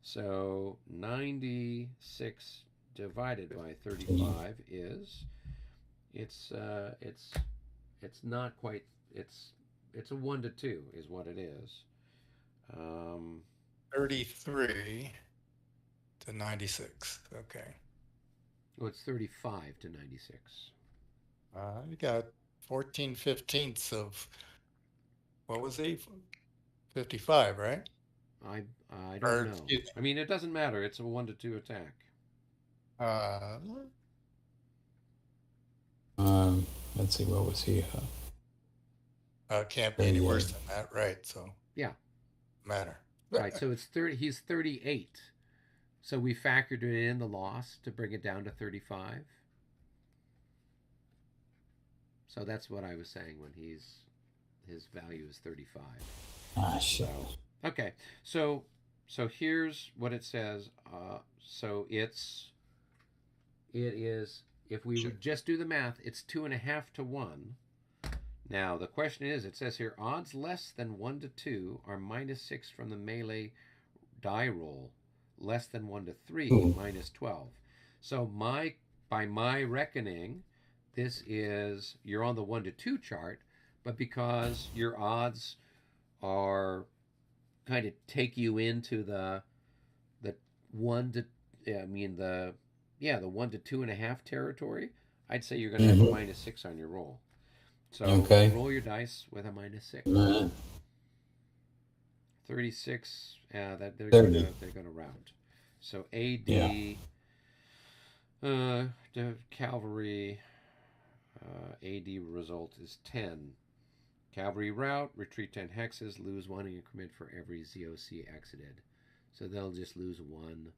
So 96 divided by 35 is it's not quite it's a 1 to 2 is what it is. 33 to 96. Okay. Well, it's 35 to 96. You got 14/15ths of, what was he? 55, right? I Or, don't know. excuse me. I mean, it doesn't matter. It's a 1 to 2 attack. let's see. What was he? Can't be any worse than that, right? So Yeah. matter. Right. So it's 30. He's 38. So we factored it in the loss to bring it down to 35. So that's what I was saying when his value is 35. Ah, shit. Okay, so here's what it says. So it is, if we would just do the math, it's 2.5 to 1. Now the question is, it says here, odds less than 1 to 2 are -6 from the melee die roll. Less than 1 to 3, -12. So by my reckoning, this is, you're on the 1 to 2 chart, but because your odds are kind of take you into the 1 to, the 1 to 2.5 territory, I'd say you're going to have a -6 on your roll. So Okay. roll your dice with a -6. 36. That they're 30. gonna round. So AD, the cavalry, AD result is 10. Cavalry route, retreat 10 hexes, lose 1 increment for every ZOC exited. So they'll just lose one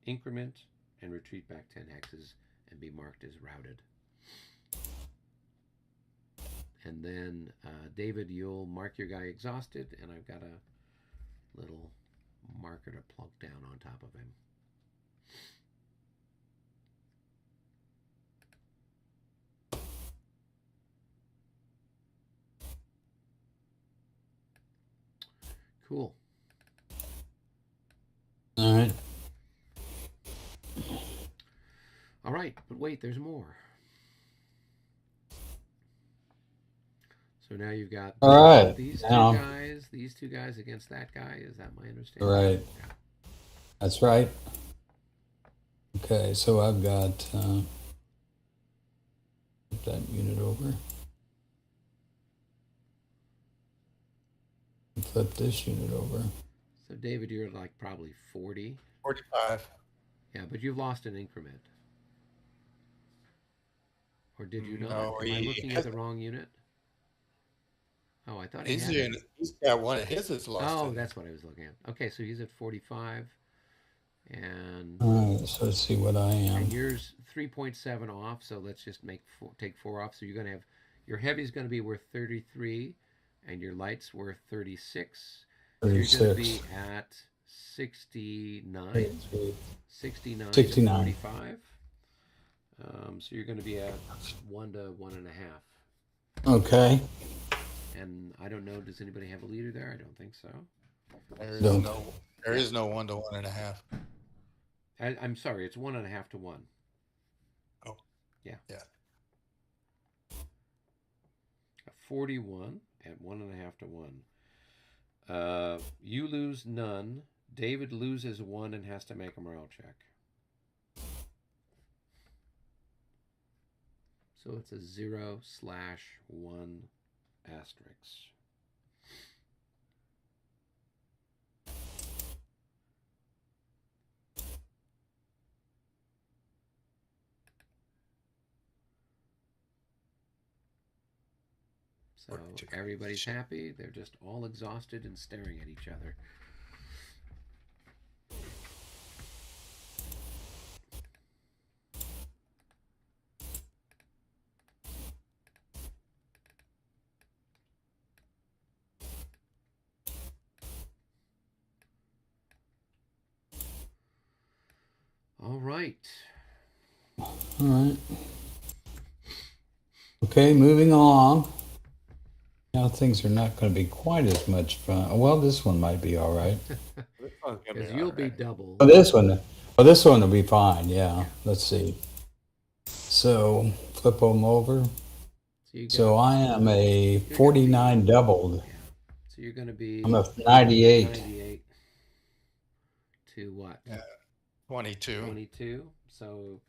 increment and retreat back 10 hexes and be marked as routed. And then, David, you'll mark your guy exhausted, and I've got a little marker to plunk down on top of him. Cool. All right. All right, but wait, there's more. So now you've got All right. these Now, these two guys against that guy. Is that my understanding? right. Yeah. That's right. Okay, so I've got flip that unit over. And flip this unit over. So David, you're like probably 40. 45. Yeah, but you've lost an increment. Or did you not? No, Am I he looking at has- the wrong unit? Oh, I thought He's he had. he's got one of his is lost. Oh, in. that's what I was looking at. Okay, so he's at 45, and All right, so let's see what I am. and yours 3.7 off. So let's just take 4 off. So you're gonna have your heavy's gonna be worth 33, and your light's worth 36. So you're gonna be 36. at 69, 69, 69. 45. So you're gonna be at 1 to 1.5. Okay. And I don't know. Does anybody have a leader there? I don't think so. There is no 1 to 1.5. I'm sorry. It's 1.5 to 1. Oh. Yeah. Yeah. A 41 at 1.5 to 1. You lose none. David loses 1 and has to make a morale check. So it's a 0/1 asterisk. So everybody's happy. They're just all exhausted and staring at each other. All right. All right. Okay, moving along. Now things are not going to be quite as much fun. Well, this one might be all right. This one's gonna Because be you'll all be right. double. Oh, this one will be fine. Yeah. Let's see. So flip them over. So I am a 49 doubled. Yeah. So you're going to be. I'm a 98. 98 to what? Yeah. 22. 22. So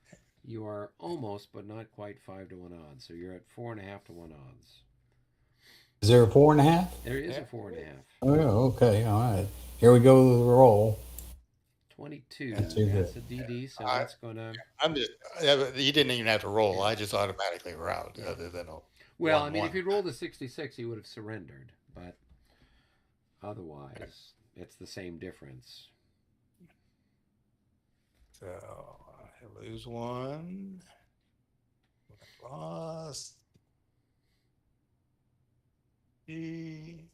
you are almost, but not quite 5 to 1 odds. So you're at 4.5 to 1 odds. Is there a 4.5? There is Yeah. a 4.5. Oh, okay. All right. Here we go with the roll. 22. That's That's good. a DD. So I- that's going to. I'm just. You didn't even have to roll. I just automatically route Yeah. other than a. Well, I 1-1. mean, if he'd rolled a 66, he would have surrendered. But otherwise, it's the same difference. So I lose 1. Lost. And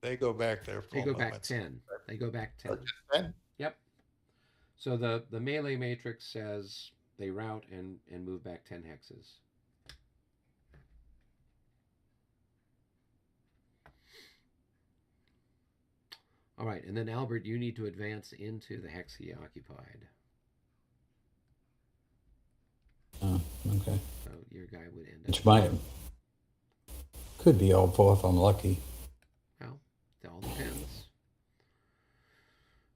they go back their They full go back movements. 10. They go back 10. Oh, just 10? Yep. So the melee matrix says they route and move back 10 hexes. All right, and then Albert, you need to advance into the hex he occupied. Oh, okay. So your guy would end up. Which might could be helpful if I'm lucky. Well, it all depends.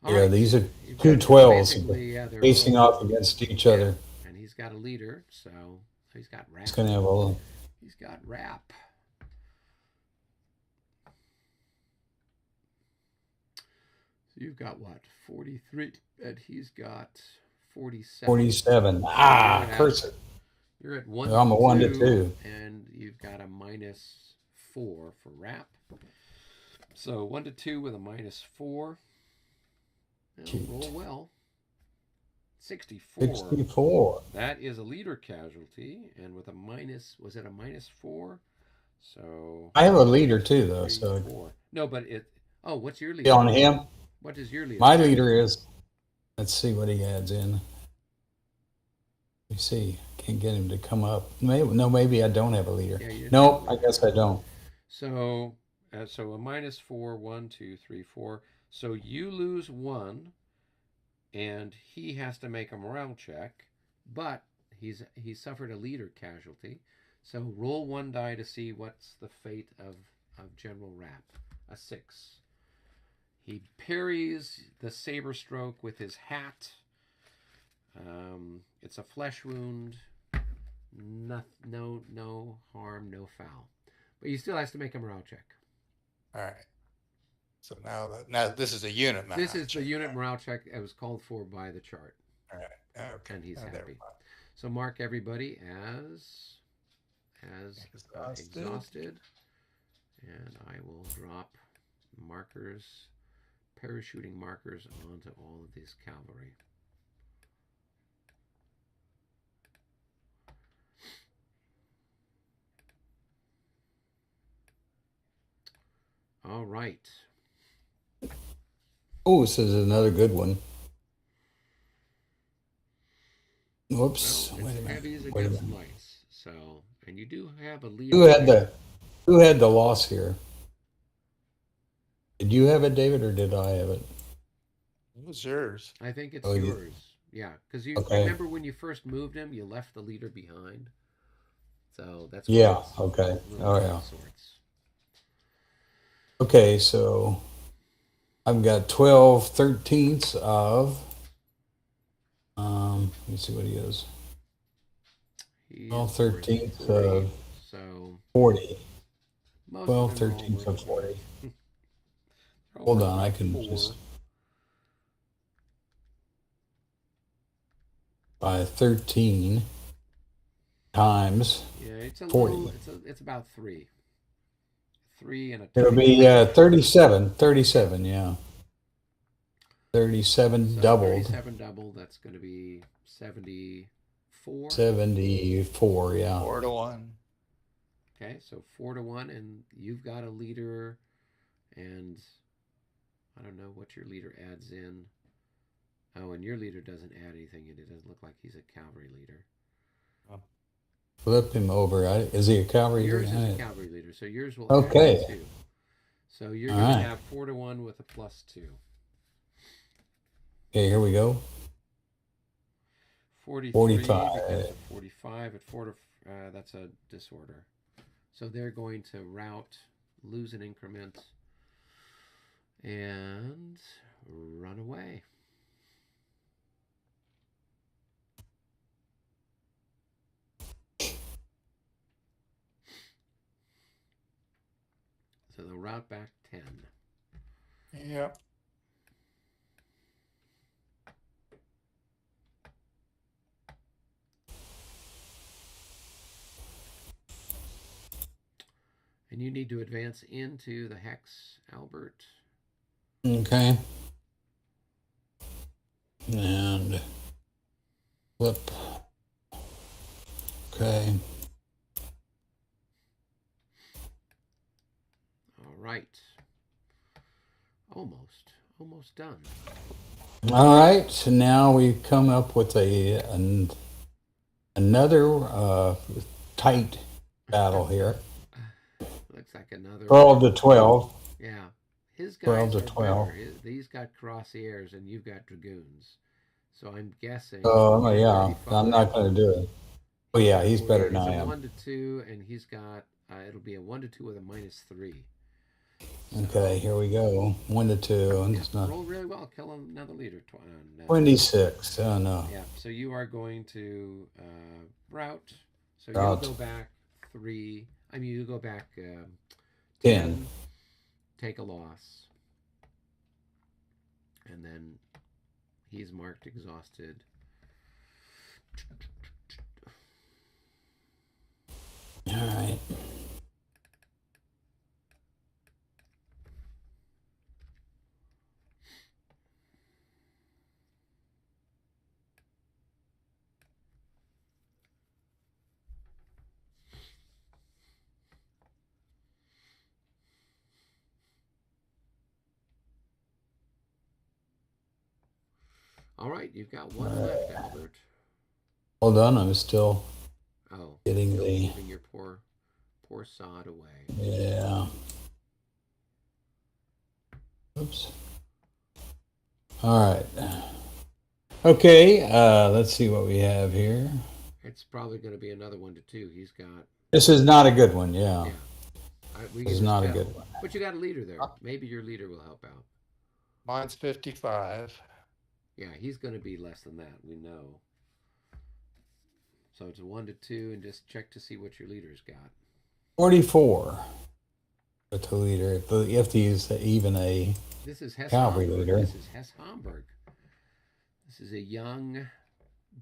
Yeah, these are You've two got 12s basically, yeah, they're facing all- off against each other. And he's got a leader, so he's got rap. It's going to have a little. He's got rap. So you've got what? 43, and he's got 47. 47. Ah, Yeah. curse it. You're at 1 I'm to a 1 to 2, 2. and you've got a -4 for wrap. So 1 to 2 with a -4. Now, Cute. roll well. 64. 64. That is a leader casualty, and with a minus, was it a -4? So I have a leader too, though. 3, So 4. No, but it. Oh, what's your leader? on him, What is your leader? my leader is. Let's see what he adds in. Let me see. Can't get him to come up. Maybe I don't have a leader. Yeah, you Nope, don't. I guess I don't. So, so a -4, 1, 2, 3, 4. So you lose 1, and he has to make a morale check, but he suffered a leader casualty. So roll 1 die to see what's the fate of General Rapp. A 6. He parries the saber stroke with his hat. It's a flesh wound. No harm, no foul. But he still has to make a morale check. All right. So now this is a unit match. This is the unit morale check that was called for by the chart. All right. Okay. And he's Oh, there happy. we go. So mark everybody as exhausted. And I will drop markers, parachuting markers onto all of these cavalry. All right. Oh, this is another good one. Whoops. Well, Wait a it's minute. heavies Wait a against minute. lights. So, and you do have a lead. Who had the loss here? Did you have it, David, or did I have it? It was yours. I think it's Oh, yours. Yeah, because you Okay. remember when you first moved him, you left the leader behind. So that's Yeah. it's Okay. a little Oh, out yeah. of sorts. Okay, so I've got 12 thirteenths of. Let me see what he is. He 12 is worth 13ths 40, of so 40. most 12 of them are all 13ths of worth 40. They're all Hold worth on, I about can 4. just. By 13 times Yeah, it's a 40. little. It's about 3. 3 and a. It'll tiny be bit. 37. 37, yeah. 37 So doubled. 37 doubled. That's going to be 74. 74, yeah. 4 to 1. Okay, so 4 to 1, and you've got a leader, and I don't know what your leader adds in. Oh, and your leader doesn't add anything in. It doesn't look like he's a cavalry leader. Flip him over. Is he a cavalry Yours leader? is a cavalry leader, so yours will Okay. add 2. So you're All going to right. have 4 to 1 with a +2. Okay, here we go. 43 45. against a 45 at 4 to. That's a disorder. So they're going to rout, lose an increment, and run away. So they'll route back 10. Yep. And you need to advance into the hex, Albert. Okay. And flip. Okay. All right. Almost done. All right. So now we come up with another tight battle here. Looks like another 12 to 12. Yeah. His 12 guys to are 12. better. These got crosshairs and you've got dragoons. So I'm guessing. Oh, yeah. 35. I'm not going to do it. Oh, yeah. He's better than It's I a am. 1 to 2, and he's got. It'll be a 1 to 2 with a -3. Okay, here we go. 1 to 2. And Yeah, it's not roll really well. Kill another leader. 26. Oh, no. Yeah. So you are going to route. So Route. you'll go back 3. I mean, you go back 10. Take a loss, and then he's marked exhausted. All right. All right, you've got one left, Albert. Hold on, I'm still Oh, getting still the. moving your poor sod away. Yeah. Oops. All right. Okay, let's see what we have here. It's probably going to be another 1 to 2. He's got. This is not a good one, yeah. Yeah. We This can is just not a tell. good one. But you got a leader there. Maybe your leader will help out. Mine's 55. Yeah, he's going to be less than that. We know. So it's a 1 to 2, and just check to see what your leader's got. 44 with the leader. If he's even a This is Hess cavalry Homburg. leader. This is Hess Homburg. This is a young.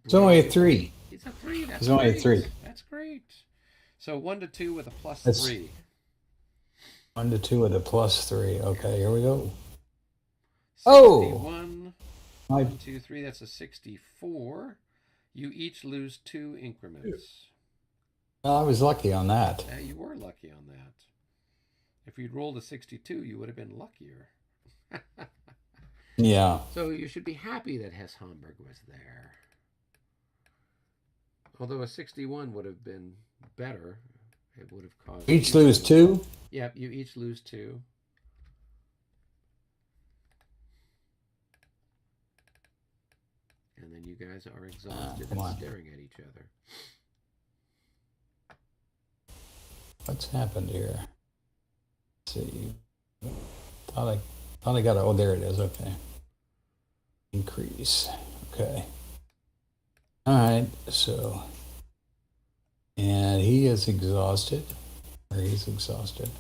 It's only a brave- 3. It's a 3. That's It's only a great. 3. That's great. So 1 to 2 with a plus That's- 3. 1 to 2 with a plus 3. Okay, here we go. Oh! 61. My, 1, 2, 3. That's a 64. You each lose 2 increments. well, I was lucky on that. Yeah, you were lucky on that. If you'd rolled a 62, you would have been luckier. Yeah. So you should be happy that Hess Homburg was there. Although a 61 would have been better. It would have caused... Each lose 2? Yep, you each lose 2. And then you guys are exhausted come and on. staring at each other. What's happened here? Let's see. Thought I got it. Oh, there it is. Okay. Increase. Okay. All right. So, and he is exhausted. Or he's exhausted.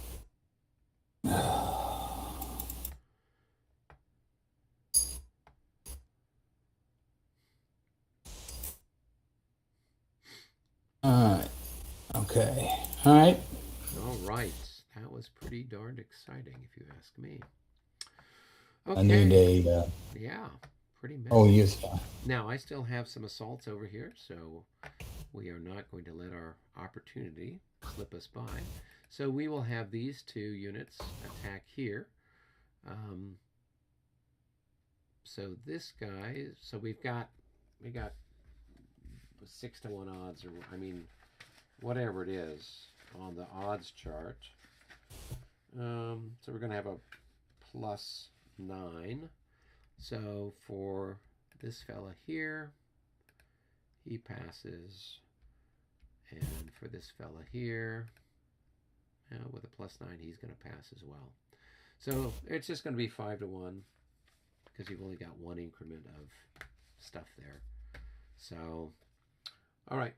All right. Okay. All right. All right. That was pretty darned exciting, if you ask me. I need a. Yeah, pretty messy. Oh, yes. Now, I still have some assaults over here, so we are not going to let our opportunity slip us by. So we will have these 2 units attack here. So this guy, so we got 6 to 1 odds, or I mean, whatever it is on the odds chart. So we're going to have a plus 9. So for this fella here, he passes. And for this fella here, with a plus 9, he's going to pass as well. So it's just going to be 5 to 1 because you've only got 1 increment of stuff there. So, all right,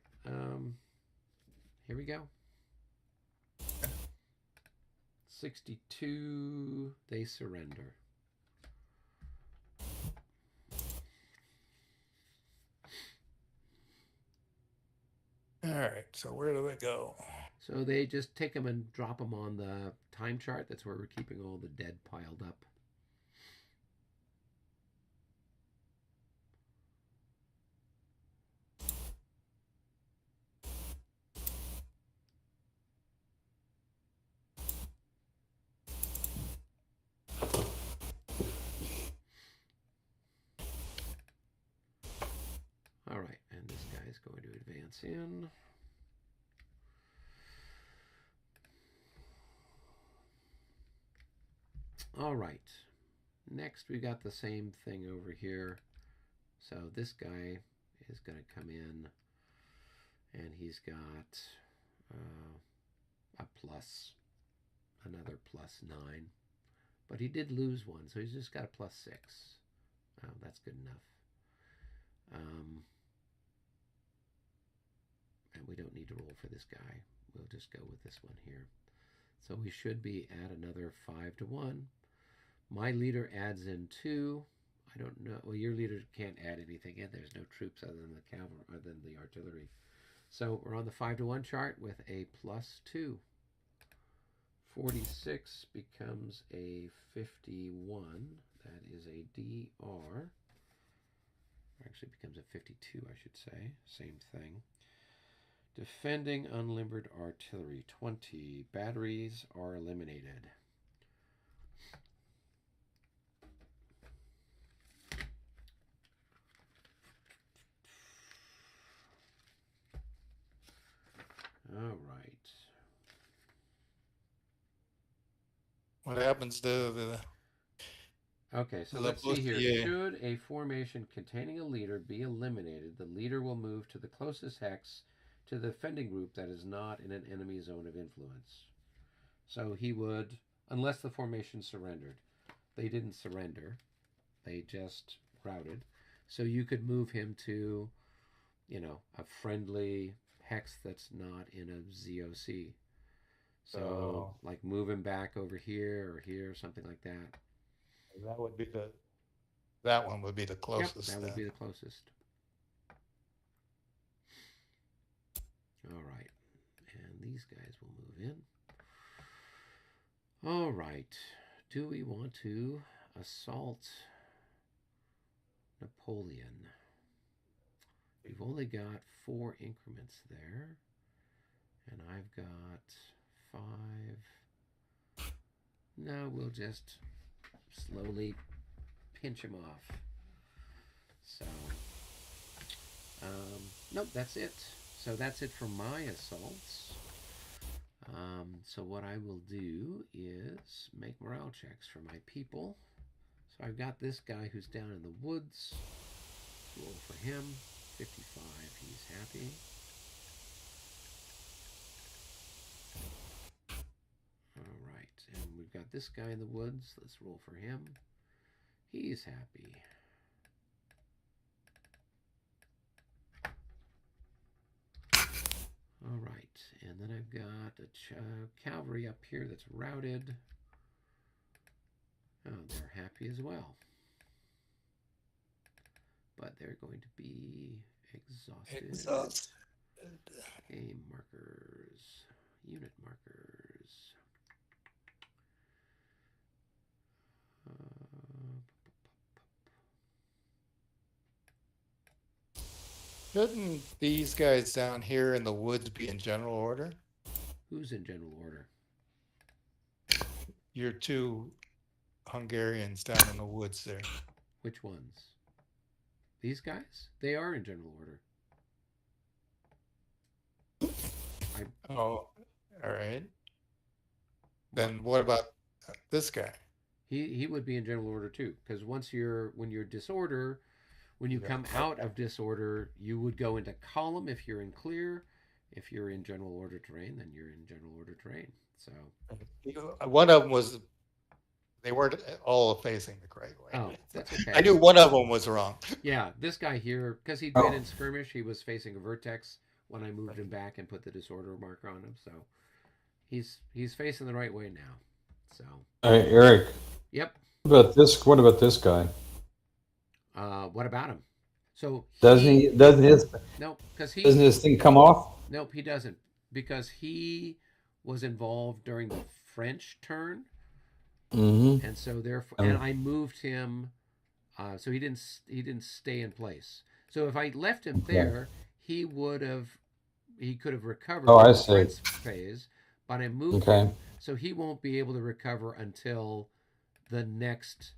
here we go. 62, they surrender. All right, so where do they go? So they just take them and drop them on the time chart. That's where we're keeping all the dead piled up. All right, and this guy is going to advance in. All right, next we got the same thing over here. So this guy is going to come in, and he's got a plus, another plus 9. But he did lose 1, so he's just got a plus 6. That's good enough. And we don't need to roll for this guy. We'll just go with this one here. So we should be at another 5 to 1. My leader adds in 2. I don't know. Well, your leader can't add anything in. There's no troops other than the cavalry, other than the artillery. So we're on the 5-to-1 chart with a +2. 46 becomes a 51. That is a DR. Actually becomes a 52, I should say. Same thing. Defending unlimbered artillery, 20. Batteries are eliminated. All right. What happens to the Okay, so Le let's see here. Bustier. Should a formation containing a leader be eliminated, the leader will move to the closest hex to the defending group that is not in an enemy zone of influence. So he would, unless the formation surrendered. They didn't surrender. They just routed. So you could move him to, a friendly hex that's not in a ZOC. So, like, move him back over here or here, something like that. That would be that one would be the closest. Yep, that would be the closest. All right. And these guys will move in. All right. Do we want to assault Napoleon? We've only got 4 increments there. And I've got 5. No, we'll just slowly pinch him off. So, nope, that's it. So that's it for my assaults. So what I will do is make morale checks for my people. So I've got this guy who's down in the woods. Roll for him. 55, he's happy. All right, and we've got this guy in the woods. Let's roll for him. He's happy. All right, and then I've got a cavalry up here that's routed. Oh, they're happy as well. But they're going to be exhausted. Game markers, unit markers. Shouldn't these guys down here in the woods be in general order? Who's in general order? Your 2 Hungarians down in the woods there. Which ones? These guys? They are in general order. Oh, all right. Then what about this guy? He would be in general order too, because when you're disorder, when you come out of disorder, you would go into column if you're in clear. If you're in general order terrain, then you're in general order terrain. So one of them was, they weren't all facing the correct way. Oh, that's okay. I knew one of them was wrong. Yeah, this guy here, because he'd been in skirmish, he was facing a vertex when I moved him back and put the disorder marker on him. So he's facing the right way now. So Eric. Yep. What about this guy? What about him? So Doesn't his thing come off? Nope, he doesn't, because he was involved during the French turn, and so therefore, and I moved him, so he didn't stay in place. So if I left him there, he could have recovered the French phase, but I moved him, so he won't be able to recover until the next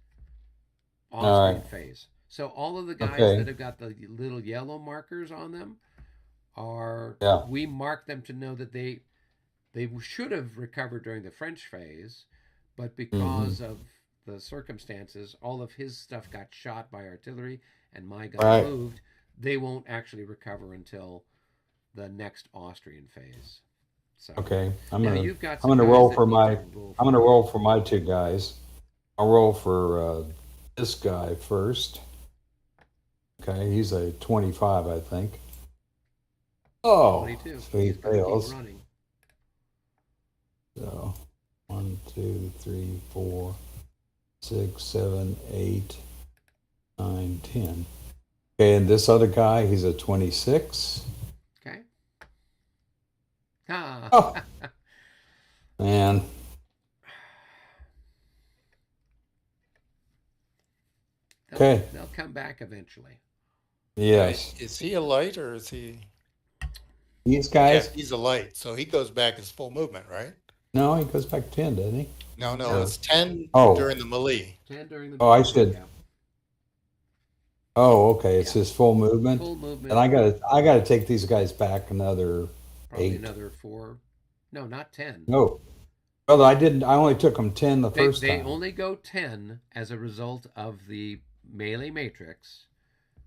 Austrian phase. So all of the guys that have got the little yellow markers on them we mark them to know that they should have recovered during the French phase, but because of the circumstances, all of his stuff got shot by artillery and my got moved. They won't actually recover until the next Austrian phase. So I'm gonna roll for my 2 guys. I'll roll for this guy first. Okay, he's a 25, I think. Oh, 22. So he fails. Running. So 1, 2, 3, 4, 6, 7, 8, 9, 10. Okay, and this other guy, he's a 26. Okay. Ah. Oh. Man. Okay. They'll come back eventually. Yes. Is he a light or is he? These Yeah, guys? he's a light, so he goes back as full movement, right? No, he goes back 10, doesn't he? No, No. it's 10 Oh. during the melee. 10 during the. Oh, I should. Yeah. Oh, okay. It's Yeah. his full movement. Full movement. And I gotta take these guys back another Probably 8. another 4. No, not 10. No. Well, I didn't. I only took them 10 the They, first they time. only go 10 as a result of the melee matrix.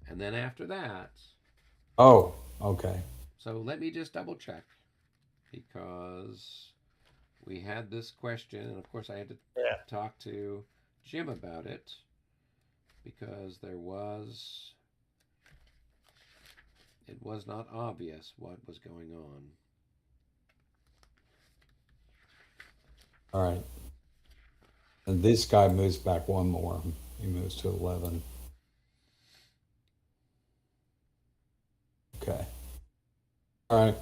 And then after that. Oh, okay. So let me just double check. Because we had this question. And of course, I had to talk to Jim about it. Because it was not obvious what was going on. All right. And this guy moves back one more. He moves to 11. Okay. All right.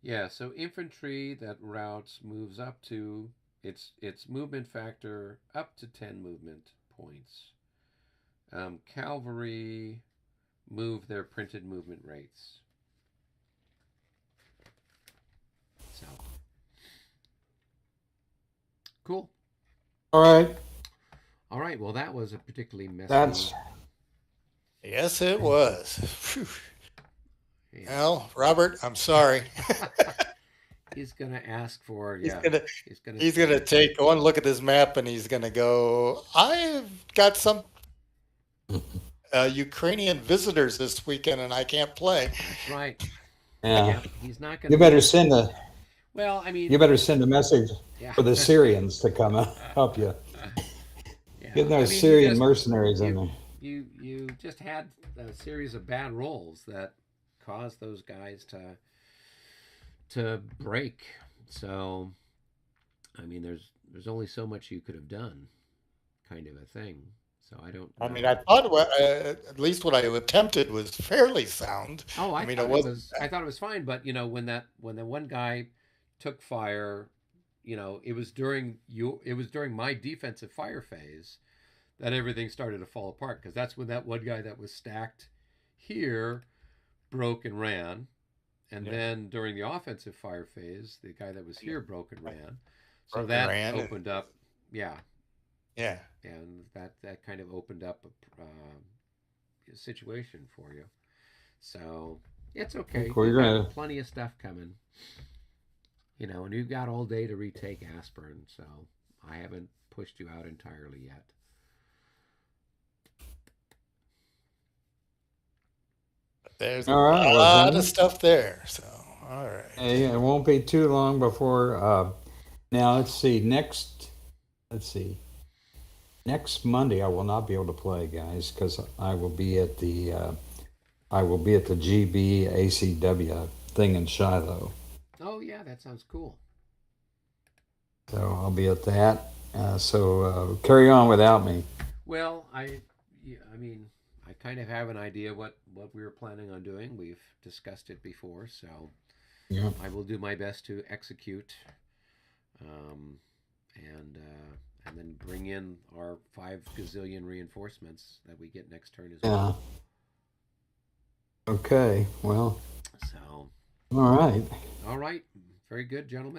Yeah, so infantry that routes moves up to its movement factor up to 10 movement points. Cavalry move their printed movement rates. So cool. All right. All right. Well, that was a particularly messy. That's Yes, it was. Phew. Yeah. Well, Robert, I'm sorry. He's gonna ask for He's yeah. gonna He's gonna take one look at this map and he's gonna go, I've got some Ukrainian visitors this weekend and I can't play. That's right. yeah. Yeah. He's not gonna. You better send a Well, I mean. you better send a message Yeah. for the Syrians to come help you. Yeah. Get I those mean, Syrian mercenaries in there. You just had a series of bad rolls that caused those guys to break. So, I mean, there's only so much you could have done, kind of a thing. So I don't. I mean, I thought at least what I attempted was fairly sound. Oh, I mean, thought it it was. was. I thought it was fine, but when the one guy took fire, it was during my defensive fire phase that everything started to fall apart, because that's when that one guy that was stacked here broke and ran. And then during the offensive fire phase, the guy that was here broke and ran. So that opened up, yeah. And that kind of opened up a situation for you. So it's okay. Cool, You've you're got gonna- plenty of stuff coming. And you've got all day to retake Aspern, so I haven't pushed you out entirely yet. There's All right, a well, lot gentlemen. of stuff there. So, all right. Hey, it won't be too long before. Now let's see. Next Monday I will not be able to play, guys, because I will be at the GB ACW thing in Shiloh. Oh yeah, that sounds cool. So I'll be at that. So carry on without me. Well, I mean, I kind of have an idea what we were planning on doing. We've discussed it before, so Yeah. I will do my best to execute, and then bring in our 5 gazillion reinforcements that we get next turn as well. Okay. Well. So. All right. All right. Very good, gentlemen.